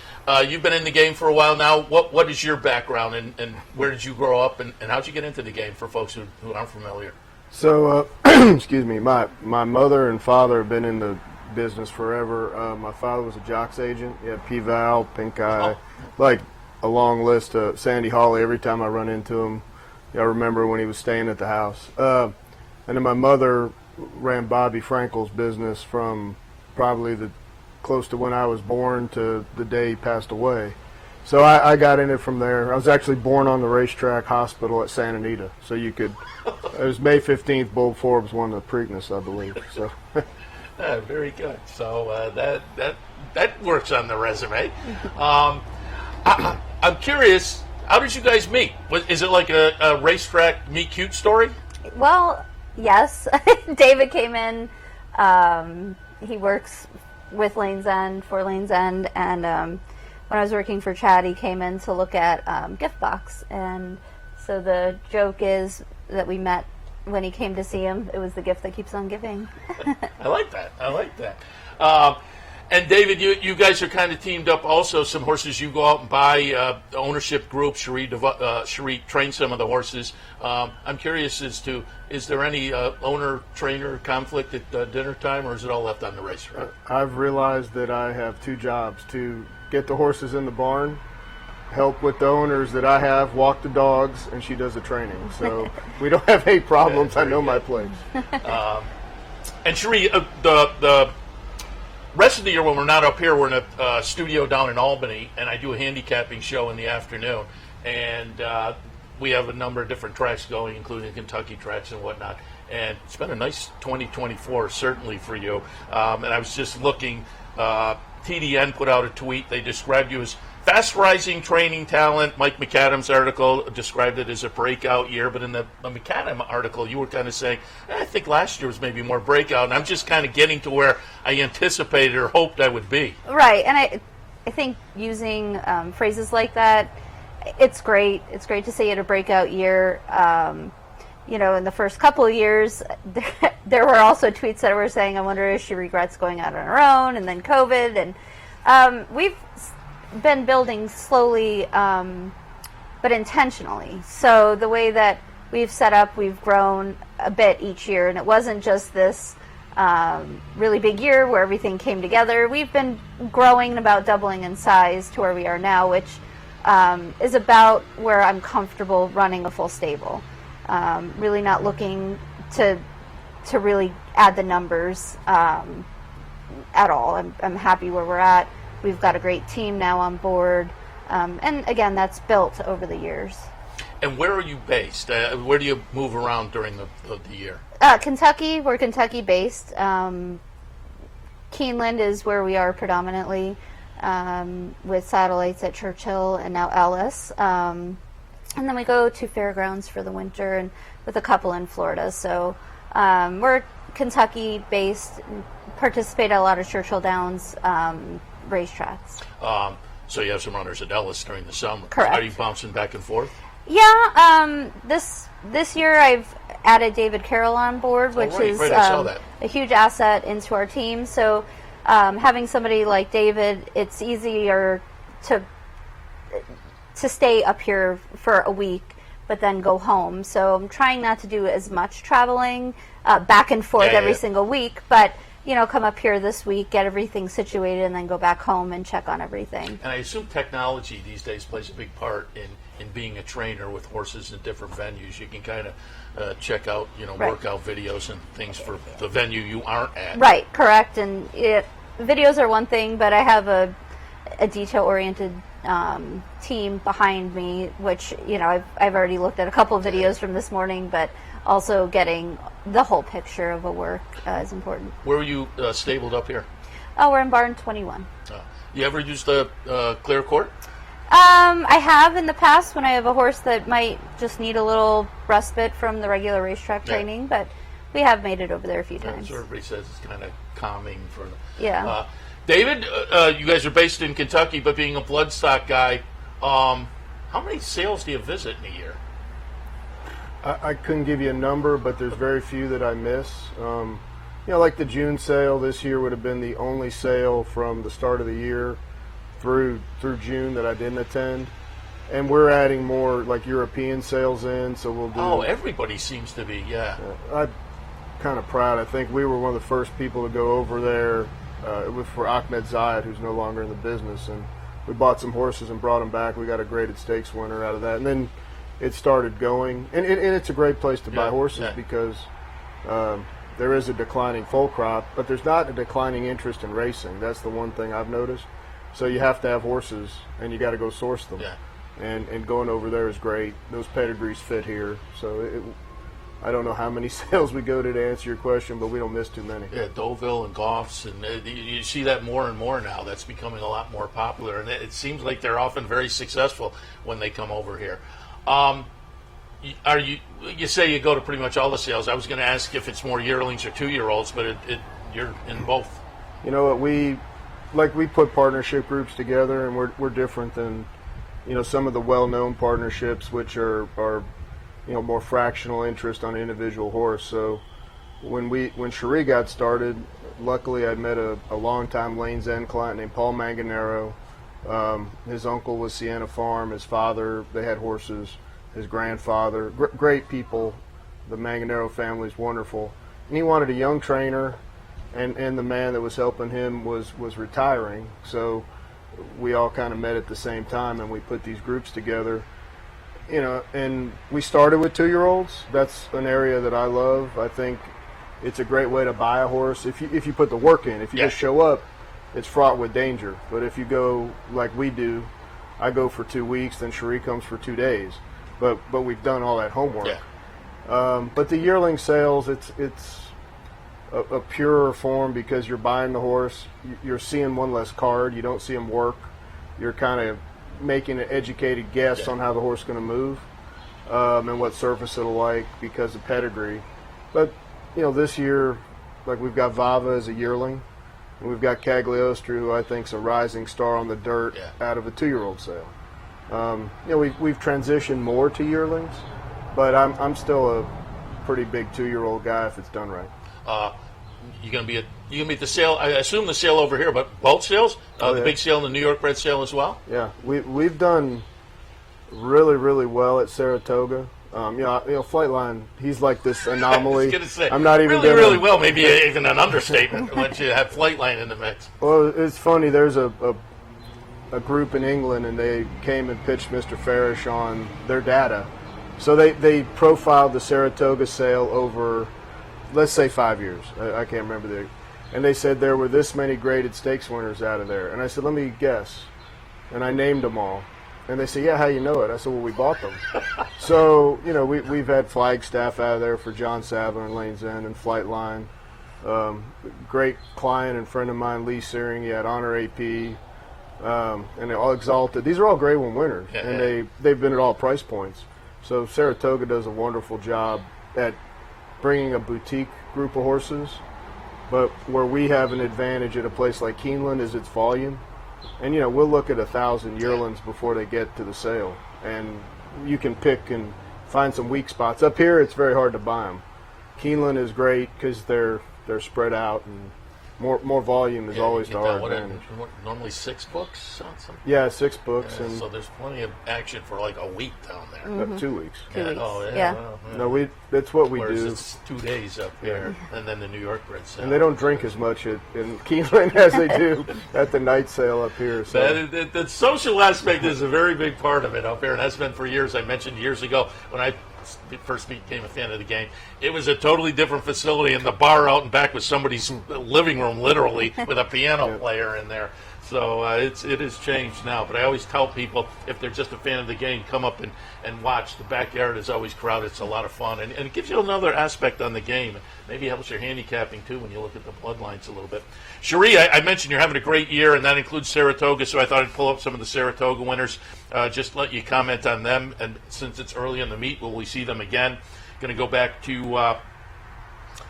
you've been in the game for a while now. What is your background, and where did you grow up, and how did you get into the game for folks who aren't familiar? So, excuse me, my mother and father have been in the business forever. My father was a jocks agent. He had P-Val, Pink Eye, like a long list of Sandy Hawley. Every time I run into him, I remember when he was staying at the house. And then my mother ran Bobby Frankel's business from probably close to when I was born to the day he passed away. So I got in it from there. I was actually born on the racetrack hospital at Santa Anita. So you could, it was May 15th, Bob Forbes won the Preakness, I believe. So. Very good. So that works on the resume. I'm curious, how did you guys meet? Is it like a racetrack meet cute story? Well, yes. David came in. He works with Lanes End, for Lanes End, and when I was working for Chad, he came in to look at Gift Box. And so the joke is that we met when he came to see him. It was the gift that keeps on giving. I like that. And David, you guys are kind of teamed up also. Some horses you go out and buy, ownership group. Cherie trains some of the horses. I'm curious as to, is there any owner-trainer conflict at dinner time, or is it all left on the racetrack? I've realized that I have two jobs: to get the horses in the barn, help with the owners that I have, walk the dogs, and she does the training. So we don't have any problems. I know my place. And Cherie, the rest of the year when we're not up here, we're in a studio down in Albany, and I do a handicapping show in the afternoon. And we have a number of different tracks going, including Kentucky tracks and whatnot. And it's been a nice 2024, certainly for you. And I was just looking, TDN put out a tweet. They described you as fast-rising training talent. Mike McAdams' article described it as a breakout year, but in the McAdams article, you were kind of saying, I think last year was maybe more breakout, and I'm just kind of getting to where I anticipated or hoped I would be. Right, and I think using phrases like that, it's great. It's great to say it a breakout year. In the first couple of years, there were also tweets that were saying, I wonder if she regrets going out on her own, and then COVID, and we've been building slowly, but intentionally. So the way that we've set up, we've grown a bit each year, and it wasn't just this really big year where everything came together. We've been growing and about doubling in size to where we are now, which is about where I'm comfortable running a full stable. Really not looking to really add the numbers at all. I'm happy where we're at. We've got a great team now on board, and again, that's built over the years. And where are you based? Where do you move around during the year? Kentucky. We're Kentucky-based. Keeneland is where we are predominantly, with satellites at Churchill and now Ellis. And then we go to Fairgrounds for the winter, and with a couple in Florida. So we're Kentucky-based, participate at a lot of Churchill Downs racetracks. So you have some runners at Ellis during the summer. Correct. Are you bouncing back and forth? Yeah. This year I've added David Carroll on board, which is I saw that. a huge asset into our team. So having somebody like David, it's easier to stay up here for a week, but then go home. So I'm trying not to do as much traveling back and forth every single week, but come up here this week, get everything situated, and then go back home and check on everything. And I assume technology these days plays a big part in being a trainer with horses in different venues. You can kind of check out, workout videos and things for the venue you aren't at. Right, correct. And videos are one thing, but I have a detail-oriented team behind me, which I've already looked at a couple of videos from this morning, but also getting the whole picture of a work is important. Where are you stabled up here? Oh, we're in barn 21. You ever used the clear court? I have in the past when I have a horse that might just need a little respite from the regular racetrack training, but we have made it over there a few times. So everybody says it's kind of calming for them. Yeah. David, you guys are based in Kentucky, but being a bloodstock guy, How many sales do you visit in a year? I couldn't give you a number, but there's very few that I miss. Like the June sale this year would have been the only sale from the start of the year through June that I didn't attend. And we're adding more like European sales in, so we'll do. Oh, everybody seems to be, yeah. I'm kind of proud. I think we were one of the first people to go over there. It was for Ahmed Zayed, who's no longer in the business, and we bought some horses and brought them back. We got a graded stakes winner out of that, and then it started going. And it's a great place to buy horses because there is a declining foal crop, but there's not a declining interest in racing. That's the one thing I've noticed. So you have to have horses, and you got to go source them. Yeah. And going over there is great. Those pedigrees fit here. So I don't know how many sales we go to answer your question, but we don't miss too many. Yeah, Deauville and Goffs, and you see that more and more now. That's becoming a lot more popular, and it seems like they're often very successful when they come over here. You say you go to pretty much all the sales. I was going to ask if it's more yearlings or 2-year-olds, but you're in both. You know what, we put partnership groups together, and we're different than some of the well-known partnerships, which are more fractional interest on an individual horse. So when Cherie got started, luckily I met a longtime Lane's End client named Paul Manganero. His uncle was Sienna Farm. His father, they had horses. His grandfather, great people. The Manganero family is wonderful. And he wanted a young trainer, and the man that was helping him was retiring. So we all kind of met at the same time, and we put these groups together. And we started with 2-year-olds. That's an area that I love. I think it's a great way to buy a horse if you put the work in. If you just show up, it's fraught with danger. But if you go like we do, I go for 2 weeks, then Cherie comes for 2 days. But we've done all that homework. Yeah. But the yearling sales, it's a purer form because you're buying the horse. You're seeing one less card. You don't see him work. You're kind of making an educated guess on how the horse is going to move and what surface it'll like because of pedigree. But, this year, like we've got Vava as a yearling, and we've got Cagliostro, who I think is a rising star on the dirt out of a 2-year-old sale. We've transitioned more to yearlings, but I'm still a pretty big 2-year-old guy if it's done right. You gonna be at the sale? I assume the sale over here, but both sales, the big sale and the New York bred sale as well. Yeah, we've done really, really well at Saratoga. Flightline, he's like this anomaly. I was gonna say, I'm not even really well. Maybe even an understatement once you have Flightline in the mix. Well, it's funny. There's a group in England, and they came and pitched Mr. Farish on their data. So they profiled the Saratoga sale over, let's say, 5 years. I can't remember and they said there were this many graded stakes winners out of there. And I said, let me guess. And I named them all. And they said, yeah, how you know it? I said, well, we bought them. So, we've had Flagstaff out of there for John Sadler and Lane's End and Flightline. Great client and friend of mine, Lee Searing. He had Honor AP. And they're all Exalted. These are all Grade 1 winners. And they've been at all price points. So Saratoga does a wonderful job at bringing a boutique group of horses, but where we have an advantage at a place like Keeneland is its volume. And, we'll look at 1,000 yearlings before they get to the sale. And you can pick and find some weak spots. Up here, it's very hard to buy them. Keeneland is great because they're spread out, and more volume is always to our advantage. Normally 6 books on something? Yeah, 6 books. And so there's plenty of action for like a week down there. 2 weeks. 2 weeks. Oh, yeah. Well, No, that's what we Whereas do. it's 2 days up here, and then the New York bred sale. And they don't drink as much in Keeneland as they do at the night sale up here. So. The social aspect is a very big part of it up here, and has been for years. I mentioned years ago when I first became a fan of the game, it was a totally different facility, and the bar out and back was somebody's living room, literally, with a piano player in there. So it has changed now. But I always tell people, if they're just a fan of the game, come up and watch. The backyard is always crowded. It's a lot of fun. And it gives you another aspect on the game. Maybe it helps your handicapping, too, when you look at the bloodlines a little bit. Cherie, I mentioned you're having a great year, and that includes Saratoga, so I thought I'd pull up some of the Saratoga winners, just let you comment on them. And since it's early in the meet, will we see them again? Going to go back to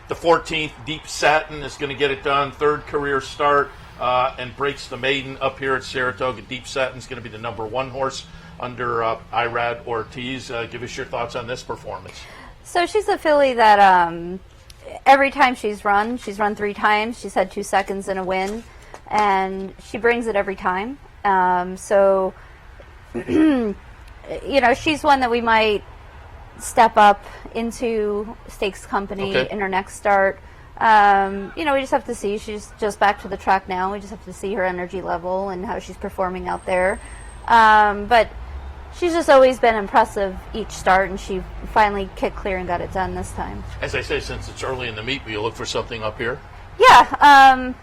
the 14th. Deep Satin is going to get it done. 3rd career start. And breaks the maiden up here at Saratoga. Deep Satin's going to be the number 1 horse under Irad Ortiz. Give us your thoughts on this performance. So she's a filly that every time she's run 3 times. She's had 2 seconds in a win, and she brings it every time. So, you know, she's one that we might step up into stakes company in her next start. You know, we just have to see. She's just back to the track now. We just have to see her energy level and how she's performing out there. But she's just always been impressive each start, and she finally kicked clear and got it done this time. As I say, since it's early in the meet, will you look for something up here? Yeah.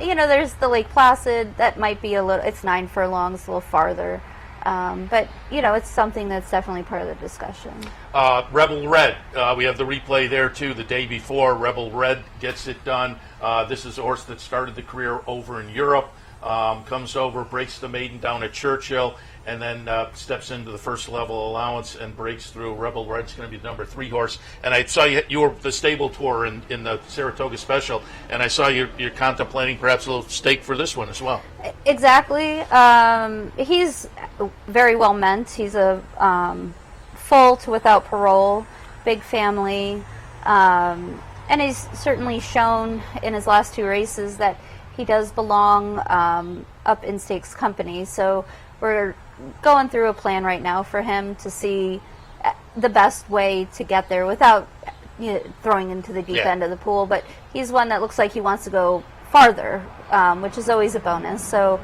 You know, there's the Lake Placid. That might be a little, it's 9 furlongs, a little farther. But, you know, it's something that's definitely part of the discussion. Rebel Red, we have the replay there too. The day before, Rebel Red gets it done. This is a horse that started the career over in Europe, comes over, breaks the maiden down at Churchill, and then steps into the first level allowance and breaks through. Rebel Red's going to be the number 3 horse. And I saw you were the stable tour in the Saratoga Special, and I saw you're contemplating perhaps a little stake for this one as well. Exactly. He's very well meant. He's a full to without parole, big family, and he's certainly shown in his last 2 races that he does belong up in stakes company. So we're going through a plan right now for him to see the best way to get there without throwing into the deep end of the pool. But he's one that looks like he wants to go farther, which is always a bonus. So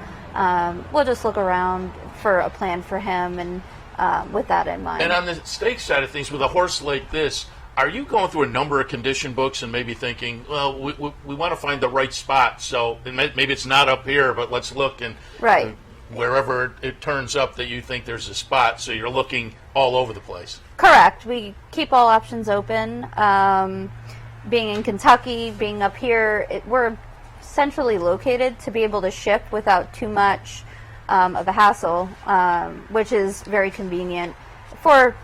we'll just look around for a plan for him, and with that in mind. And on the stakes side of things, with a horse like this, are you going through a number of condition books and maybe thinking, well, we want to find the right spot, so maybe it's not up here, but let's look and right. Wherever it turns up that you think there's a spot, so you're looking all over the place. Correct. We keep all options open. Being in Kentucky, being up here, we're centrally located to be able to ship without too much of a hassle, which is very convenient for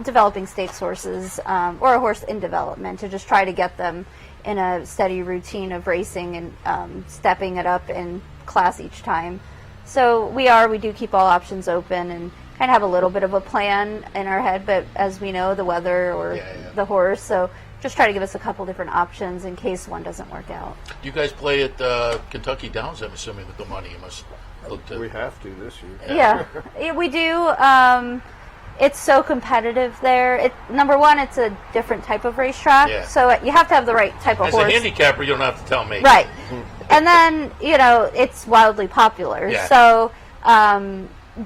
developing stakes horses or a horse in development, to just try to get them in a steady routine of racing and stepping it up in class each time. So we do keep all options open and kind of have a little bit of a plan in our head, but as we know, the weather or the horse, so just try to give us a couple different options in case one doesn't work out. You guys play at Kentucky Downs, I'm assuming, with the money. You must look to... We have to this year. Yeah, we do. It's so competitive there. Number one, it's a different type of racetrack, so you have to have the right type of horse. As a handicapper, you don't have to tell me. Right. And then, you know, it's wildly popular. Yeah. So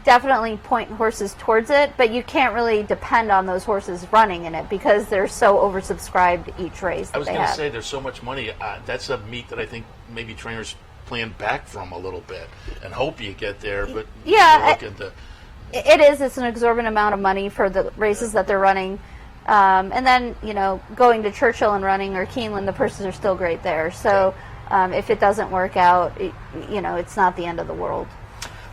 definitely point horses towards it, but you can't really depend on those horses running in it because they're so oversubscribed each race that I was they going to have. say, there's so much money. That's a meet that I think maybe trainers plan back from a little bit and hope you get there, but it's an exorbitant amount of money for the races that they're running. And then, you know, going to Churchill and running or Keeneland, the purses are still great there. So if it doesn't work out, you know, it's not the end of the world.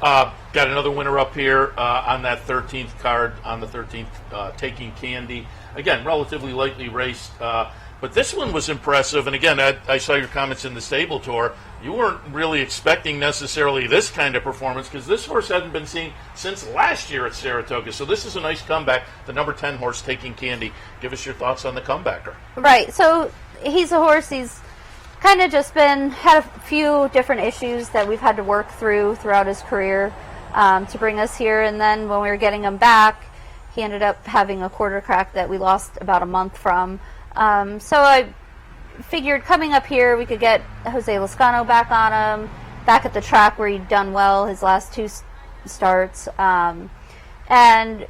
Got another winner up here on that 13th card, on the 13th, Taking Candy. Again, relatively lightly raced, but this one was impressive. And again, I saw your comments in the stable tour. You weren't really expecting necessarily this kind of performance because this horse hadn't been seen since last year at Saratoga. So this is a nice comeback. The number 10 horse, Taking Candy. Give us your thoughts on the comebacker. Right. So he's a horse. He's kind of just had a few different issues that we've had to work throughout his career to bring us here. And then when we were getting him back, he ended up having a quarter crack that we lost about a month from. So I figured coming up here we could get Jose Lascano back on him, back at the track where he'd done well his last 2 starts, and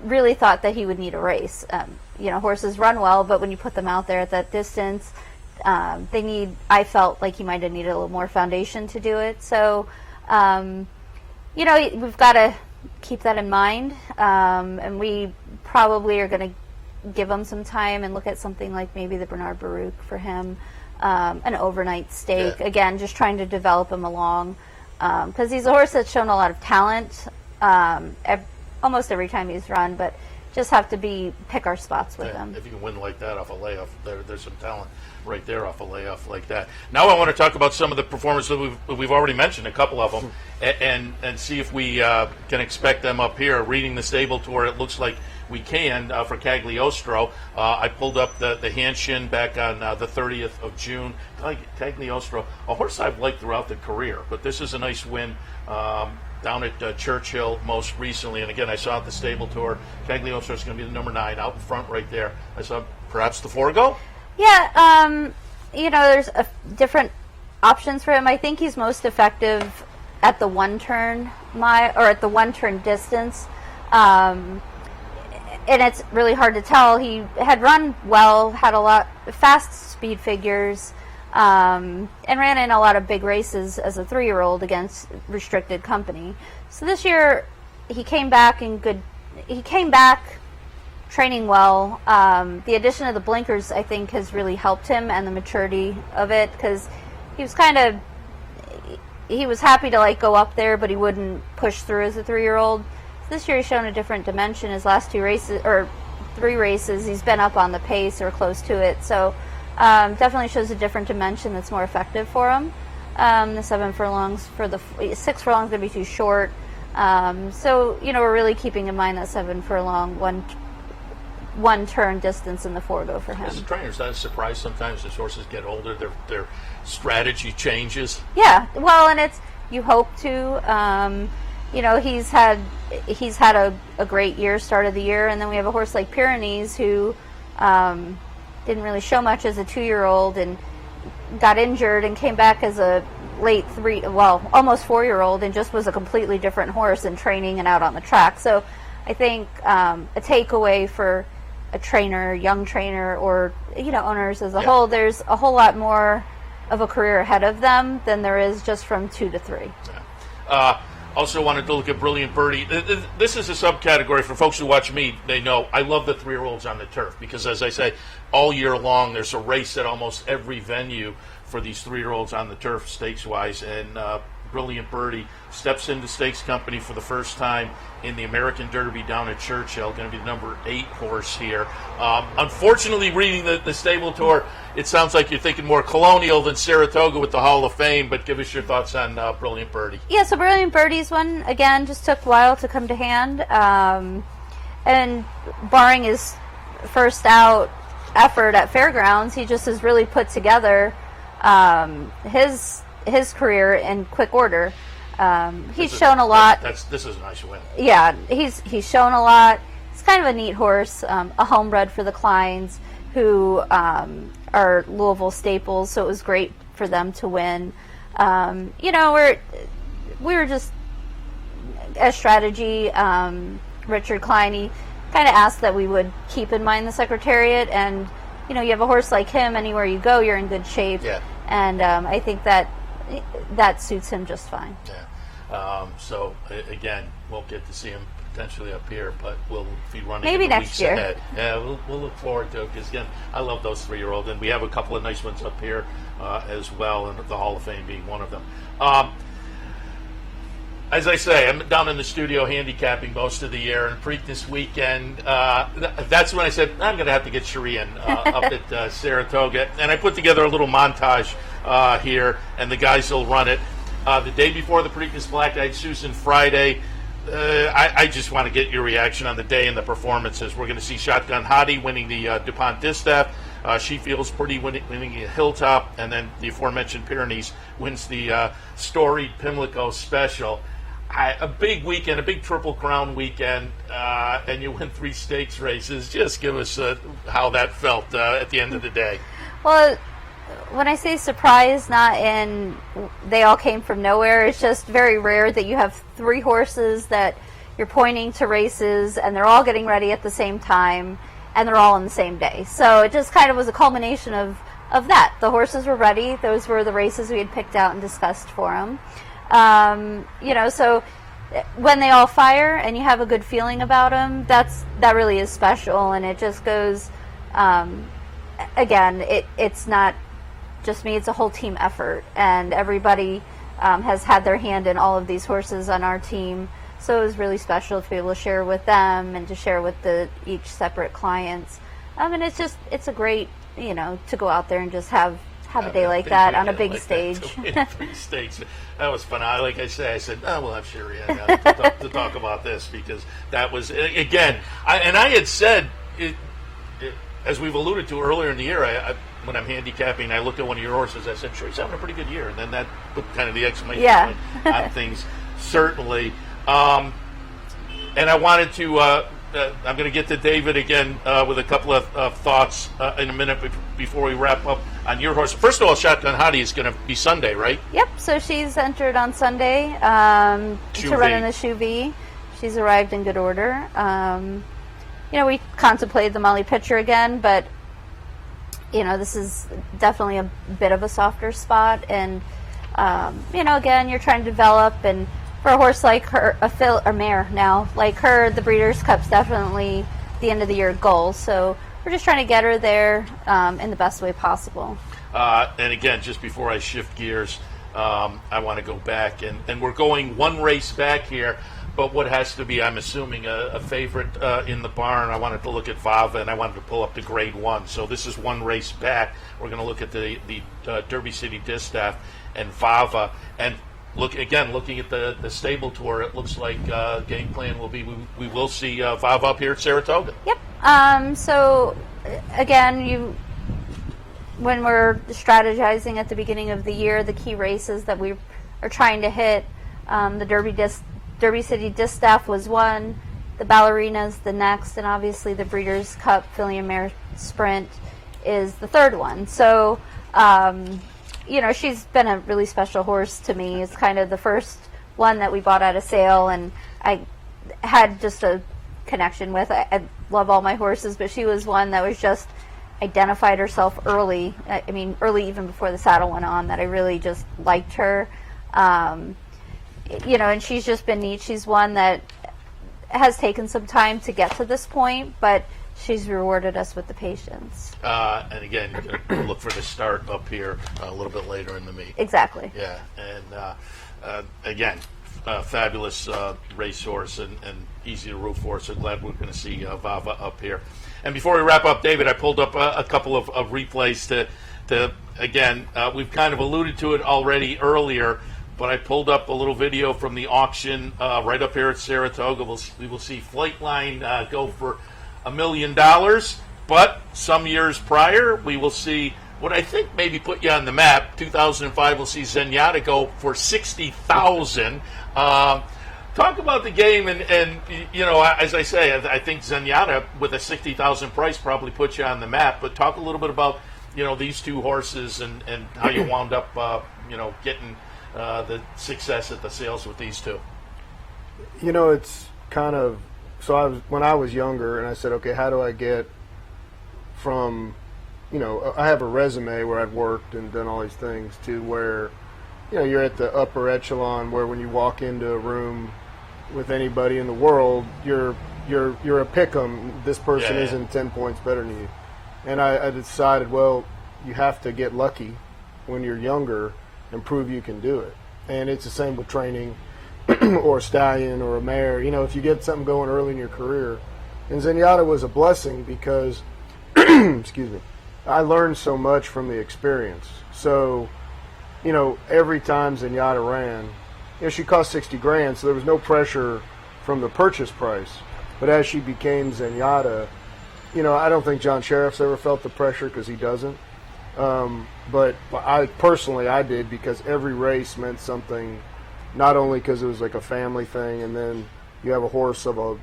really thought that he would need a race. You know, horses run well, but when you put them out there at that distance, I felt like he might have needed a little more foundation to do it. So, you know, we've got to keep that in mind, and we probably are going to give him some time and look at something like maybe the Bernard Baruch for him, an overnight stake. Yeah. Again, just trying to develop him along, because he's a horse that's shown a lot of talent almost every time he's run, but just have to pick our spots with Yeah, them. if you can win like that off a layoff, there's some talent right there off a layoff like that. Now I want to talk about some of the performers that we've already mentioned, a couple of them, and see if we can expect them up here. Reading the stable tour, it looks like we can for Cagliostro. I pulled up the Hanshin back on the 30th of June. Cagliostro, a horse I've liked throughout the career, but this is a nice win. Down at Churchill most recently, and again I saw at the stable tour. Cagliostro is going to be the number 9 out in front right there. I saw perhaps the Forgo. Yeah, there's different options for him. I think he's most effective at the 1 turn mile or at the 1 turn distance, and it's really hard to tell. He had run well, had a lot fast speed figures. And ran in a lot of big races as a 3-year-old against restricted company. So this year he came back training well. The addition of the blinkers, I think, has really helped him and the maturity of it, because he was happy to go up there, but he wouldn't push through as a 3-year-old. This year he's shown a different dimension. His last 2 races or 3 races, he's been up on the pace or close to it. So definitely shows a different dimension that's more effective for him. The 7 furlongs for the 6 furlongs going to be too short. So we're really keeping in mind that 7 furlong one turn distance in the Forgo for him. As a trainer, is that a surprise? Sometimes as horses get older, their strategy changes. Yeah, well, and you hope to. He's had a great year, start of the year, and then we have a horse like Pyrenees who didn't really show much as a 2-year-old and got injured and came back as a late almost 4-year-old, and just was a completely different horse in training and out on the track. So I think a takeaway for a trainer, young trainer, or owners as a whole, there's a whole lot more of a career ahead of them than there is just from 2 to 3. Also wanted to look at Brilliant Birdie. This is a subcategory for folks who watch me. They know I love the 3-year-olds on the turf because, as I say, all year long there's a race at almost every venue for these 3-year-olds on the turf, stakes-wise. And Brilliant Birdie steps into stakes company for the first time in the American Derby down at Churchill. Going to be the number 8 horse here. Unfortunately, reading the stable tour, it sounds like you're thinking more Colonial than Saratoga with the Hall of Fame, but give us your thoughts on Brilliant Birdie. Yeah, so Brilliant Birdie's one, again, just took a while to come to hand. And barring his first out effort at Fairgrounds, he just has really put together his career in quick order. He's shown a lot. This is a nice win. Yeah, he's shown a lot. He's kind of a neat horse, a homebred for the Kleins, who are Louisville staples, so it was great for them to win. We were just as strategy. Richard Klein kind of asked that we would keep in mind the Secretariat, and you have a horse like him. Anywhere you go, you're in good shape. Yeah. And I think that suits him just fine. Yeah. So again, won't get to see him potentially up here, but we'll be running maybe in the next weeks year. ahead. Yeah, we'll look forward to it because again, I love those 3-year-olds, and we have a couple of nice ones up here as well, and the Hall of Fame being one of them. As I say, I'm down in the studio handicapping most of the year, and Preakness weekend, that's when I said, I'm going to have to get Shireen up at Saratoga. And I put together a little montage here, and the guys will run it. The day before the Preakness Black-Eyed Susan Friday, I just want to get your reaction on the day and the performances. We're going to see Shotgun Hottie winning the DuPont Distaff. She feels pretty winning a Hilltop, and then the aforementioned Pyrenees wins the storied Pimlico Special. A big weekend, a big Triple Crown weekend, and you win 3 stakes races. Just give us how that felt at the end of the day. Well, when I say surprise, not in they all came from nowhere. It's just very rare that you have 3 horses that you're pointing to races, and they're all getting ready at the same time, and they're all on the same day. So it just kind of was a culmination of that. The horses were ready. Those were the races we had picked out and discussed for them. So when they all fire and you have a good feeling about them, that really is special. And it just goes, again, it's not just me, it's a whole team effort. And everybody has had their hand in all of these horses on our team. So it was really special to be able to share with them and to share with each separate clients. And it's a great, to go out there and just have a day like that on a big stage. Big stage. That was fun. Like I said, we'll have Sherry on to talk about this, because that was, again, I had said, as we've alluded to earlier in the year, when I'm handicapping, I looked at one of your horses, I said, Sherry's having a pretty good year. And then that put kind of the exclamation point on things, certainly. And I wanted to, I'm going to get to David again with a couple of thoughts in a minute before we wrap up on your horse. First of all, Shotgun Hottie is going to be Sunday, right? Yep, so she's entered on Sunday to run in the Shoe V. She's arrived in good order. We contemplated the Molly Pitcher again, but, this is definitely a bit of a softer spot. And, again, you're trying to develop, and for a horse like her, a mare now, like her, the Breeders' Cup's definitely the end of the year goal. So we're just trying to get her there in the best way possible. And again, just before I shift gears, I want to go back, and we're going one race back here, but what has to be, I'm assuming, a favorite in the barn. I wanted to look at Vava, and I wanted to pull up the Grade 1. So this is one race back. We're going to look at the Derby City Distaff and Vava. And looking at the stable tour, it looks like game plan will be we will see Vava up here at Saratoga. Yep. So again, when we're strategizing at the beginning of the year, the key races that we are trying to hit, the Derby City Distaff was one, the Ballerinas the next, and obviously the Breeders' Cup Filly and Mare Sprint is the third one. So she's been a really special horse to me. It's kind of the first one that we bought at a sale, and I had just a connection with. I love all my horses, but she was one that was just identified herself early. Early even before the saddle went on, that I really just liked her. And she's just been neat. She's one that has taken some time to get to this point, but she's rewarded us with the patience. And again, you're going to look for the start up here a little bit later in the meet. Exactly. Yeah, and again, fabulous racehorse and easy to root for. So glad we're going to see Vava up here. And before we wrap up, David, I pulled up a couple of replays to again, we've kind of alluded to it already earlier, but I pulled up a little video from the auction right up here at Saratoga. We will see Flightline go for $1 million, but some years prior, we will see what I think maybe put you on the map. 2005, we'll see Zenyatta go for $60,000. Talk about the game, and as I say, I think Zenyatta with a $60,000 price probably puts you on the map. But talk a little bit about these two horses and how you wound up getting the success at the sales with these two. It's kind of. So when I was younger, and I said, okay, how do I get from, I have a resume where I've worked and done all these things, to where, you're at the upper echelon, where when you walk into a room with anybody in the world, you're a pick-em. This person isn't 10 points better than you. And I decided, well, you have to get lucky when you're younger and prove you can do it. And it's the same with training. Or a stallion or a mare, if you get something going early in your career. And Zenyatta was a blessing because, excuse me, I learned so much from the experience. So, every time Zenyatta ran, she cost $60,000, so there was no pressure from the purchase price. But as she became Zenyatta, I don't think John Sheriff's ever felt the pressure, because he doesn't. But I did, because every race meant something. Not only because it was like a family thing, and then you have a horse of a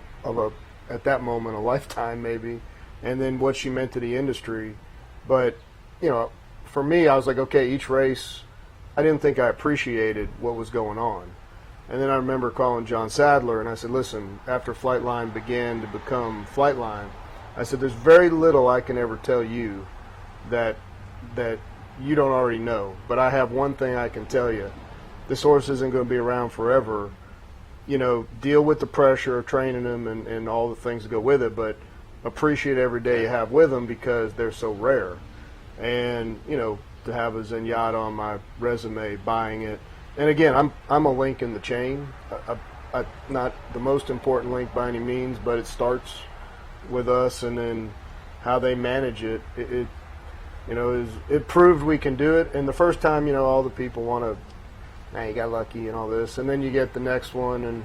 at that moment a lifetime maybe, and then what she meant to the industry. But for me, I was like, okay, each race, I didn't think I appreciated what was going on. And then I remember calling John Sadler, and I said, listen, after Flightline began to become Flightline, I said, there's very little I can ever tell you that you don't already know. But I have one thing I can tell you. This horse isn't going to be around forever. Deal with the pressure of training them and all the things that go with it, but appreciate every day you have with them, because they're so rare. And, to have a Zenyatta on my resume, buying it. And again, I'm a link in the chain. not the most important link by any means, but it starts with us, and then how they manage it. It proved we can do it. And the first time, all the people want to, you got lucky and all this, and then you get the next one, and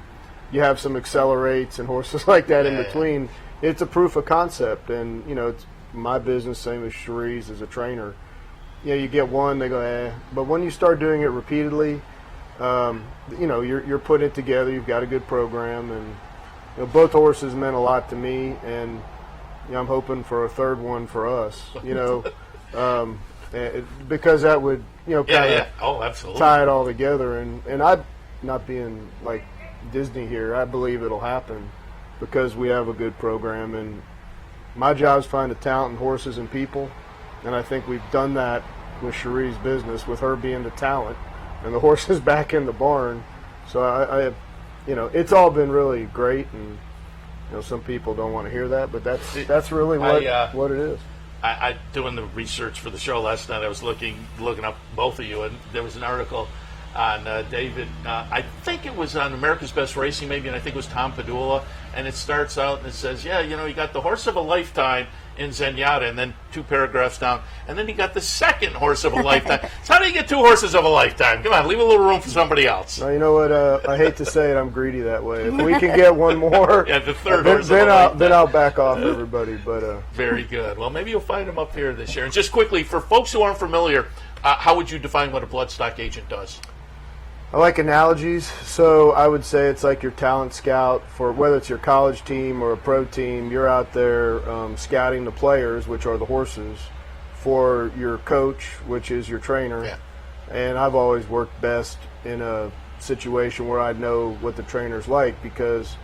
you have some accelerates and horses like that in between. It's a proof of concept, and it's my business, same as Cherie's as a trainer. You get one, they go, but when you start doing it repeatedly, you're putting it together. You've got a good program, and both horses meant a lot to me, and I'm hoping for a third one for us. Because that would absolutely tie it all together. And I'm not being like Disney here. I believe it'll happen because we have a good program, and my job is to find the talent in horses and people, and I think we've done that with Cherie's business, with her being the talent and the horses back in the barn. So I it's all been really great, and some people don't want to hear that, but that's really what it is. I doing the research for the show last night. I was looking up both of you, and there was an article on David. I think it was on America's Best Racing, maybe, and I think it was Tom Padula. And it starts out and it says, you got the horse of a lifetime in Zenyatta, and then 2 paragraphs down, and then you got the second horse of a lifetime. So how do you get 2 horses of a lifetime? Come on, leave a little room for somebody else. Now, you know what? I hate to say it, I'm greedy that way. If we can get one more, the third horse then I'll back off everybody. But very good. Well, maybe you'll find them up here this year. And just quickly, for folks who aren't familiar, how would you define what a bloodstock agent does? I like analogies, so I would say it's like your talent scout for whether it's your college team or a pro team. You're out there scouting the players, which are the horses, for your coach, which is your trainer. Yeah. And I've always worked best in a situation where I know what the trainer's like, because,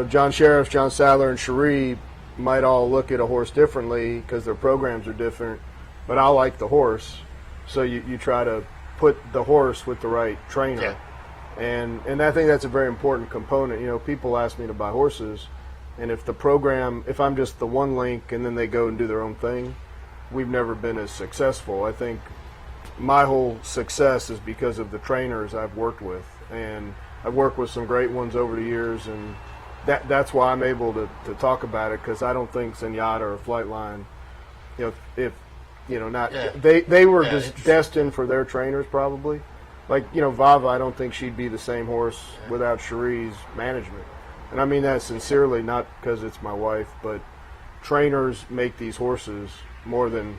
John Sheriff, John Sadler, and Cherie might all look at a horse differently because their programs are different, but I like the horse, so you try to put the horse with the right trainer. Yeah. And I think that's a very important component. People ask me to buy horses, and if I'm just the one link and then they go and do their own thing, we've never been as successful. I think my whole success is because of the trainers I've worked with, and I've worked with some great ones over the years, and that's why I'm able to talk about it, because I don't think Zenyatta or Flightline, they were just destined for their trainers probably. Like, Vava, I don't think she'd be the same horse without Cherie's management. And I mean that sincerely, not because it's my wife, but trainers make these horses more than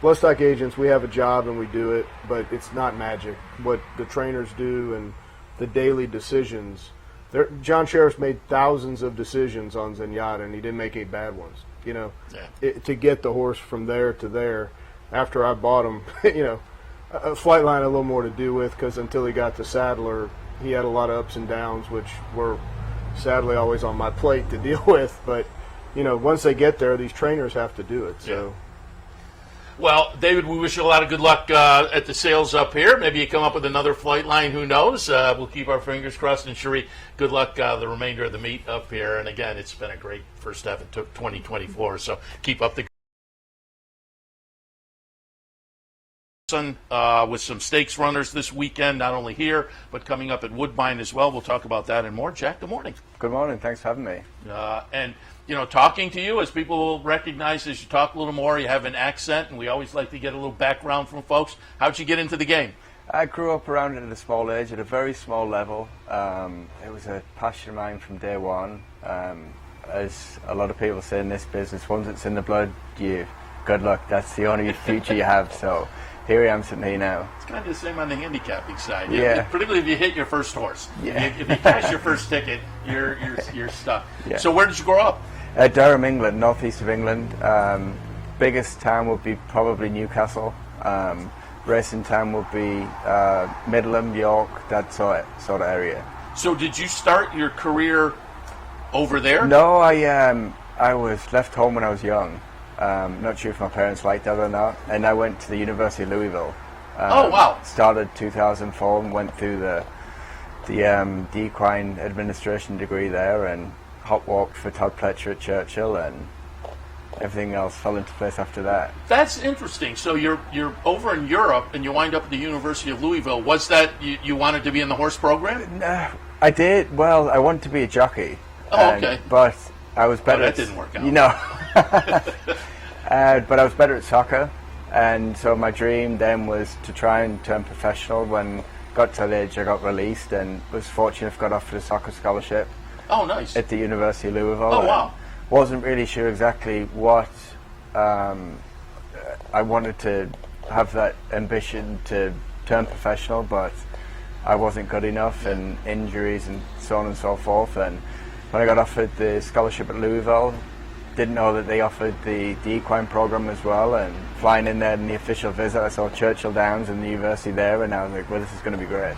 bloodstock agents. We have a job and we do it, but it's not magic. What the trainers do and the daily decisions. John Sheriff's made thousands of decisions on Zenyatta, and he didn't make any bad ones. To get the horse from there to there. After I bought him, Flightline had a little more to do with, because until he got to Sadler, he had a lot of ups and downs, which were sadly always on my plate to deal with. But once they get there, these trainers have to do it. So. Well, David, we wish you a lot of good luck at the sales up here. Maybe you come up with another Flightline. Who knows? We'll keep our fingers crossed. And Cherie, good luck the remainder of the meet up here. And again, it's been a great first half of 2024. So keep up the with some stakes runners this weekend, not only here, but coming up at Woodbine as well. We'll talk about that and more. Jack, good morning. Good morning. Thanks for having me. And talking to you, as people will recognize as you talk a little more, you have an accent, and we always like to get a little background from folks. How'd you get into the game? I grew up around it at a small age, at a very small level. It was a passion of mine from day one. As a lot of people say in this business, once it's in the blood, good luck. That's the only future you have. So here I am sitting here now. It's kind of the same on the handicapping side. Yeah. Particularly if you hit your first horse. Yeah. If you cash your first ticket, you're stuck. Yeah. So where did you grow up? Durham, England, northeast of England. Biggest town would be probably Newcastle. Racing town would be Midland, York, that sort of area. So did you start your career over there? No, I was left home when I was young. Not sure if my parents liked that or not. And I went to the University of Louisville. Oh, wow. Started 2004 and went through the equine administration degree there, and hot walked for Todd Pletcher at Churchill, and everything else fell into place after that. That's interesting. So you're over in Europe and you wind up at the University of Louisville. Was that you wanted to be in the horse program? I did. Well, I wanted to be a jockey. Oh, okay. But I was better. That didn't work out. You know. But I was better at soccer, and so my dream then was to try and turn professional. When got to that age, I got released and was fortunate got offered a soccer scholarship. Oh, nice. At the University of Louisville. Oh, wow. Wasn't really sure exactly what I wanted to have that ambition to turn professional, but I wasn't good enough, and injuries and so on and so forth. And when I got offered the scholarship at Louisville, didn't know that they offered the equine program as well, and flying in there in the official visit, I saw Churchill Downs and the university there, and I was like, well, this is going to be great.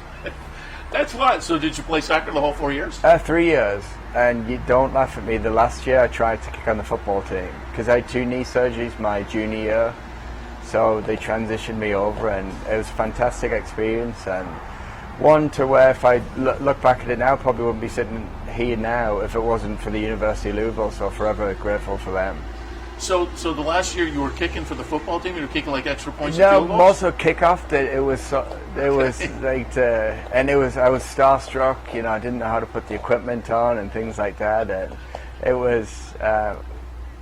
That's what. So did you play soccer the whole 4 years? 3 years, and you don't laugh at me. The last year I tried to kick on the football team because I had 2 knee surgeries my junior year, so they transitioned me over, and it was a fantastic experience, and one to where if I look back at it now, probably wouldn't be sitting here now if it wasn't for the University of Louisville, so forever grateful for them. So the last year you were kicking for the football team? You were kicking like extra points and No, field goals? more so kickoff. It was like, and I was starstruck. You know, I didn't know how to put the equipment on and things like that. And it was,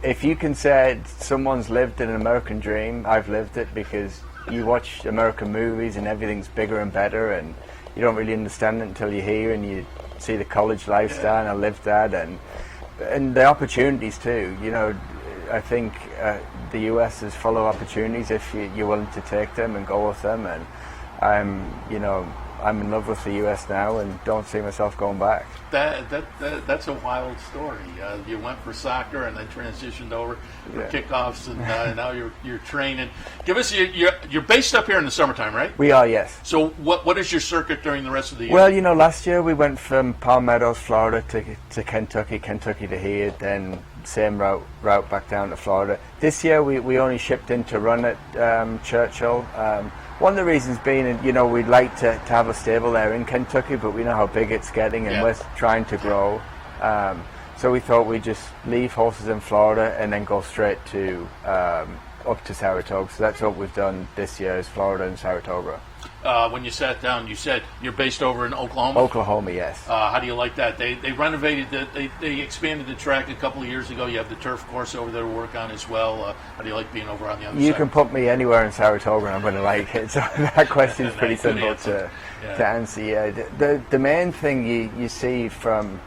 if you can say someone's lived an American dream, I've lived it, because you watch American movies and everything's bigger and better, and you don't really understand it until you're here and you see the college lifestyle. And I lived that, and the opportunities too. You know, I think the US is full of opportunities if you're willing to take them and go with them. And I'm in love with the US now and don't see myself going back. That's a wild story. You went for soccer and then transitioned over for kickoffs, and now you're training. Give us you're based up here in the summertime, right? We are, yes. So what is your circuit during the rest of the year? Well, you know, last year we went from Palm Meadows, Florida to Kentucky to here, then same route back down to Florida. This year we only shipped in to run at Churchill. One of the reasons being, you know, we'd like to have a stable there in Kentucky, but we know how big it's getting, and we're trying to grow. So we thought we'd just leave horses in Florida and then go straight to up to Saratoga. So that's what we've done this year, is Florida and Saratoga. When you sat down, you said you're based over in Oklahoma? Oklahoma, yes. How do you like that? They renovated, they expanded the track a couple of years ago. You have the turf course over there to work on as well. How do you like being over on the other side? You can put me anywhere in Saratoga and I'm going to like it. So that question is pretty simple to answer. Yeah. The main thing you see from,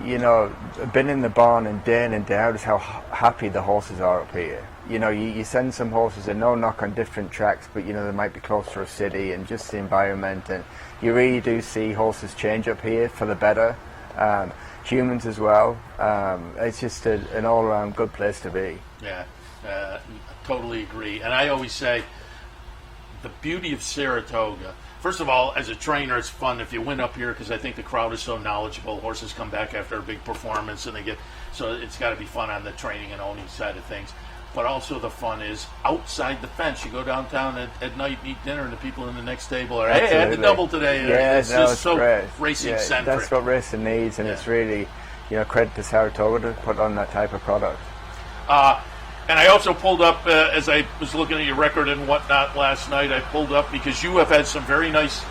you know, been in the barn and day in and day out is how happy the horses are up here. You know, you send some horses, and no knock on different tracks, but you know, they might be close to a city and just the environment, and you really do see horses change up here for the better. Humans as well. It's just an all-around good place to be. Yeah, totally agree. And I always say the beauty of Saratoga, first of all, as a trainer, it's fun if you win up here, because I think the crowd is so knowledgeable. Horses come back after a big performance, and so it's got to be fun on the training and owning side of things. But also the fun is outside the fence. You go downtown at night and eat dinner, and the people in the next table are, hey, I had the double today. It's so great. Racing-centric. That's what racing needs, and it's really, you know, credit to Saratoga to put on that type of product. And I also pulled up, as I was looking at your record and whatnot last night, I pulled up because you have had some very nice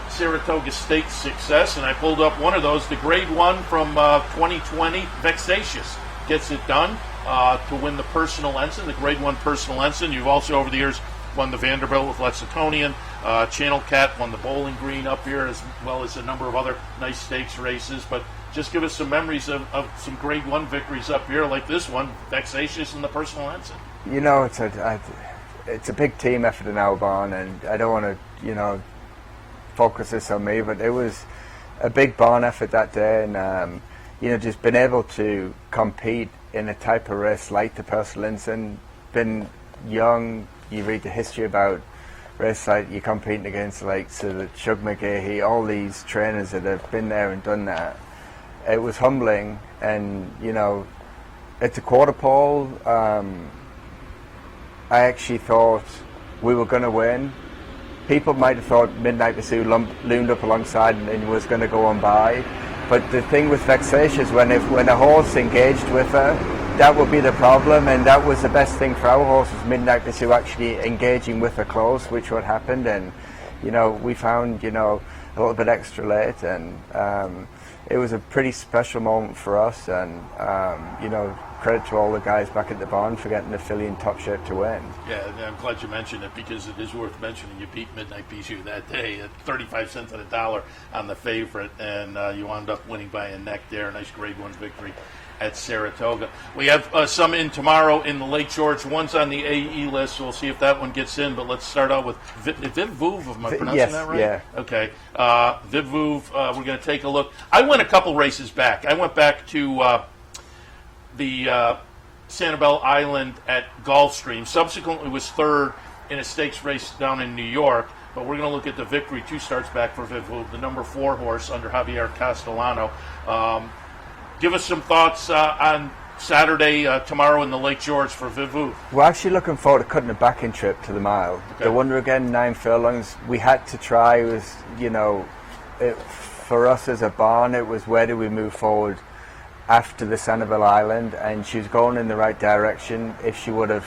Saratoga Stakes success, and I pulled up one of those, the Grade 1 from 2020, Vexatious. Gets it done. To win the Personal Ensign, the Grade 1 Personal Ensign. You've also, over the years, won the Vanderbilt with Lexingtonian. Channel Cat won the Bowling Green up here, as well as a number of other nice stakes races. But just give us some memories of some Grade 1 victories up here, like this one, Vexatious and the Personal Ensign. You know, it's a big team effort in our barn, and I don't want to, you know, focus this on me, but it was a big barn effort that day, and you know, just been able to compete in a type of race like the Personal Ensign. Been young, you read the history about race like you're competing against like Shug McGahey, all these trainers that have been there and done that. It was humbling, and you know, at the quarter pole, I actually thought we were going to win. People might have thought Midnight Pursuit loomed up alongside and was going to go on by. But the thing with Vexatious, when a horse engaged with her, that would be the problem, and that was the best thing for our horse, was Midnight Pursuit actually engaging with her close, which what happened. And you know, we found, you know, a little bit extra late, and it was a pretty special moment for us, and you know, credit to all the guys back at the barn for getting the filly in top shape to win. Yeah, and I'm glad you mentioned it, because it is worth mentioning. You beat Midnight Bijou that day at 35 cents on the dollar on the favorite, and you wound up winning by a neck there. A nice Grade 1 victory at Saratoga. We have some in tomorrow in the Lake George. One's on the AE list, so we'll see if that one gets in. But let's start out with Viv Vuv. Am I pronouncing yes, that right? yeah. Okay. Viv Vuv, we're going to take a look. I went a couple races back. I went back to the Sanibel Island at Gulfstream. Subsequently was third in a stakes race down in New York. But we're going to look at the victory 2 starts back for Viv Vuv, the number 4 horse under Javier Castellano. Give us some thoughts on Saturday, tomorrow in the Lake George for Viv Vuv. We're actually looking forward to cutting a backing trip to the mile. Okay. The Wonder Again 9 furlongs, we had to try. It was, you know, for us as a barn, it was where do we move forward after the Sanibel Island, and she was going in the right direction. If she would have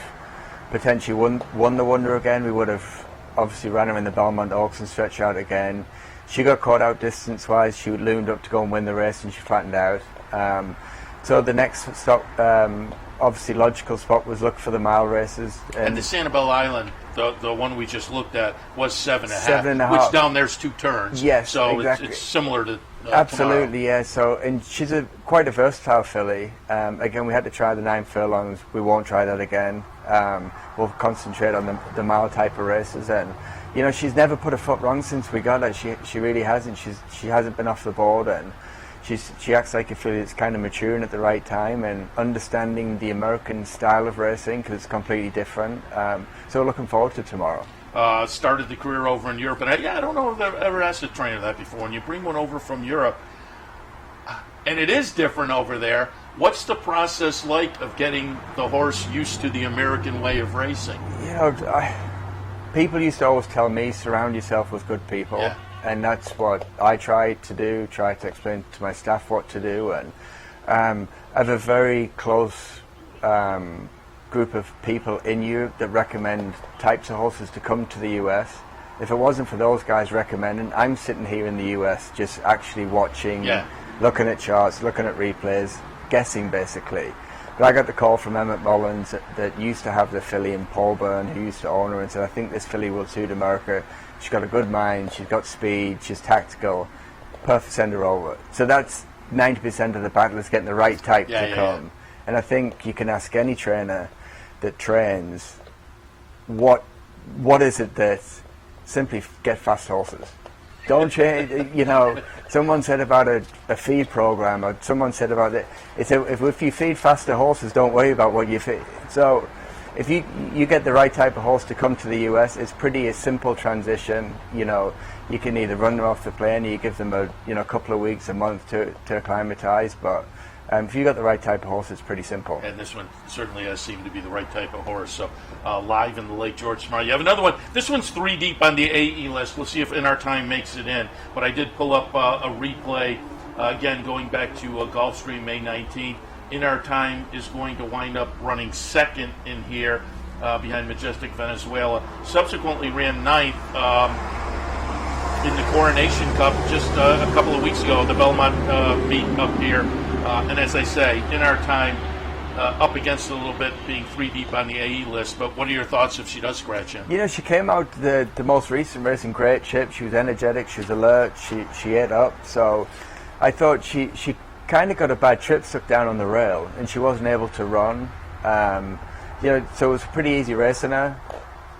potentially won the Wonder Again, we would have obviously ran her in the Belmont Oaks and stretched out again. She got caught out distance-wise. She loomed up to go and win the race, and she flattened out. So the next stop, obviously logical spot, was look for the mile races. And the Sanibel Island, the one we just looked at, was 7.5. 7.5. Which down there's 2 turns. Yes, so exactly. it's similar to absolutely, tomorrow. yeah. So, and she's quite a versatile filly. Again, we had to try the 9 furlongs. We won't try that again. We'll concentrate on the mile type of races, and you know, she's never put a foot wrong since we got her. She really hasn't. She hasn't been off the board, and she acts like a filly that's kind of maturing at the right time and understanding the American style of racing, because it's completely different. So we're looking forward to tomorrow. Started the career over in Europe, and I don't know if I've ever asked a trainer that before. When you bring one over from Europe, and it is different over there, what's the process like of getting the horse used to the American way of racing? You know, people used to always tell me, surround yourself with good people. Yeah. And that's what I try to do, try to explain to my staff what to do. And I have a very close group of people in Europe that recommend types of horses to come to the US. If it wasn't for those guys recommending, I'm sitting here in the US just actually watching, looking at charts, looking at replays, guessing basically. But I got the call from Emmett Mullins that used to have the filly, and Paul Byrne, who used to own her, and said, I think this filly will suit America. She's got a good mind, she's got speed, she's tactical, perfect send her over. So that's 90% of the battle, is getting the right type to come. And I think you can ask any trainer that trains, what is it that simply get fast horses? Don't change, you know, someone said about a feed program, or someone said about it, if you feed faster horses, don't worry about what you feed. So if you get the right type of horse to come to the US, it's pretty a simple transition. You know, you can either run them off the plane, or you give them a couple of weeks, a month to acclimatize. But if you got the right type of horse, it's pretty simple. And this one certainly has seemed to be the right type of horse. So live in the Lake George tomorrow. You have another one. This one's 3 deep on the AE list. We'll see if In Our Time makes it in. But I did pull up a replay, again, going back to Gulfstream May 19th. In Our Time is going to wind up running second in here behind Majestic Venezuela. Subsequently ran 9th in the Coronation Cup just a couple of weeks ago, the Belmont meet up here. And as I say, In Our Time up against it a little bit, being 3 deep on the AE list. But what are your thoughts if she does scratch in? You know, she came out the most recent race in great shape. She was energetic, she was alert, she ate up. So I thought she kind of got a bad trip stuck down on the rail, and she wasn't able to run. You know, so it was a pretty easy race in her.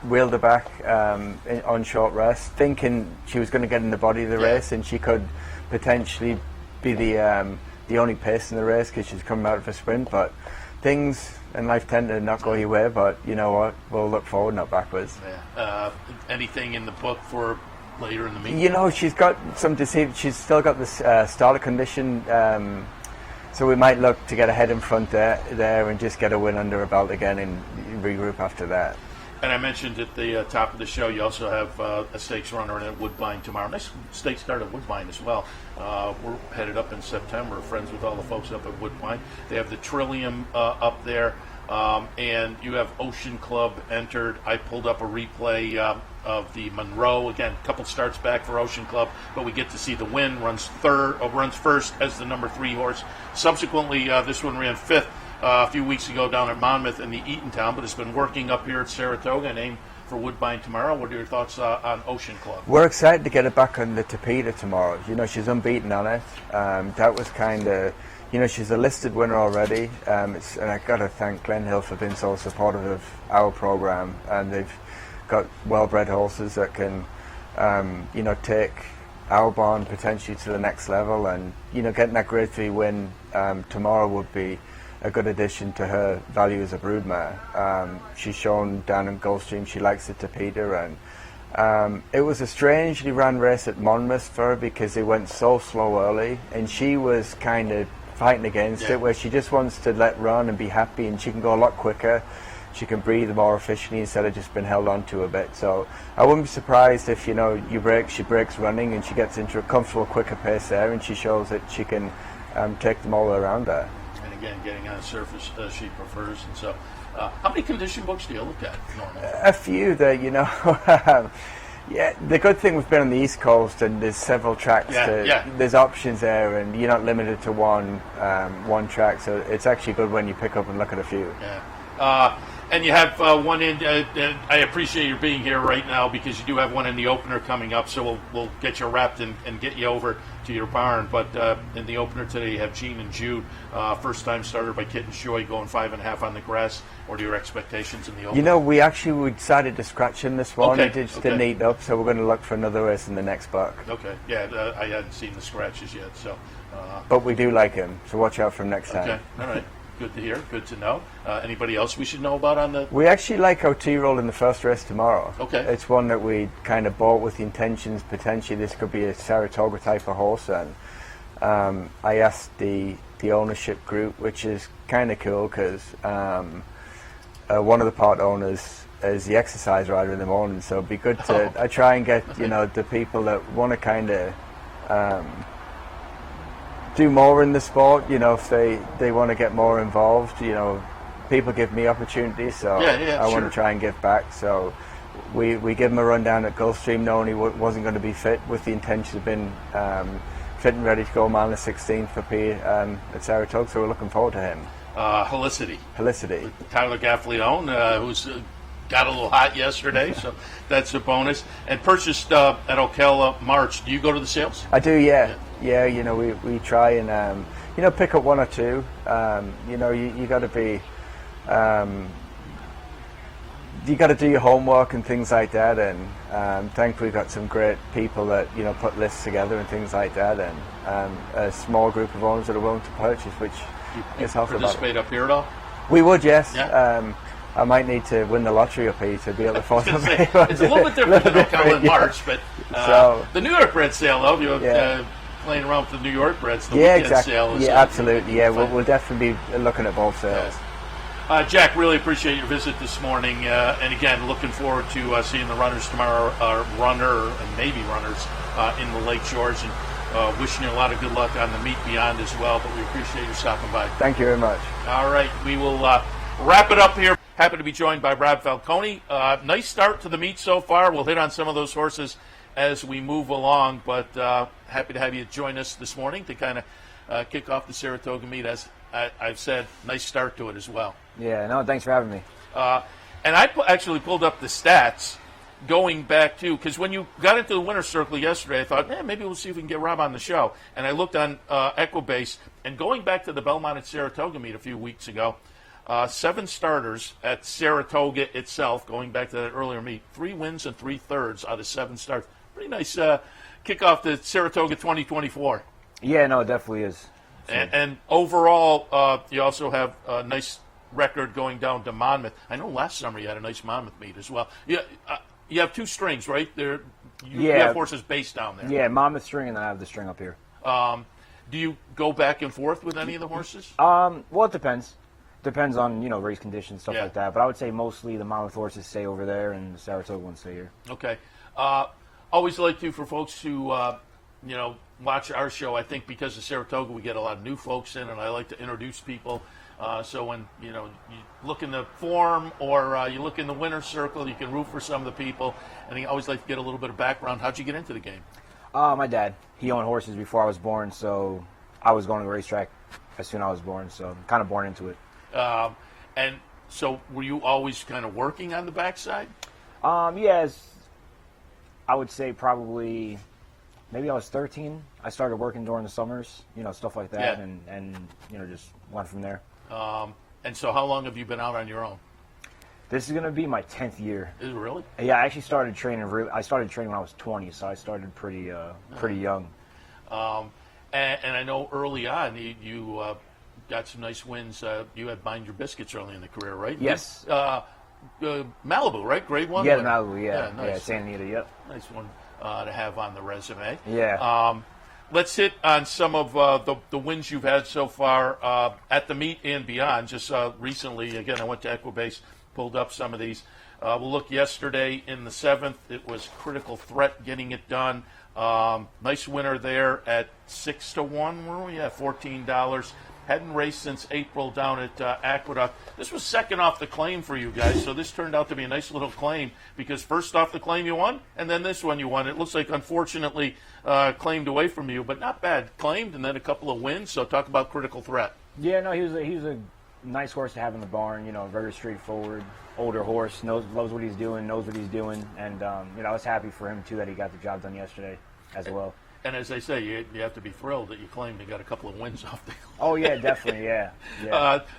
Wheeled her back on short rest, thinking she was going to get in the body of the race, and she could potentially be the only pace in the race because she's coming out of a sprint. But things in life tend to not go your way. But you know what? We'll look forward, not backwards. Anything in the book for later in the meet? You know, she's got some deceit. She's still got this starter condition, so we might look to get ahead in front there and just get a win under her belt again and regroup after that. And I mentioned at the top of the show, you also have a stakes runner in at Woodbine tomorrow. Nice stakes start at Woodbine as well. We're headed up in September, friends with all the folks up at Woodbine. They have the Trillium up there, and you have Ocean Club entered. I pulled up a replay of the Monroe. Again, a couple starts back for Ocean Club, but we get to see the win. Runs first as the number 3 horse. Subsequently, this one ran 5th a few weeks ago down at Monmouth in the Eatontown, but it's been working up here at Saratoga and aimed for Woodbine tomorrow. What are your thoughts on Ocean Club? We're excited to get her back on the Tapeta tomorrow. You know, she's unbeaten on it. That was kind of, you know, she's a listed winner already. And I got to thank Glen Hill for being so supportive of our program. And they've got well-bred horses that can, you know, take our barn potentially to the next level. And, you know, getting that Grade 3 win tomorrow would be a good addition to her value as a broodmare. She's shown down in Gulfstream she likes the Tapeta, and it was a strangely ran race at Monmouth for her because they went so slow early, and she was kind of fighting against it, where she just wants to let run and be happy, and she can go a lot quicker. She can breathe more efficiently instead of just being held on to a bit. So I wouldn't be surprised if, you know, she breaks running and she gets into a comfortable, quicker pace there, and she shows that she can take them all around her. Again, getting on a surface she prefers. And so, how many condition books do you look at normally? A few that, you know, yeah, the good thing we've been on the East Coast and there's several tracks. There's options there, and you're not limited to one track, so it's actually good when you pick up and look at a few. Yeah. And you have one in, I appreciate your being here right now because you do have one in the opener coming up, so we'll get you wrapped and get you over to your barn. But in the opener today, you have Gene and Jude, first-time starter by Kitten Joy, going 5.5 on the grass. What are your expectations in the opener? You know, we decided to scratch him this one. It just didn't eat up, so we're going to look for another race in the next buck. Okay, yeah, I hadn't seen the scratches yet, so. But we do like him, so watch out for him next time. Okay, all right. Good to hear. Good to know. Anybody else we should know about on the? We actually like our T-roll in the first race tomorrow. Okay. It's one that we kind of bought with the intentions potentially this could be a Saratoga type of horse, and I asked the ownership group, which is kind of cool because one of the part owners is the exercise rider in the morning, so it'd be good to. I try and get the people that want to kind of. Do more in the sport, if they want to get more involved, people give me opportunities, so I want to try and give back. So we give him a run down at Gulfstream knowing he wasn't going to be fit, with the intention of being fit and ready to go mile the 16th for P at Saratoga, so we're looking forward to him. Helicity. Tyler Gaffleone, who's got a little hot yesterday, so that's a bonus. And purchased at Ocala March. Do you go to the sales? I do, yeah. Yeah, we try and pick up one or two. You got to be, you got to do your homework and things like that. And thankfully, we've got some great people that put lists together and things like that. And a small group of owners that are willing to purchase, which is half the battle. Participate up here at all? We would, yes. Yeah. I might need to win the lottery up here to be able to follow me. It's a little bit different than Ocala in March, but the New York bred sale, though, playing around with the New York breds, the weekend sale. Yeah, absolutely. Yeah, we'll definitely be looking at both sales. Yes. Jack, really appreciate your visit this morning, and again, looking forward to seeing the runners tomorrow, runner and maybe runners in the Lake George, and wishing you a lot of good luck on the Meet Beyond as well. But we appreciate you stopping by. Thank you very much. All right, we will wrap it up here. Happy to be joined by Brad Falcone. Nice start to the meet so far. We'll hit on some of those horses as we move along, but happy to have you join us this morning to kind of kick off the Saratoga meet. As I've said, nice start to it as well. Yeah, no, thanks for having me. And I actually pulled up the stats going back to, because when you got into the winner's circle yesterday, I thought, maybe we'll see if we can get Rob on the show. And I looked on Equibase, and going back to the Belmont at Saratoga meet a few weeks ago, 7 starters at Saratoga itself, going back to that earlier meet, 3 wins and 3/3 out of 7 starts. Pretty nice kickoff to Saratoga 2024. Yeah, no, it definitely is. And overall, you also have a nice record going down to Monmouth. I know last summer you had a nice Monmouth meet as well. You have 2 strings, right? You have horses based down there. Yeah, Monmouth string, and I have the string up here. Do you go back and forth with any of the horses? Well, it depends. Depends on, race conditions, stuff like that. But I would say mostly the Monmouth horses stay over there and the Saratoga ones stay here. Okay. Always like to, for folks who, watch our show, I think because of Saratoga we get a lot of new folks in, and I like to introduce people So when you look in the form or you look in the winner's circle, you can root for some of the people. And you always like to get a little bit of background. How'd you get into the game? My dad, he owned horses before I was born, so I was going to the racetrack as soon as I was born, so I'm kind of born into it. And so were you always kind of working on the backside? Yes, I would say probably maybe I was 13. I started working during the summers, stuff like that, Yeah. and just went from there. And so how long have you been out on your own? This is going to be my 10th year. Is it really? Yeah, I actually started training. I started training when I was 20, so I started pretty young. And I know early on you got some nice wins. You had Mind Your Biscuits early in the career, right? Yes. Malibu, right? Grade 1? Yeah, winner. Malibu, yeah. Nice. Yeah, Santa Anita, yep. Nice one to have on the resume. Yeah. Let's hit on some of the wins you've had so far at the meet and beyond. Just recently, again, I went to Equibase, pulled up some of these. We'll look yesterday in the 7th. It was Critical Threat getting it done. Nice winner there at 6-1. Were we? Yeah, $14. Hadn't raced since April down at Aqueduct. This was second off the claim for you guys, so this turned out to be a nice little claim because first off the claim you won, and then this one you won. It looks like, unfortunately, claimed away from you, but not bad. Claimed, and then a couple of wins, so talk about Critical Threat. Yeah, no, he was a nice horse to have in the barn, very straightforward, older horse, loves what he's doing, knows what he's doing, and, I was happy for him, too, that he got the job done yesterday as well. And as they say, you have to be thrilled that you claimed and got a couple of wins off the Oh, yeah, definitely, yeah.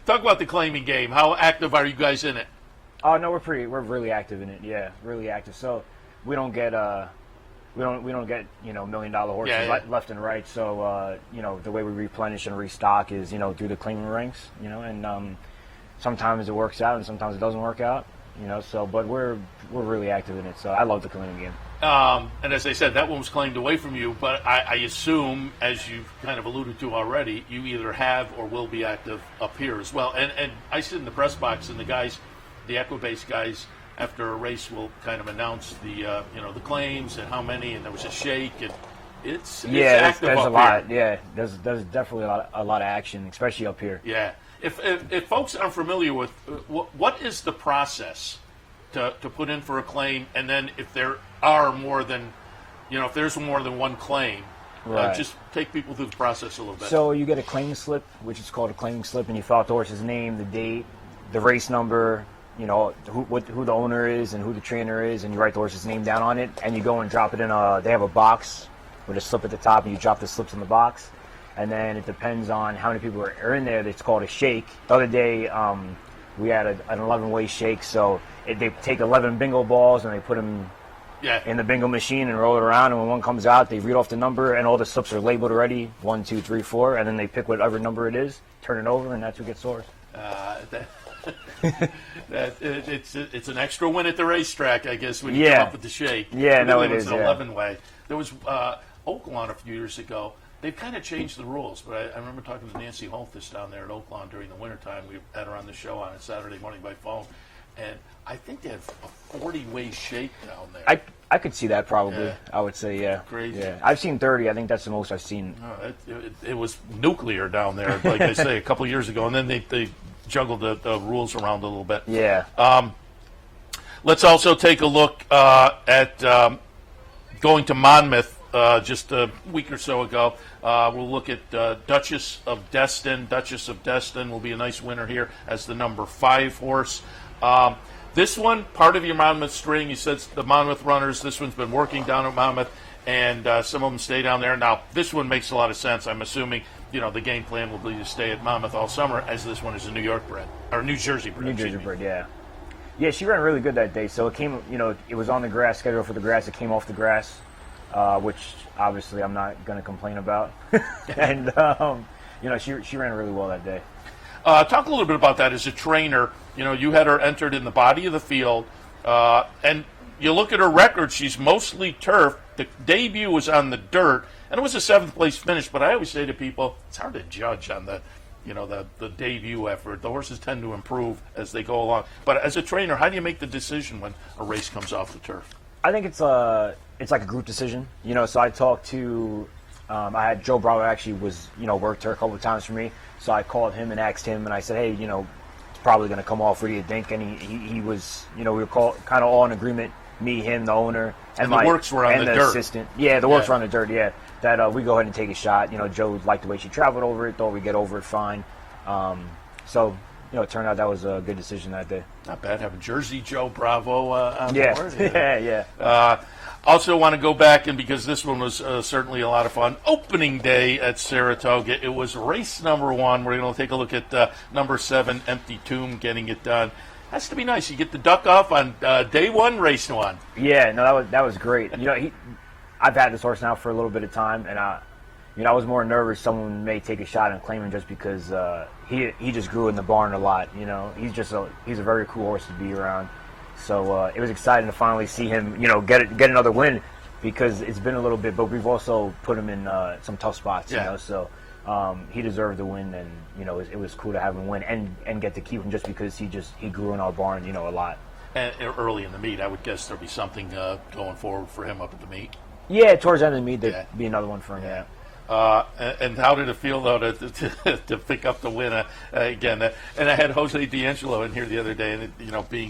Talk about the claiming game. How active are you guys in it? Oh, no, we're really active in it, yeah, really active. So we don't get, we don't get, $1 million horses left and right. So, the way we replenish and restock is, through the claiming ranks, and sometimes it works out and sometimes it doesn't work out, but we're really active in it. So I love the claiming game. And as I said, that one was claimed away from you, but I assume, as you've kind of alluded to already, you either have or will be active up here as well. And I sit in the press box, and the guys, the Equibase guys, after a race will kind of announce the the claims and how many, and there was a shake, and it's active there's up a lot. here. Yeah, there's definitely a lot of action, especially up here. Yeah. If folks aren't familiar with what is the process to put in for a claim, and then if there are more than, if there's more than one claim, right. Just take people through the process a little bit. So you get a claim slip, which is called a claiming slip, and you fill out the horse's name, the date, the race number, who the owner is and who the trainer is, and you write the horse's name down on it, and you go and drop it in they have a box with a slip at the top, and you drop the slips in the box, and then it depends on how many people are in there. It's called a shake. The other day, we had an 11-way shake, so they take 11 bingo balls and they put them in the bingo machine and roll it around, and when one comes out, they read off the number, and all the slips are labeled already, 1, 2, 3, 4, and then they pick whatever number it is, turn it over, and that's who gets the horse. It's an extra win at the racetrack, I guess, when you come up with the shake. Yeah, no, it is. It's an 11-way. There was Oaklawn a few years ago. They've kind of changed the rules, but I remember talking to Nancy Holthus down there at Oaklawn during the wintertime. We had her on the show on a Saturday morning by phone, and I think they have a 40-way shake down there. I could see that probably. Yeah. I would say, yeah. Crazy. Yeah. I've seen 30. I think that's the most I've seen. It was nuclear down there, like I say, a couple of years ago, and then they juggled the rules around a little bit. Yeah. Let's also take a look at going to Monmouth just a week or so ago. We'll look at Duchess of Destin. Duchess of Destin will be a nice winner here as the number 5 horse. This one, part of your Monmouth string, you said the Monmouth runners, this one's been working down at Monmouth, and some of them stay down there. Now, this one makes a lot of sense. I'm assuming, the game plan will be to stay at Monmouth all summer, as this one is a New York bred, or New Jersey bred. New Jersey bred, yeah. Yeah, she ran really good that day. So it came, it was on the grass, scheduled for the grass. It came off the grass, which obviously I'm not going to complain about. And, she ran really well that day. Talk a little bit about that as a trainer. You had her entered in the body of the field, and you look at her record, she's mostly turf. The debut was on the dirt, and it was a 7th place finish, but I always say to people, it's hard to judge on the debut effort. The horses tend to improve as they go along. But as a trainer, how do you make the decision when a race comes off the turf? I think it's like a group decision. So I talk to I had Joe Bravo actually was, worked her a couple of times for me. So I called him and asked him, and I said, hey, it's probably going to come off. What do you think? And he was, we were kind of all in agreement. Me, him, the owner, and the works were on the dirt. Assistant. Yeah, the works were on the dirt. Yeah, that we go ahead and take a shot. Joe liked the way she traveled over it. Thought we'd get over it fine. So it turned out that was a good decision that day. Not bad having Jersey Joe Bravo on board. Yeah. Also want to go back, and because this one was certainly a lot of fun, opening day at Saratoga. It was race number 1. We're going to take a look at number 7, Empty Tomb, getting it done. Has to be nice. You get the duck off on day 1, race 1. Yeah, no, that was great. I've had this horse now for a little bit of time, and I was more nervous someone may take a shot and claim him just because he just grew in the barn a lot. He's a very cool horse to be around. So it was exciting to finally see him, get another win, because it's been a little bit, but we've also put him in some tough spots. So he deserved the win, and it was cool to have him win and get to keep him just because he grew in our barn, a lot. And early in the meet, I would guess there'll be something going forward for him up at the meet. Yeah, towards the end of the meet, there'd be another one for him. Yeah. And how did it feel, though, to pick up the win again? And I had Jose D'Angelo in here the other day, and being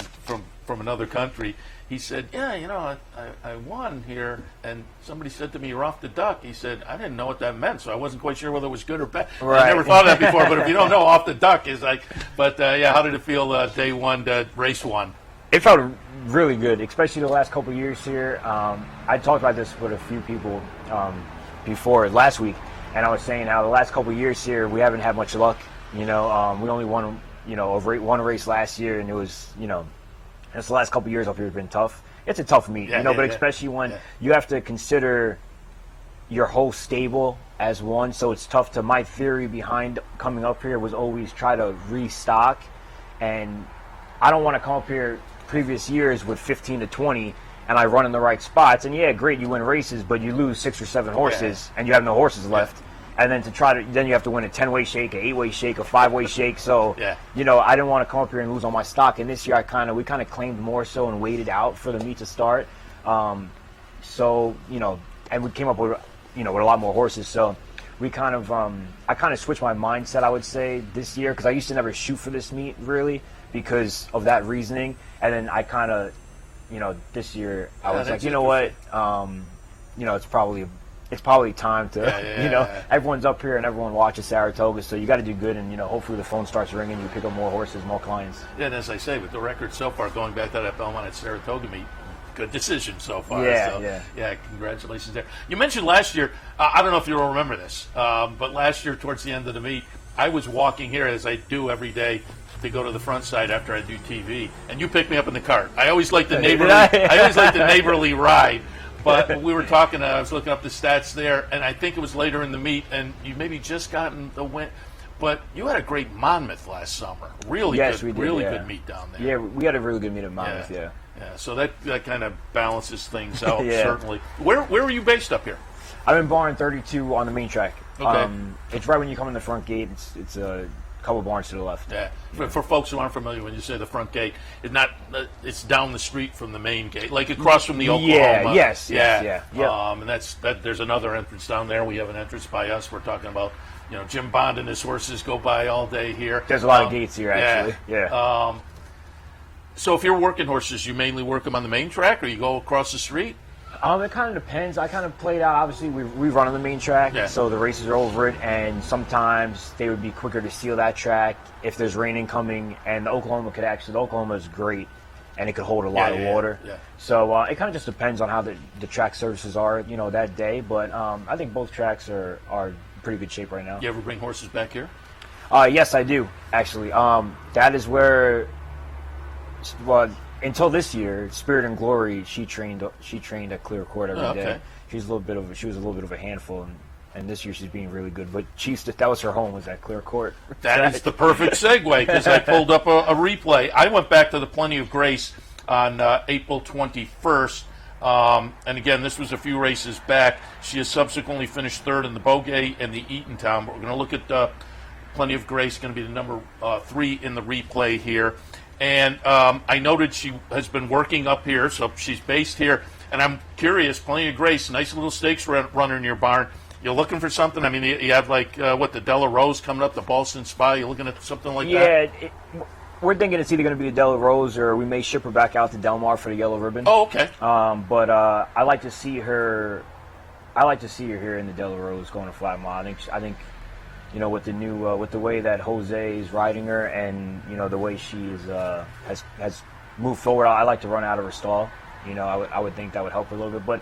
from another country, he said, "Yeah, I won here." And somebody said to me, "You're off the duck." He said, "I didn't know what that meant, so I wasn't quite sure whether it was good or bad." Right. I never thought of that before. But if you don't know, off the duck is like. But how did it feel day 1, race 1? It felt really good, especially the last couple of years here. I talked about this with a few people before last week, and I was saying how the last couple of years here we haven't had much luck. We only won one race last year, and it was it's the last couple of years up here have been tough. It's a tough meet, but especially when you have to consider your whole stable as one. So it's tough to. My theory behind coming up here was always try to restock, and I don't want to come up here previous years with 15 to 20 and I run in the right spots. And great, you win races, but you lose 6 or 7 horses and you have no horses left. And then then you have to win a 10-way shake, a 8-way shake, a 5-way shake. So, I didn't want to come up here and lose all my stock. And this year we kind of claimed more so and waited out for the meet to start. And we came up with, with a lot more horses. So we kind of, I kind of switched my mindset, I would say, this year, because I used to never shoot for this meet, really, because of that reasoning. And then I kind of, this year I was like, it's probably time to, everyone's up here and everyone watches Saratoga, so you got to do good, and hopefully the phone starts ringing, you pick up more horses, more clients. Yeah, and as I say, with the record so far, going back to that Belmont at Saratoga meet, good decision so far. Yeah, congratulations there. You mentioned last year, I don't know if you'll remember this, but last year towards the end of the meet, I was walking here as I do every day to go to the front side after I do TV, and you picked me up in the cart. I always like the neighborly ride. But we were talking, I was looking up the stats there, and I think it was later in the meet, and you maybe just gotten the win. But you had a great Monmouth last summer. Really good meet down there. Yeah, we had a really good meet at Monmouth, yeah. So that kind of balances things out, certainly. Where were you based up here? I'm in barn 32 on the main track. Okay. It's right when you come in the front gate. It's a couple barns to the left. Yeah. For folks who aren't familiar, when you say the front gate, it's down the street from the main gate, like across from the Oklahoma. Yeah. And there's another entrance down there. We have an entrance by us. We're talking about, Jim Bond and his horses go by all day here. There's a lot of gates here, actually. Yeah. So if you're working horses, you mainly work them on the main track, or you go across the street? It kind of depends. I kind of played out. Obviously, we run on the main track, so the races are over it, and sometimes they would be quicker to seal that track if there's rain incoming, and the Oklahoma is great, and it could hold a lot of water. Yeah. So it kind of just depends on how the track surfaces are, that day. But I think both tracks are in pretty good shape right now. You ever bring horses back here? Yes, I do, actually. That is where, until this year, Spirit and Glory, she trained at Clear Court every day. She was a little bit of a handful, and this year she's being really good. But that was her home, was at Clear Court. That is the perfect segue, because I pulled up a replay. I went back to the Plenty of Grace on April 21st. And again, this was a few races back. She has subsequently finished third in the Bogey and the Eatontown. But we're going to look at Plenty of Grace, going to be the number 3 in the replay here. And I noted she has been working up here, so she's based here. And I'm curious, Plenty of Grace, nice little stakes runner in your barn. You looking for something? I mean, you have like the Della Rose coming up, the Boston Spa. You looking at something like that? Yeah, we're thinking it's either going to be a Della Rose or we may ship her back out to Del Mar for the Yellow Ribbon. Oh, okay. But I like to see her. I like to see her here in the Della Rose going to Flat Mile. I think, you know, with the new with the way that Jose is riding her, and you know the way she is has moved forward. I like to run out of her stall. You know, I would think that would help her a little bit, but.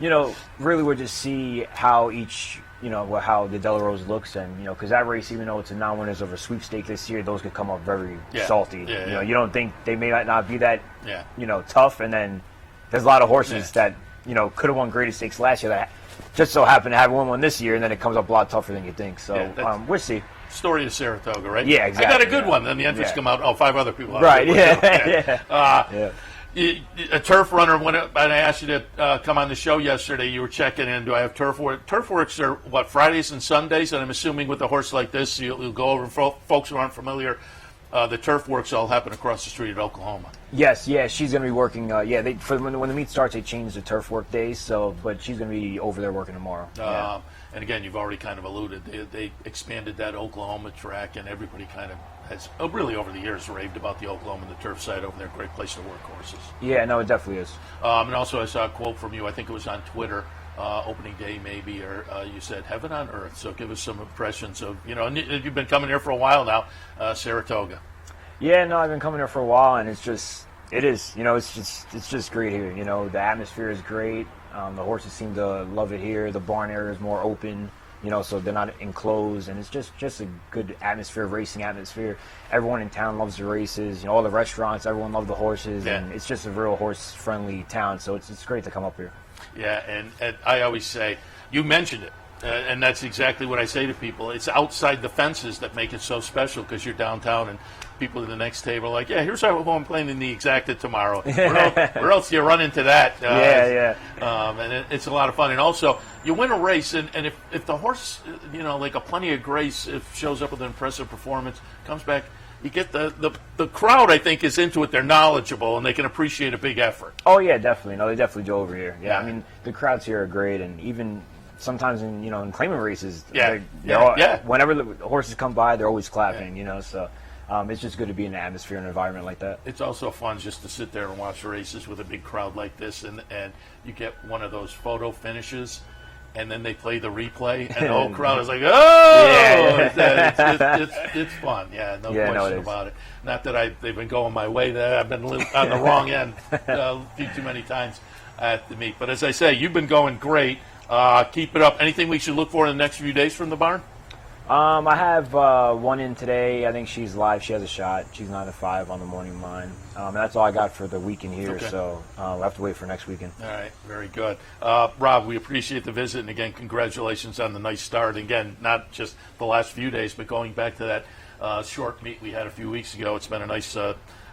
You know, really, we'll just see how how the Della Rose looks, and you know, because that race, even though it's a non-winners of a sweepstake this year, those could come up very salty. Yeah, you know, you don't think they may not be that, Yeah. you know, tough, and then there's a lot of horses that you know could have won greatest stakes last year that just so happened to have won one this year, and then it comes up a lot tougher than you think. So we'll see. Story of Saratoga, right? Yeah, exactly. I got a good one. Then the entrants come out. Oh, 5 other people. Right. Yeah. A turf runner, when I asked you to come on the show yesterday, you were checking in. Do I have turf work? Turf works are, Fridays and Sundays? And I'm assuming with a horse like this, you'll go over, folks who aren't familiar, the turf works all happen across the street at Oklahoma. Yes, she's going to be working. When the meet starts, they change the turf work days. But she's going to be over there working tomorrow. And again, you've already kind of alluded. They expanded that Oklahoma track, and everybody kind of has really over the years raved about the Oklahoma and the turf side over there. Great place to work horses. Yeah, no, it definitely is. And also, I saw a quote from you. I think it was on Twitter, opening day maybe, or you said "Heaven on Earth." So give us some impressions of and you've been coming here for a while now, Saratoga. Yeah, no, I've been coming here for a while, and it's just great here. You know, the atmosphere is great. The horses seem to love it here. The barn area is more open, so they're not enclosed, and it's just a good atmosphere, racing atmosphere. Everyone in town loves the races. All the restaurants, everyone loves the horses, and it's just a real horse-friendly town. So it's great to come up here. Yeah, and I always say, you mentioned it. And that's exactly what I say to people. It's outside the fences that make it so special, because you're downtown and people at the next table are like, yeah, here's how I'm playing in the Exacta tomorrow. Where else do you run into that? And it's a lot of fun. And also, you win a race, and if the horse, like a Plenty of Grace, if shows up with an impressive performance, comes back, you get the crowd, I think, is into it. They're knowledgeable, and they can appreciate a big effort. Oh, yeah, definitely. No, they definitely do over here. Yeah, I mean, the crowds here are great, and even sometimes in claimant races, whenever the horses come by, they're always clapping. So it's just good to be in an atmosphere and environment like that. It's also fun just to sit there and watch races with a big crowd like this, and you get one of those photo finishes, and then they play the replay, and the whole crowd is like, oh! It's fun. Yeah, no question about it. Not that they've been going my way there. I've been on the wrong end a few too many times at the meet. But as I say, you've been going great. Keep it up. Anything we should look for in the next few days from the barn? I have one in today. I think she's live. She has a shot. She's 9 to 5 on the morning line. That's all I got for the weekend here. Okay. So we'll have to wait for next weekend. All right. Very good. Rob, we appreciate the visit. And again, congratulations on the nice start. Again, not just the last few days, but going back to that short meet we had a few weeks ago. It's been a nice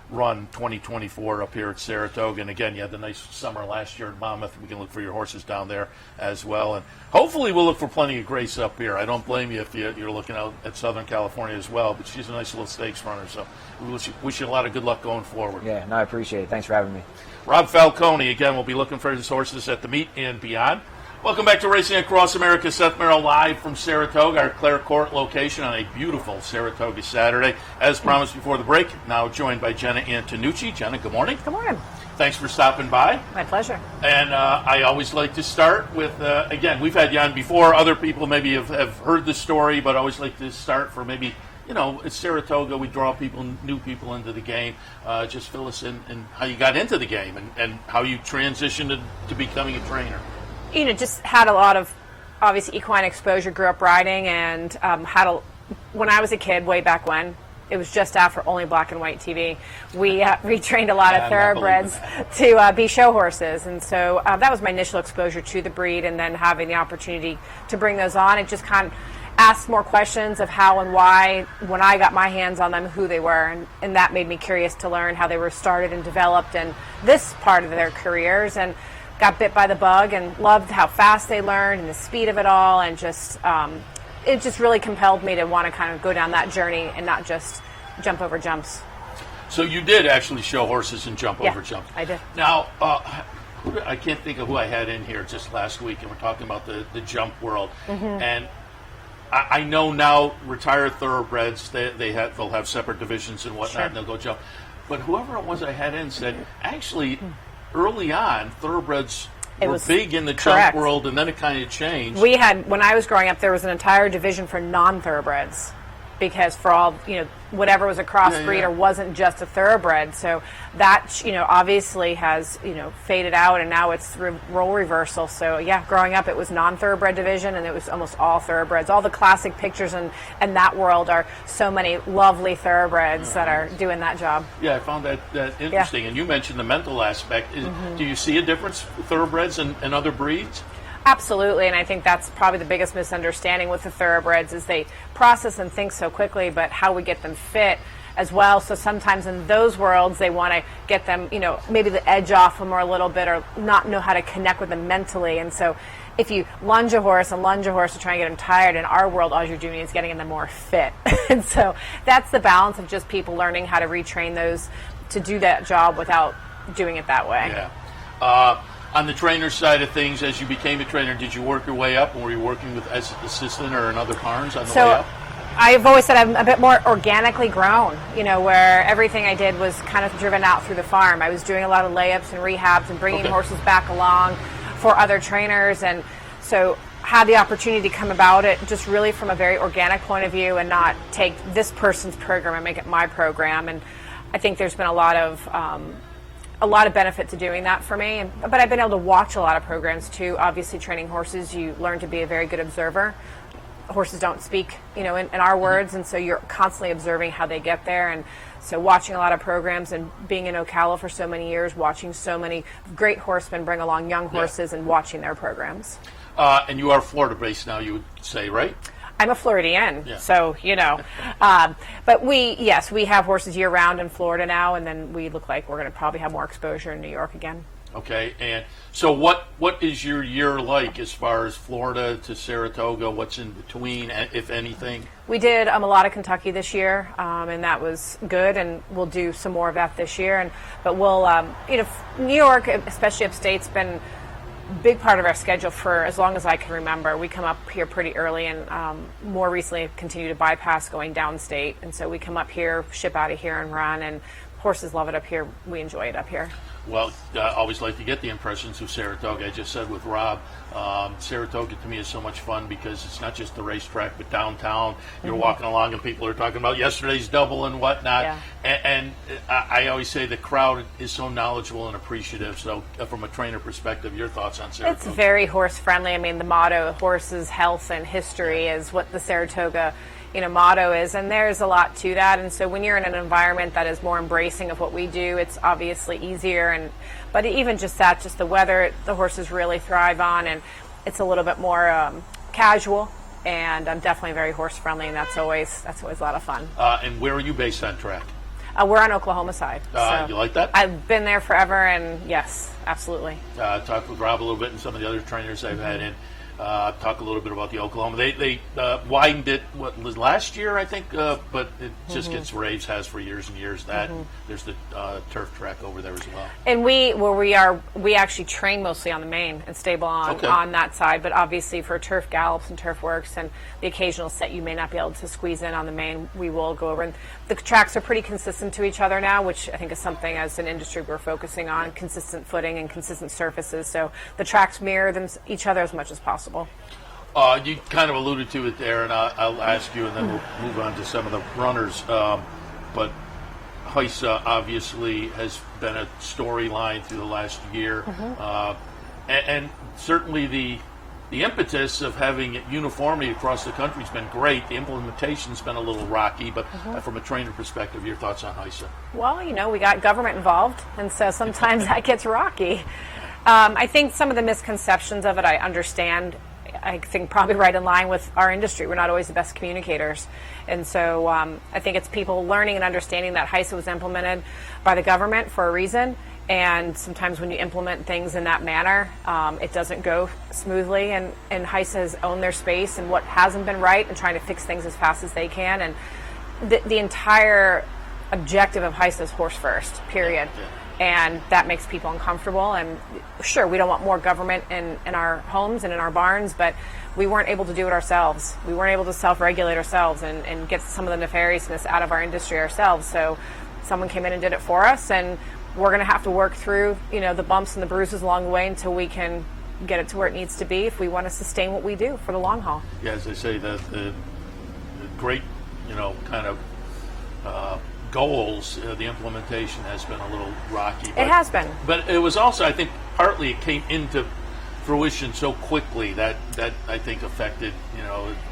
run 2024 up here at Saratoga, and again, you had the nice summer last year at Monmouth. We can look for your horses down there as well, and hopefully we'll look for Plenty of Grace up here. I don't blame you if you're looking out at Southern California as well, but she's a nice little stakes runner, so we wish you a lot of good luck going forward. Yeah, no, I appreciate it. Thanks for having me. Rob Falcone, again, we'll be looking for his horses at the meet and beyond. Welcome back to Racing Across America. Seth Merrill live from Saratoga, our Clare Court location on a beautiful Saratoga Saturday. As promised before the break, now joined by Jenna Antonucci. Jenna, good morning. Good morning. Thanks for stopping by. My pleasure. And I always like to start with, again, we've had you on before. Other people maybe have heard the story, but I always like to start for maybe, it's Saratoga. We draw new people into the game. Just fill us in how you got into the game and how you transitioned to becoming a trainer. Just had a lot of, obviously, equine exposure, grew up riding, and when I was a kid, way back when, it was just after only black and white TV, we trained a lot of thoroughbreds to be show horses. And so that was my initial exposure to the breed, and then having the opportunity to bring those on, it just kind of asked more questions of how and why, when I got my hands on them, who they were. And that made me curious to learn how they were started and developed in this part of their careers. And got bit by the bug and loved how fast they learned and the speed of it all, and just it just really compelled me to want to kind of go down that journey and not just jump over jumps. So you did actually show horses and jump over jumps. I did. Now, I can't think of who I had in here just last week, and we're talking about the jump world. And I know now retired thoroughbreds, they'll have separate divisions and whatnot, and they'll go jump. But whoever it was I had in said, actually, early on, thoroughbreds were big in the jump world, and then it kind of changed. We had, when I was growing up, there was an entire division for non-thoroughbreds, because for all, whatever was a crossbreed or wasn't just a thoroughbred. So that, obviously has, faded out, and now it's role reversal. So yeah, growing up it was non-thoroughbred division, and it was almost all thoroughbreds. All the classic pictures in that world are so many lovely thoroughbreds that are doing that job. Yeah, I found that interesting. And you mentioned the mental aspect. Do you see a difference with thoroughbreds and other breeds? Absolutely, and I think that's probably the biggest misunderstanding with the thoroughbreds is they process and think so quickly, but how we get them fit as well. So sometimes in those worlds, they want to get them, maybe the edge off them or a little bit, or not know how to connect with them mentally. And so if you lunge a horse to try and get them tired, in our world, all you're doing is getting them more fit. And so that's the balance of just people learning how to retrain those to do that job without doing it that way. Yeah. On the trainer side of things, as you became a trainer, did you work your way up, or were you working with as an assistant or in other barns on the way up? I've always said I'm a bit more organically grown, where everything I did was kind of driven out through the farm. I was doing a lot of layups and rehabs and bringing horses back along for other trainers, and so had the opportunity to come about it just really from a very organic point of view and not take this person's program and make it my program. And I think there's been a lot of benefit to doing that for me. But I've been able to watch a lot of programs too. Obviously, training horses, you learn to be a very good observer. Horses don't speak, in our words, and so you're constantly observing how they get there. And so watching a lot of programs and being in Ocala for so many years, watching so many great horsemen bring along young horses and watching their programs. And you are Florida-based now, you would say, right? I'm a Floridian, so but we have horses year-round in Florida now, and then we look like we're going to probably have more exposure in New York again. Okay, and so what is your year like as far as Florida to Saratoga? What's in between, if anything? We did a lot of Kentucky this year, and that was good, and we'll do some more of that this year. But we'll, New York, especially upstate's been big part of our schedule for as long as I can remember. We come up here pretty early, and more recently continue to bypass going downstate. And so we come up here, ship out of here, and run. And horses love it up here. We enjoy it up here. Well, I always like to get the impressions of Saratoga. I just said with Rob, Saratoga to me is so much fun because it's not just the racetrack, but downtown. You're walking along and people are talking about yesterday's double and whatnot. Yeah. And I always say the crowd is so knowledgeable and appreciative. So from a trainer perspective, your thoughts on Saratoga? It's very horse friendly. I mean, the motto, horses, health, and history is what the Saratoga motto is, and there's a lot to that. And so when you're in an environment that is more embracing of what we do, it's obviously easier. But even just that, just the weather, the horses really thrive on, and it's a little bit more casual. And I'm definitely very horse friendly, and that's always a lot of fun. And where are you based on track? We're on Oklahoma side. So you like that? I've been there forever, and yes, absolutely. Talked with Rob a little bit and some of the other trainers I've had in. Talk a little bit about the Oklahoma. They widened it last year, I think, but it just gets raves, has for years and years. There's the turf track over there as well. And we actually train mostly on the main and stable on that side, but obviously for turf gallops and turf works and the occasional set you may not be able to squeeze in on the main, we will go over. And the tracks are pretty consistent to each other now, which I think is something as an industry we're focusing on, consistent footing and consistent surfaces. So the tracks mirror each other as much as possible. You kind of alluded to it there, and I'll ask you, and then we'll move on to some of the runners. But HISA obviously has been a storyline through the last year, and certainly the impetus of having uniformity across the country has been great. The implementation's been a little rocky, but from a trainer perspective, your thoughts on HISA? Well, we got government involved, and so sometimes that gets rocky. I think some of the misconceptions of it I understand. I think probably right in line with our industry. We're not always the best communicators. And so I think it's people learning and understanding that HISA was implemented by the government for a reason. And sometimes when you implement things in that manner, it doesn't go smoothly. And HISA has owned their space and what hasn't been right and trying to fix things as fast as they can. And the entire objective of HISA is horse first, period. and that makes people uncomfortable. And sure, we don't want more government in our homes and in our barns, but we weren't able to do it ourselves. We weren't able to self-regulate ourselves and get some of the nefariousness out of our industry ourselves. So someone came in and did it for us, and we're going to have to work through, the bumps and the bruises along the way until we can get it to where it needs to be if we want to sustain what we do for the long haul. Yeah, as I say, the great, kind of goals, the implementation has been a little rocky. It has been. But it was also, I think, partly it came into fruition so quickly that I think affected,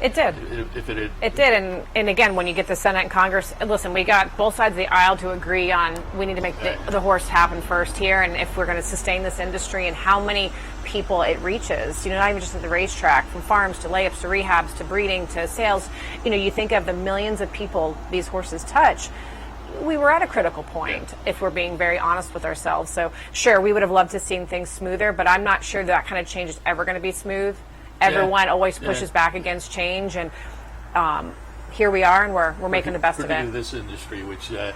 It did. If it had, It did, and again, when you get the Senate and Congress, listen, we got both sides of the aisle to agree on we need to make the horse happen first here, and if we're going to sustain this industry and how many people it reaches, not even just at the racetrack, from farms to layups to rehabs to breeding to sales, you think of the millions of people these horses touch. We were at a critical point, if we're being very honest with ourselves. So sure, we would have loved to seen things smoother, but I'm not sure that kind of change is ever going to be smooth. Everyone always pushes back against change, and here we are, and we're making the best of it. This industry, which is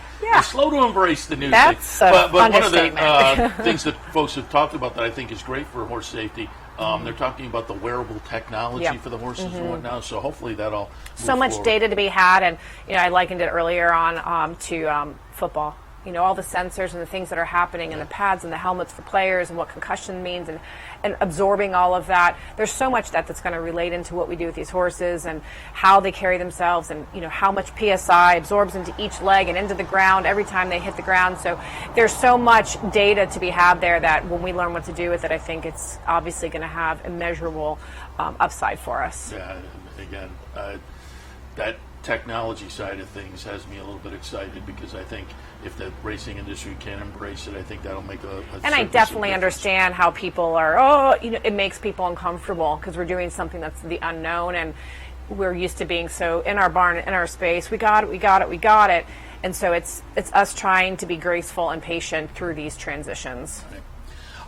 slow to embrace the new That's thing. But one of understatement. the things that folks have talked about that I think is great for horse safety, they're talking about the wearable technology for the horses and whatnot. So hopefully that'll so much forward. data to be had, and I likened it earlier on to football. All the sensors and the things that are happening, and the pads and the helmets for players, and what concussion means, and absorbing all of that. There's so much that's going to relate into what we do with these horses and how they carry themselves, and how much PSI absorbs into each leg and into the ground every time they hit the ground. So there's so much data to be had there that when we learn what to do with it, I think it's obviously going to have immeasurable upside for us. Yeah, again, that technology side of things has me a little bit excited, because I think if the racing industry can embrace it, I think that'll make a and I definitely understand how people are, it makes people uncomfortable because we're doing something that's the unknown, and we're used to being so in our barn, in our space. We got it. And so it's us trying to be graceful and patient through these transitions. Okay.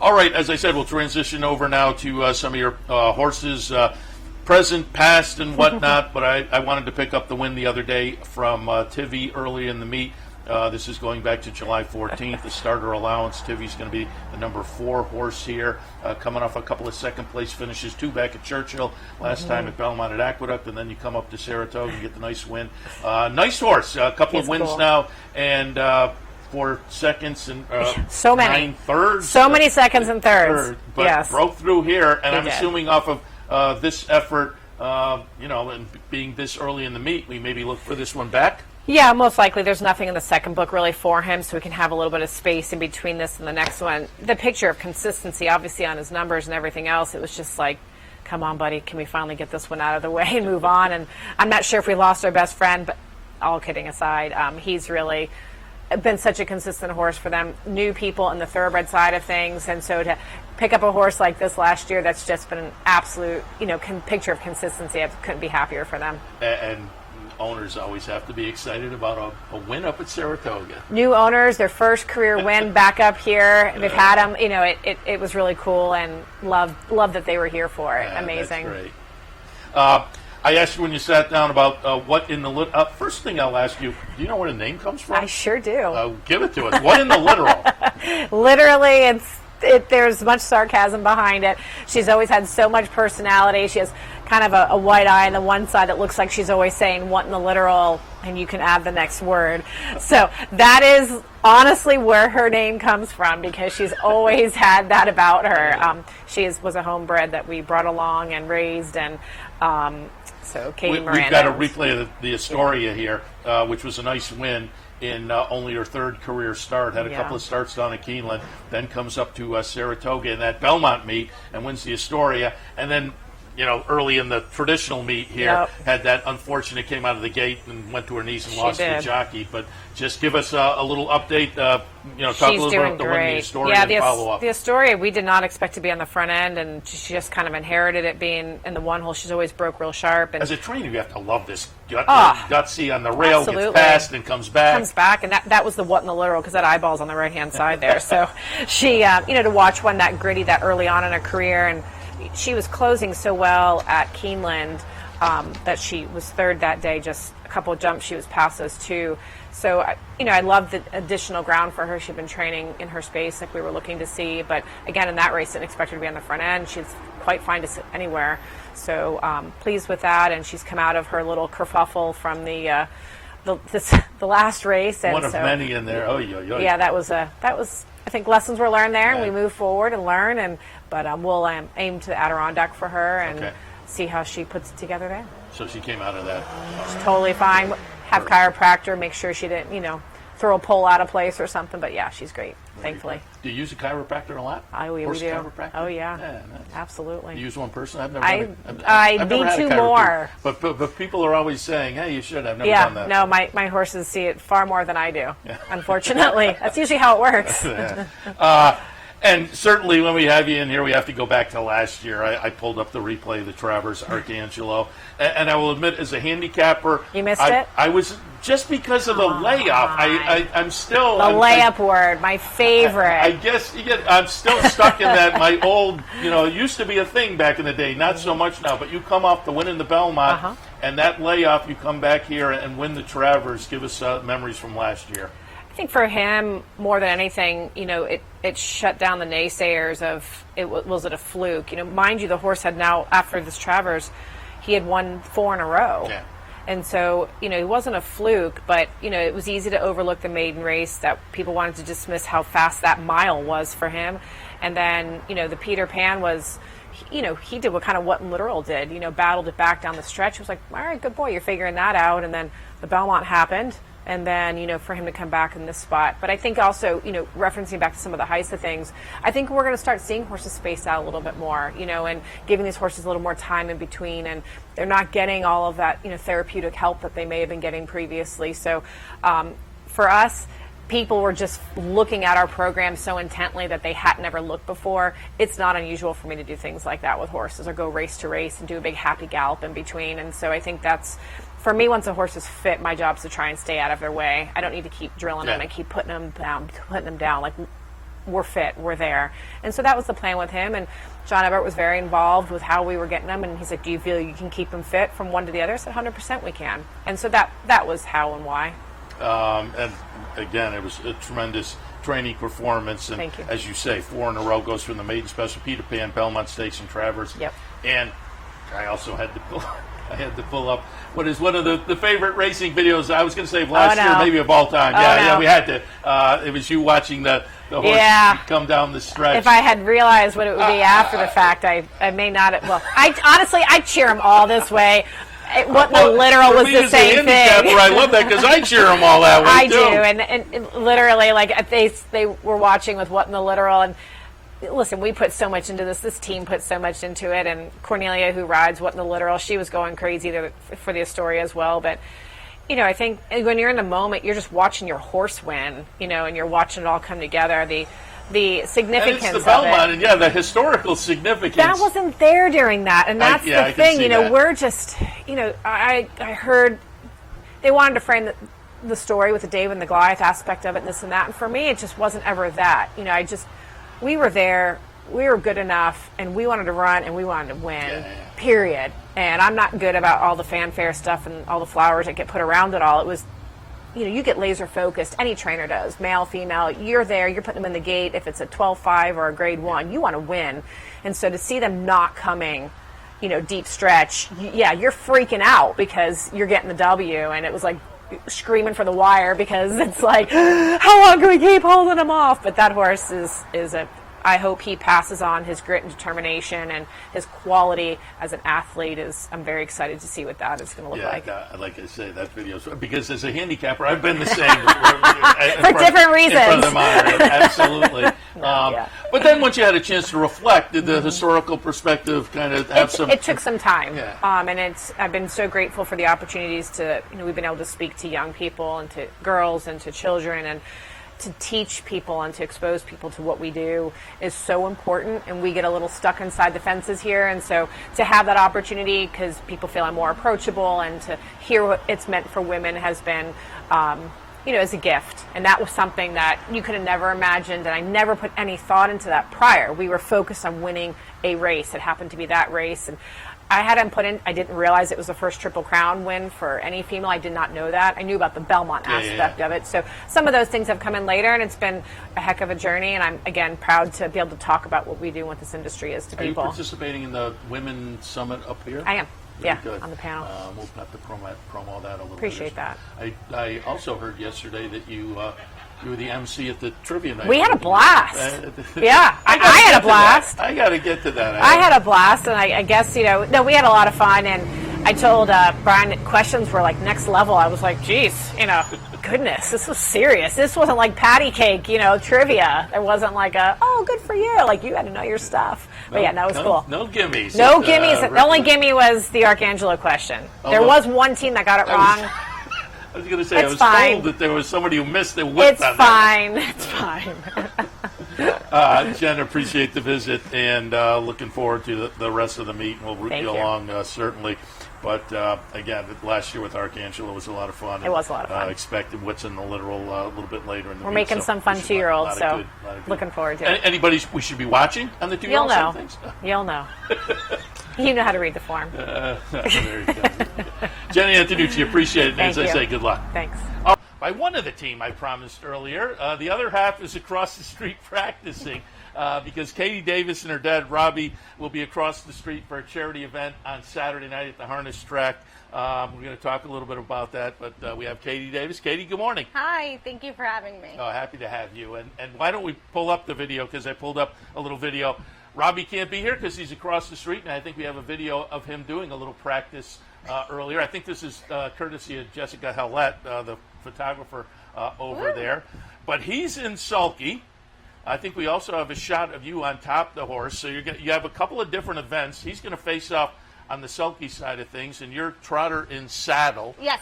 All right, as I said, we'll transition over now to some of your horses, present, past, and whatnot. But I wanted to pick up the win the other day from Tivy early in the meet. This is going back to July 14th, the starter allowance. Tivy's going to be the number 4 horse here, coming off a couple of second-place finishes, 2 back at Churchill, last time at Belmont at Aqueduct, and then you come up to Saratoga and get the nice win. Nice horse, a couple of wins now, and 4 seconds and so many 9 thirds. So many seconds and thirds. But yes. Broke through here, and I'm did. assuming off of this effort, and being this early in the meet, we maybe look for this one back. Yeah, most likely. There's nothing in the second book really for him, so we can have a little bit of space in between this and the next one. The picture of consistency, obviously, on his numbers and everything else, it was just like, come on, buddy, can we finally get this one out of the way and move on? And I'm not sure if we lost our best friend, but all kidding aside, he's really been such a consistent horse for them. New people in the thoroughbred side of things, and so to pick up a horse like this last year, that's just been an absolute, picture of consistency. I couldn't be happier for them. And owners always have to be excited about a win up at Saratoga. New owners, their first career win back up here. They've had them. It was really cool, and love that they were here for it. Amazing. That's great. I asked you when you sat down about what in the first thing I'll ask you. Do you know where the name comes from? I sure do. Give it to us. What in the literal? Literally, there's much sarcasm behind it. She's always had so much personality. She has kind of a white eye on the one side that looks like she's always saying what in the literal, and you can add the next word. So that is honestly where her name comes from, because she's always had that about her. She was a homebred that we brought along and raised, and so Katie Miranda. We've got a replay of the Astoria here, which was a nice win in only her 3rd career start. Had a couple of starts down at Keeneland, then comes up to Saratoga in that Belmont meet and wins the Astoria, and then early in the traditional meet here, had that unfortunate, came out of the gate and went to her knees and lost the jockey. But just give us a little update, talk a little bit about the win, the Astoria, and follow up. The Astoria, we did not expect to be on the front end, and she just kind of inherited it being in the one hole. She's always broke real sharp. And as a trainer, you have to love this. Gutsy on the rail, absolutely. gets past and comes back. And that was the what in the literal, because that eyeball's on the right-hand side there. So she, to watch one that gritty that early on in her career, and she was closing so well at Keeneland. that she was third that day. Just a couple of jumps, she was past those two. So, I love the additional ground for her. She'd been training in her space like we were looking to see. But again, in that race, didn't expect her to be on the front end. She's quite fine to sit anywhere. So pleased with that. And she's come out of her little kerfuffle from the last race. And One of many in there. Oh, yeah, that was I think lessons were learned there, and we move forward and learn. But we'll aim to the Adirondack for her and see how she puts it together there. So she came out of that. She's totally fine. Have chiropractor, make sure she didn't, throw a pole out of place or something. But yeah, she's great, thankfully. Do you use a chiropractor a lot? We do. Chiropractor? Oh yeah, nice. Absolutely. You use one person? I've never. I I've never need had a two chiropractor. more. But people are always saying, "Hey, you should." I've never done that. No, my horses see it far more than I do. Unfortunately, that's usually how it works. And certainly when we have you in here, we have to go back to last year. I pulled up the replay of the Travers Arcangelo. And I will admit, as a handicapper... You missed it? I was... Just because of the layup, I'm still... The layup word, my favorite. I guess I'm still stuck in that, my old... it used to be a thing back in the day. Not so much now. But you come off the win in the Belmont, and that layup, you come back here and win the Travers. Give us memories from last year. I think for him, more than anything, it shut down the naysayers of, was it a fluke? Mind you, the horse had now, after this Travers, he had won 4 in a row. Yeah. And so, it wasn't a fluke, but, it was easy to overlook the maiden race, that people wanted to dismiss how fast that mile was for him. And then, the Peter Pan was, he did what Literal did, battled it back down the stretch. It was like, all right, good boy, you're figuring that out. And then the Belmont happened. And then, for him to come back in this spot. But I think also, referencing back to some of the HISA things, I think we're going to start seeing horses space out a little bit more, and giving these horses a little more time in between. And they're not getting all of that, therapeutic help that they may have been getting previously. So for us, people were just looking at our program so intently that they had never looked before. It's not unusual for me to do things like that with horses, or go race to race and do a big happy gallop in between. And so I think that's, for me, once a horse is fit, my job is to try and stay out of their way. I don't need to keep drilling them and keep putting them down. Like, we're fit, we're there. And so that was the plan with him. And John Ebert was very involved with how we were getting them. And he's like, do you feel you can keep them fit from one to the other? I said, 100% we can. And so that was how and why. And again, it was a tremendous training performance. And Thank you. As you say, 4 in a row goes from the Maiden Special, Peter Pan, Belmont Stakes, and Travers. Yep. And I also had to pull up what is one of the favorite racing videos, I was going to say of last year, maybe of all time. Yeah, we had to. It was you watching the horse come down the stretch. If I had realized what it would be after the fact, I may not have. Well, I cheer them all this way. What the Literal was the same thing. I love that because I cheer them all that way I too. do, and literally, like they were watching with What in the Literal, and listen, we put so much into this. This team put so much into it, and Cornelia, who rides What in the Literal, she was going crazy for the Astoria as well. But I think when you're in the moment, you're just watching your horse win, and you're watching it all come together. The significance and it's the Belmont, of it. And the historical significance. That wasn't there during that, and that's the thing. We're just, I heard they wanted to frame the story with the David and the Goliath aspect of it, and this and that. And for me, it just wasn't ever that. We were there, we were good enough, and we wanted to run, and we wanted to win, period. And I'm not good about all the fanfare stuff and all the flowers that get put around it all. It was, you get laser focused. Any trainer does, male, female. You're there, you're putting them in the gate. If it's a 12-5 or a grade 1, you want to win. And so to see them not coming, deep stretch, you're freaking out because you're getting the W. And it was like screaming for the wire because it's like, how long can we keep holding him off? But that horse is I hope he passes on his grit and determination and his quality as an athlete. I'm very excited to see what that is going to look like. Like I say, that video, because as a handicapper, I've been the same. For different reasons. In front of the monitor, absolutely. But then once you had a chance to reflect, did the historical perspective kind of have some... It took some time. And I've been so grateful for the opportunities to, we've been able to speak to young people and to girls and to children, and to teach people and to expose people to what we do is so important, and we get a little stuck inside the fences here. And so to have that opportunity, because people feel I'm more approachable, and to hear what it's meant for women has been as a gift. And that was something that you could have never imagined, and I never put any thought into that prior. We were focused on winning a race. It happened to be that race, and I hadn't put in. I didn't realize it was the first Triple Crown win for any female. I did not know that. I knew about the Belmont aspect of it. So some of those things have come in later, and it's been a heck of a journey. And I'm again proud to be able to talk about what we do, what this industry is to Are you people. participating in the Women's Summit up here? I am. Very Yeah, good. on the panel. We'll have to promo that a little Appreciate bit. that. I also heard yesterday that you were the MC at the trivia night. We had a blast. Yeah, I gotta had get a to blast. that. I got to get to that. I had a blast, and I guess, you know, no, we had a lot of fun, and I told Brian questions were like next level. I was like, geez, you know, goodness, this was serious. This wasn't like patty cake, you know, trivia. There wasn't like oh, good for you. Like, you had to know your stuff. But yeah, that was cool. No gimmies. No gimmies. The only gimme was the Arcangelo question. There was one team that got it wrong. I was going to say, I was told that there was somebody who missed the whip. It's fine. It's fine. Jen, appreciate the visit, and looking forward to the rest of the meet, and we'll root you along, certainly. But again, last year with Arcangelo was a lot of fun. It was a lot of fun. Expected what's in the literal a little bit later in the We're meet, making so some fun 2-year-olds, so looking forward to it. Anybody we should be watching on the 2-year-old You'll side know. of things? You'll know. You know how to read the form. There you go. Jenny Antonucci, appreciate it. And as I say, good luck. Thanks. By one of the team I promised earlier. The other half is across the street practicing because Katie Davis and her dad, Robbie, will be across the street for a charity event on Saturday night at the harness track. We're going to talk a little bit about that, but we have Katie Davis. Katie, good morning. Hi, thank you for having me. Oh, happy to have you. And why don't we pull up the video, because I pulled up a little video. Robbie can't be here because he's across the street, and I think we have a video of him doing a little practice earlier. I think this is courtesy of Jessica Hellette, the photographer over there. But he's in sulky. I think we also have a shot of you on top of the horse. So you have a couple of different events. He's going to face off on the sulky side of things, and you're trotter in saddle. Yes.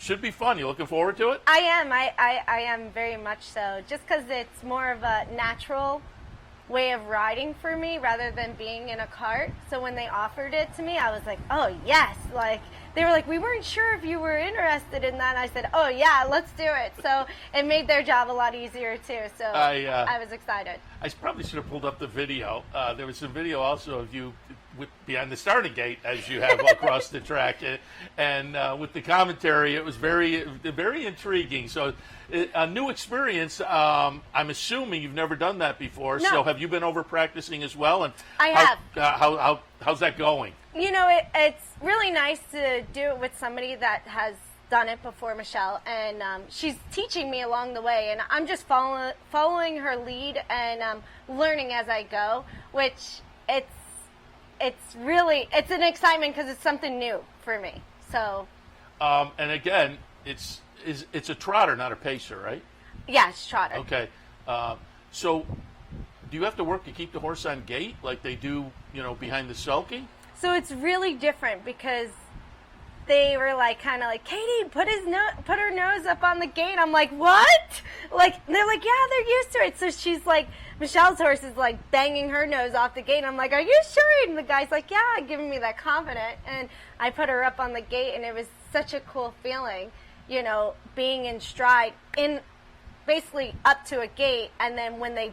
Should be fun. You looking forward to it? I am. I am very much so. Just because it's more of a natural way of riding for me rather than being in a cart. So when they offered it to me, I was like, oh, yes. Like, they were like, we weren't sure if you were interested in that. And I said, oh, yeah, let's do it. So it made their job a lot easier, too. So I was excited. I probably should have pulled up the video. There was some video also of you behind the starting gate as you have across the track. And with the commentary, it was very, very intriguing. So a new experience. I'm assuming you've never done that before. No. So have you been over practicing as well? And I have. How's that going? You know, it's really nice to do it with somebody that has done it before, Michelle, and she's teaching me along the way, and I'm just following her lead and learning as I go, which it's an excitement because it's something new for me. So. And again, it's a trotter, not a pacer, right? Yeah, it's trotter. Okay. So do you have to work to keep the horse on gait like they do, behind the sulky? So it's really different because they were like, kind of like, Katie, put her nose up on the gate. I'm like, what? Like, they're like, yeah, they're used to it. So she's like, Michelle's horse is like banging her nose off the gate. I'm like, are you sure? And the guy's like, yeah, giving me that confident. And I put her up on the gate, and it was such a cool feeling, being in stride in basically up to a gate. And then when they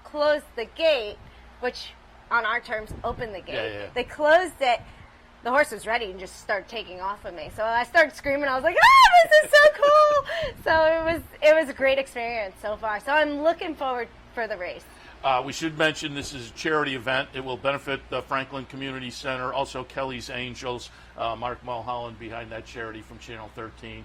closed the gate, which on our terms, opened the gate, they closed it. The horse was ready and just started taking off of me. So I started screaming. I was like, this is so cool. So it was a great experience so far. So I'm looking forward for the race. We should mention this is a charity event. It will benefit the Franklin Community Center, also Kelly's Angels, Mark Mulholland behind that charity from Channel 13.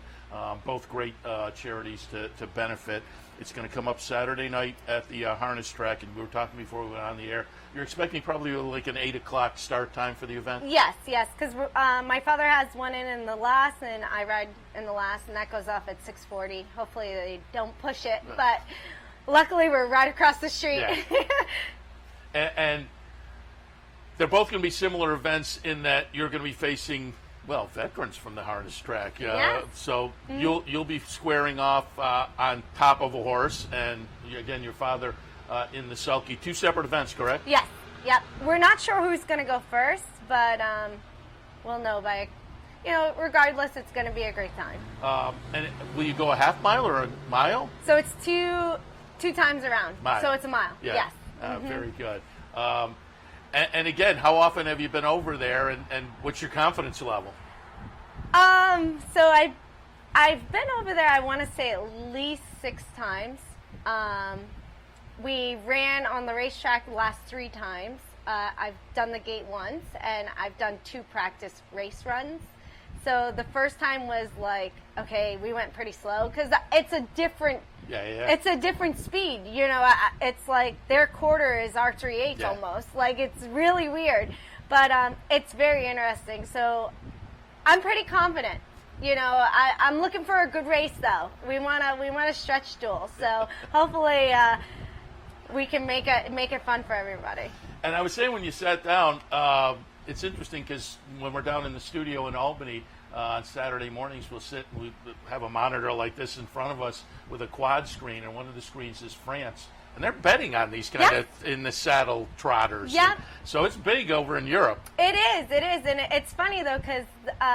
Both great charities to benefit. It's going to come up Saturday night at the harness track, and we were talking before we went on the air. You're expecting probably like an 8 o'clock start time for the event? Yes, because my father has one in the last, and I ride in the last, and that goes off at 6:40. Hopefully they don't push it, but luckily we're right across the street. Yeah. and they're both going to be similar events in that you're going to be facing veterans from the harness track. So you'll be squaring off on top of a horse, and again, your father in the sulky. 2 separate events, correct? Yes. Yep. We're not sure who's going to go first, but we'll know by, regardless, it's going to be a great time. And will you go a half mile or a mile? So it's two times around. Mile. So it's a mile. Yeah. Yes. Very good. And again, how often have you been over there, and what's your confidence level? So I've been over there, I want to say at least 6 times. We ran on the racetrack the last 3 times. I've done the gate once, and I've done 2 practice race runs. So the first time was like, okay, we went pretty slow because it's a different, it's a different speed. You know, it's like their quarter is our 3/8 almost. Like it's really weird, but it's very interesting. So I'm pretty confident. You know, I'm looking for a good race though. We want a stretch duel. So hopefully we can make it fun for everybody. And I was saying when you sat down, it's interesting because when we're down in the studio in Albany on Saturday mornings, we'll sit and we have a monitor like this in front of us with a quad screen, and one of the screens is France. And they're betting on these kind of in the saddle trotters. Yeah. So it's big over in Europe. It is. And it's funny, though, because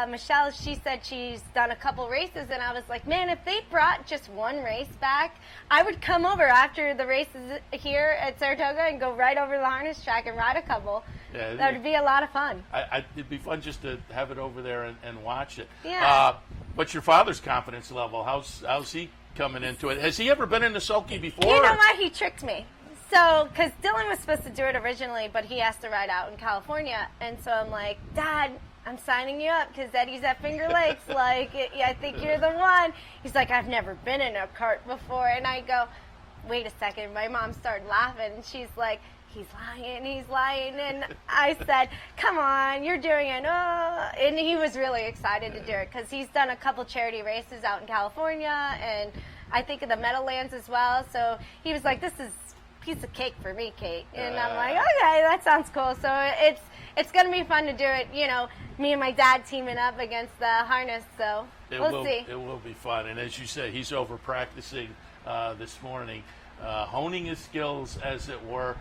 Michelle, she said she's done a couple races, and I was like, man, if they brought just one race back, I would come over after the races here at Saratoga and go right over to the harness track and ride a couple. Yeah, that would be a lot of fun. It'd be fun just to have it over there and watch it. Yeah. But your father's confidence level, how's he coming into it? Has he ever been in the sulky before? You know what? He tricked me. So, because Dylan was supposed to do it originally, but he has to ride out in California. And so I'm like, Dad, I'm signing you up because Eddie's at Finger Lakes. Like, I think you're the one. He's like, I've never been in a cart before. And I go, wait a second. My mom started laughing. And she's like, he's lying. And I said, come on, you're doing it. Oh. And he was really excited to do it because he's done a couple charity races out in California and I think in the Meadowlands as well. So he was like, this is a piece of cake for me, Kate. And I'm like, okay, that sounds cool. So it's going to be fun to do it, you know, me and my dad teaming up against the harness. So we'll see. It will be fun. And as you say, he's over practicing this morning, honing his skills, as it were.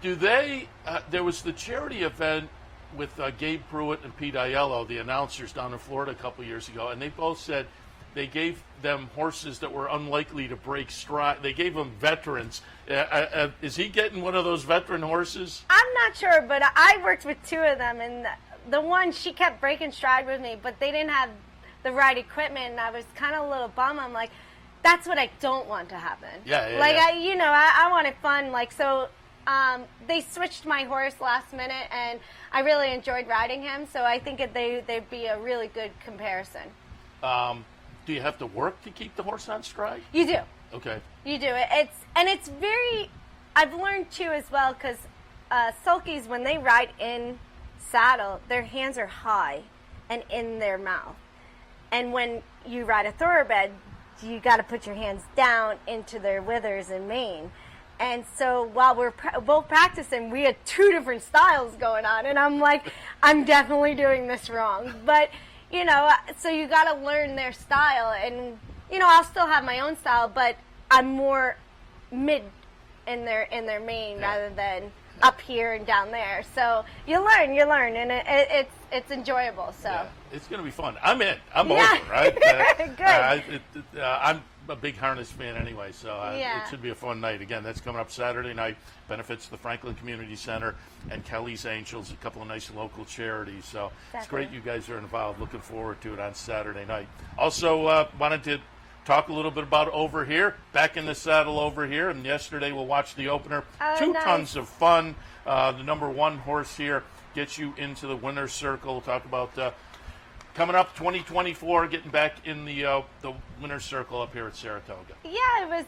There was the charity event with Gabe Pruitt and Pete Aiello, the announcers down in Florida a couple years ago, and they both said they gave them horses that were unlikely to break stride. They gave them veterans. Is he getting one of those veteran horses? I'm not sure, but I worked with 2 of them, and the one, she kept breaking stride with me, but they didn't have the right equipment, and I was kind of a little bummed. I'm like, that's what I don't want to happen. I wanted fun. Like, so they switched my horse last minute, and I really enjoyed riding him. So I think they'd be a really good comparison. Do you have to work to keep the horse on stride? You do. Okay. You do. It's very. I've learned too as well because sulkies, when they ride in saddle, their hands are high and in their mouth, and when you ride a thoroughbred, you got to put your hands down into their withers and mane. And so while we're both practicing, we had 2 different styles going on. And I'm like, I'm definitely doing this wrong. But, you know, so you got to learn their style. And, you know, I'll still have my own style, but I'm more mid in their mane rather than up here and down there. So you learn, and it's enjoyable. So it's going to be fun. I'm in. I'm over, right? Good. I'm a big harness fan anyway, so it should be a fun night. Again, that's coming up Saturday night. Benefits the Franklin Community Center and Kelly's Angels, a couple of nice local charities. So It's great you guys are involved. Looking forward to it on Saturday night. Also, wanted to talk a little bit about Over Here, back in the saddle Over Here, and yesterday we'll watch the opener. 2 tons of fun. The number 1 horse here gets you into the winner's circle. We'll talk about coming up 2024, getting back in the winner's circle up here at Saratoga. Yeah, it was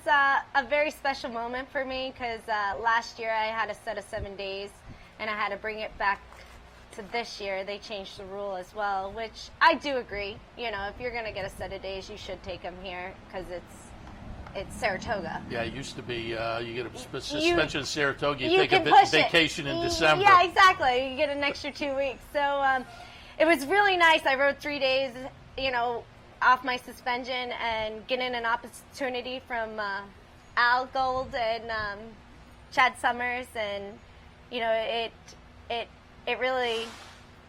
a very special moment for me because last year I had a set of 7 days, and I had to bring it back to this year. They changed the rule as well, which I do agree. You know, if you're going to get a set of days, you should take them here because it's Saratoga. Yeah, it used to be you get a suspension in Saratoga, you take a vacation in December. Yeah, exactly. You get an extra 2 weeks. So it was really nice. I rode 3 days, you know, off my suspension and getting an opportunity from Al Gold and Chad Summers, and you know, it really,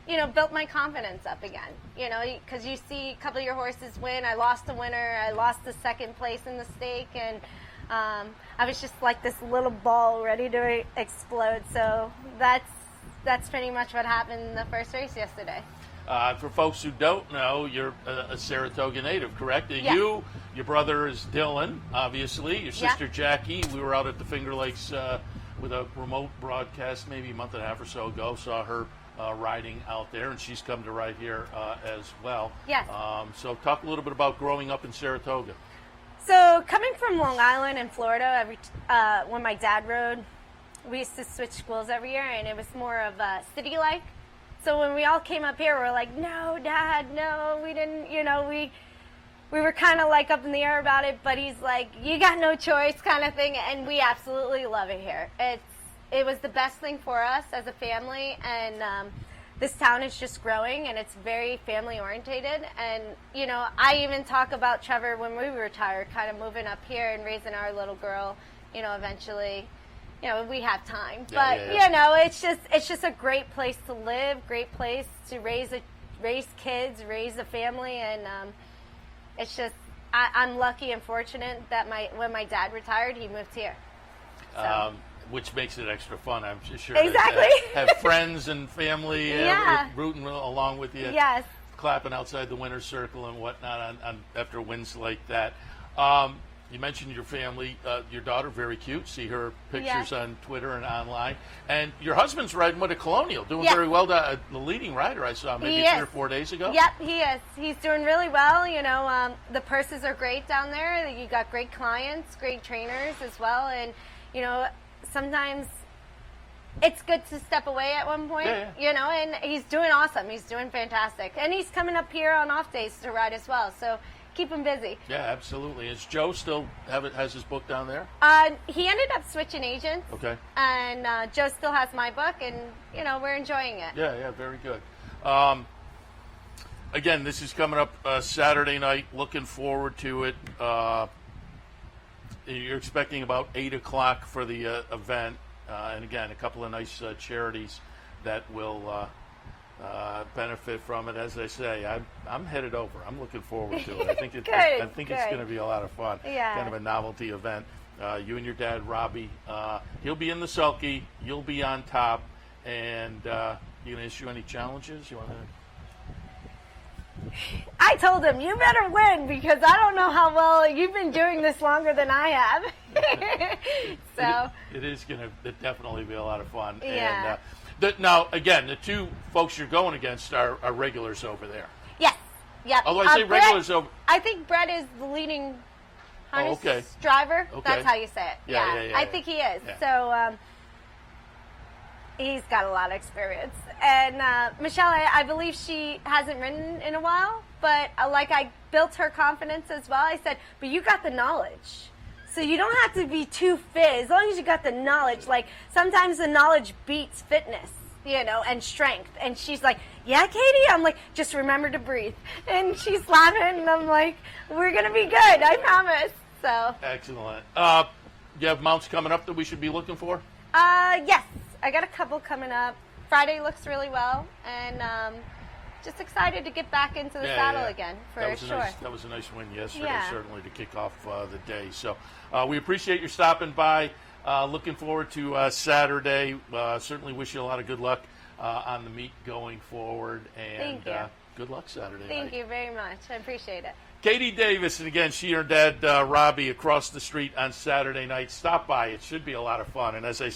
you know, built my confidence up again. You know, because you see a couple of your horses win. I lost the winner. I lost the second place in the stake, and I was just like this little ball ready to explode. So that's pretty much what happened in the first race yesterday. For folks who don't know, you're a Saratoga native, correct? Yes. You, your brother is Dylan, obviously. Your sister Jackie. We were out at the Finger Lakes with a remote broadcast maybe a month and a half or so ago. Saw her riding out there, and she's come to ride here as well. Yes. So talk a little bit about growing up in Saratoga. So coming from Long Island in Florida, when my dad rode, we used to switch schools every year, and it was more of a city life. So when we all came up here, we were like, no, Dad, no, we didn't, we were kind of like up in the air about it, but he's like, you got no choice kind of thing, and we absolutely love it here. It was the best thing for us as a family, and this town is just growing, and it's very family orientated, and, I even talk about Trevor when we retired, kind of moving up here and raising our little girl, eventually. We have time, but it's just a great place to live, great place to raise kids, raise a family, and it's just I'm lucky and fortunate that when my dad retired, he moved here. So. Which makes it extra fun, I'm sure. Exactly. Have friends and family rooting along with you. Yes. Clapping outside the winner's circle and whatnot after wins like that. You mentioned your family, your daughter, very cute. See her pictures on Twitter and online. And your husband's riding with a Colonial, doing very well. The leading rider I saw maybe 3 or 4 days ago. Yep, he is. He's doing really well. The purses are great down there. You got great clients, great trainers as well. And, sometimes it's good to step away at one point, and he's doing awesome. He's doing fantastic. And he's coming up here on off days to ride as well. So keep him busy. Yeah, absolutely. Is Joe still has his book down there? He ended up switching agents. Okay. And Joe still has my book, and we're enjoying it. Yeah, very good. Again, this is coming up Saturday night. Looking forward to it. You're expecting about 8 o'clock for the event, and again, a couple of nice charities that will benefit from it. As I say, I'm headed over. I'm looking forward to it. I think it's going to be a lot of fun. Yeah. Kind of a novelty event. You and your dad, Robbie, he'll be in the sulky. You'll be on top, and you going to issue any challenges? You want to? I told him, you better win, because I don't know how well you've been doing this longer than I have. So it is going to definitely be a lot of fun. Yeah. And now, again, the two folks you're going against are regulars over there. Yes. Yep. Although I say regulars over. I think Brett is the leading harness driver. Okay. That's how you say it. Yeah. I think he is. Yeah. So he's got a lot of experience. And Michelle, I believe she hasn't ridden in a while, but I built her confidence as well. I said, but you got the knowledge. So you don't have to be too fit, as long as you got the knowledge. Like, sometimes the knowledge beats fitness, and strength. And she's like, yeah, Katie? I'm like, just remember to breathe. And she's laughing, and I'm like, we're going to be good, I promise. So. Excellent. You have mounts coming up that we should be looking for? Yes. I got a couple coming up. Friday looks really well, and just excited to get back into the saddle again, for sure. That was a nice win yesterday, certainly, to kick off the day. So we appreciate your stopping by. Looking forward to Saturday. Certainly wish you a lot of good luck on the meet going forward, and Thank you. Good luck Saturday night. Thank you very much. I appreciate it. Katie Davis, and again, she and her dad, Robbie, across the street on Saturday night. Stop by. It should be a lot of fun. And as I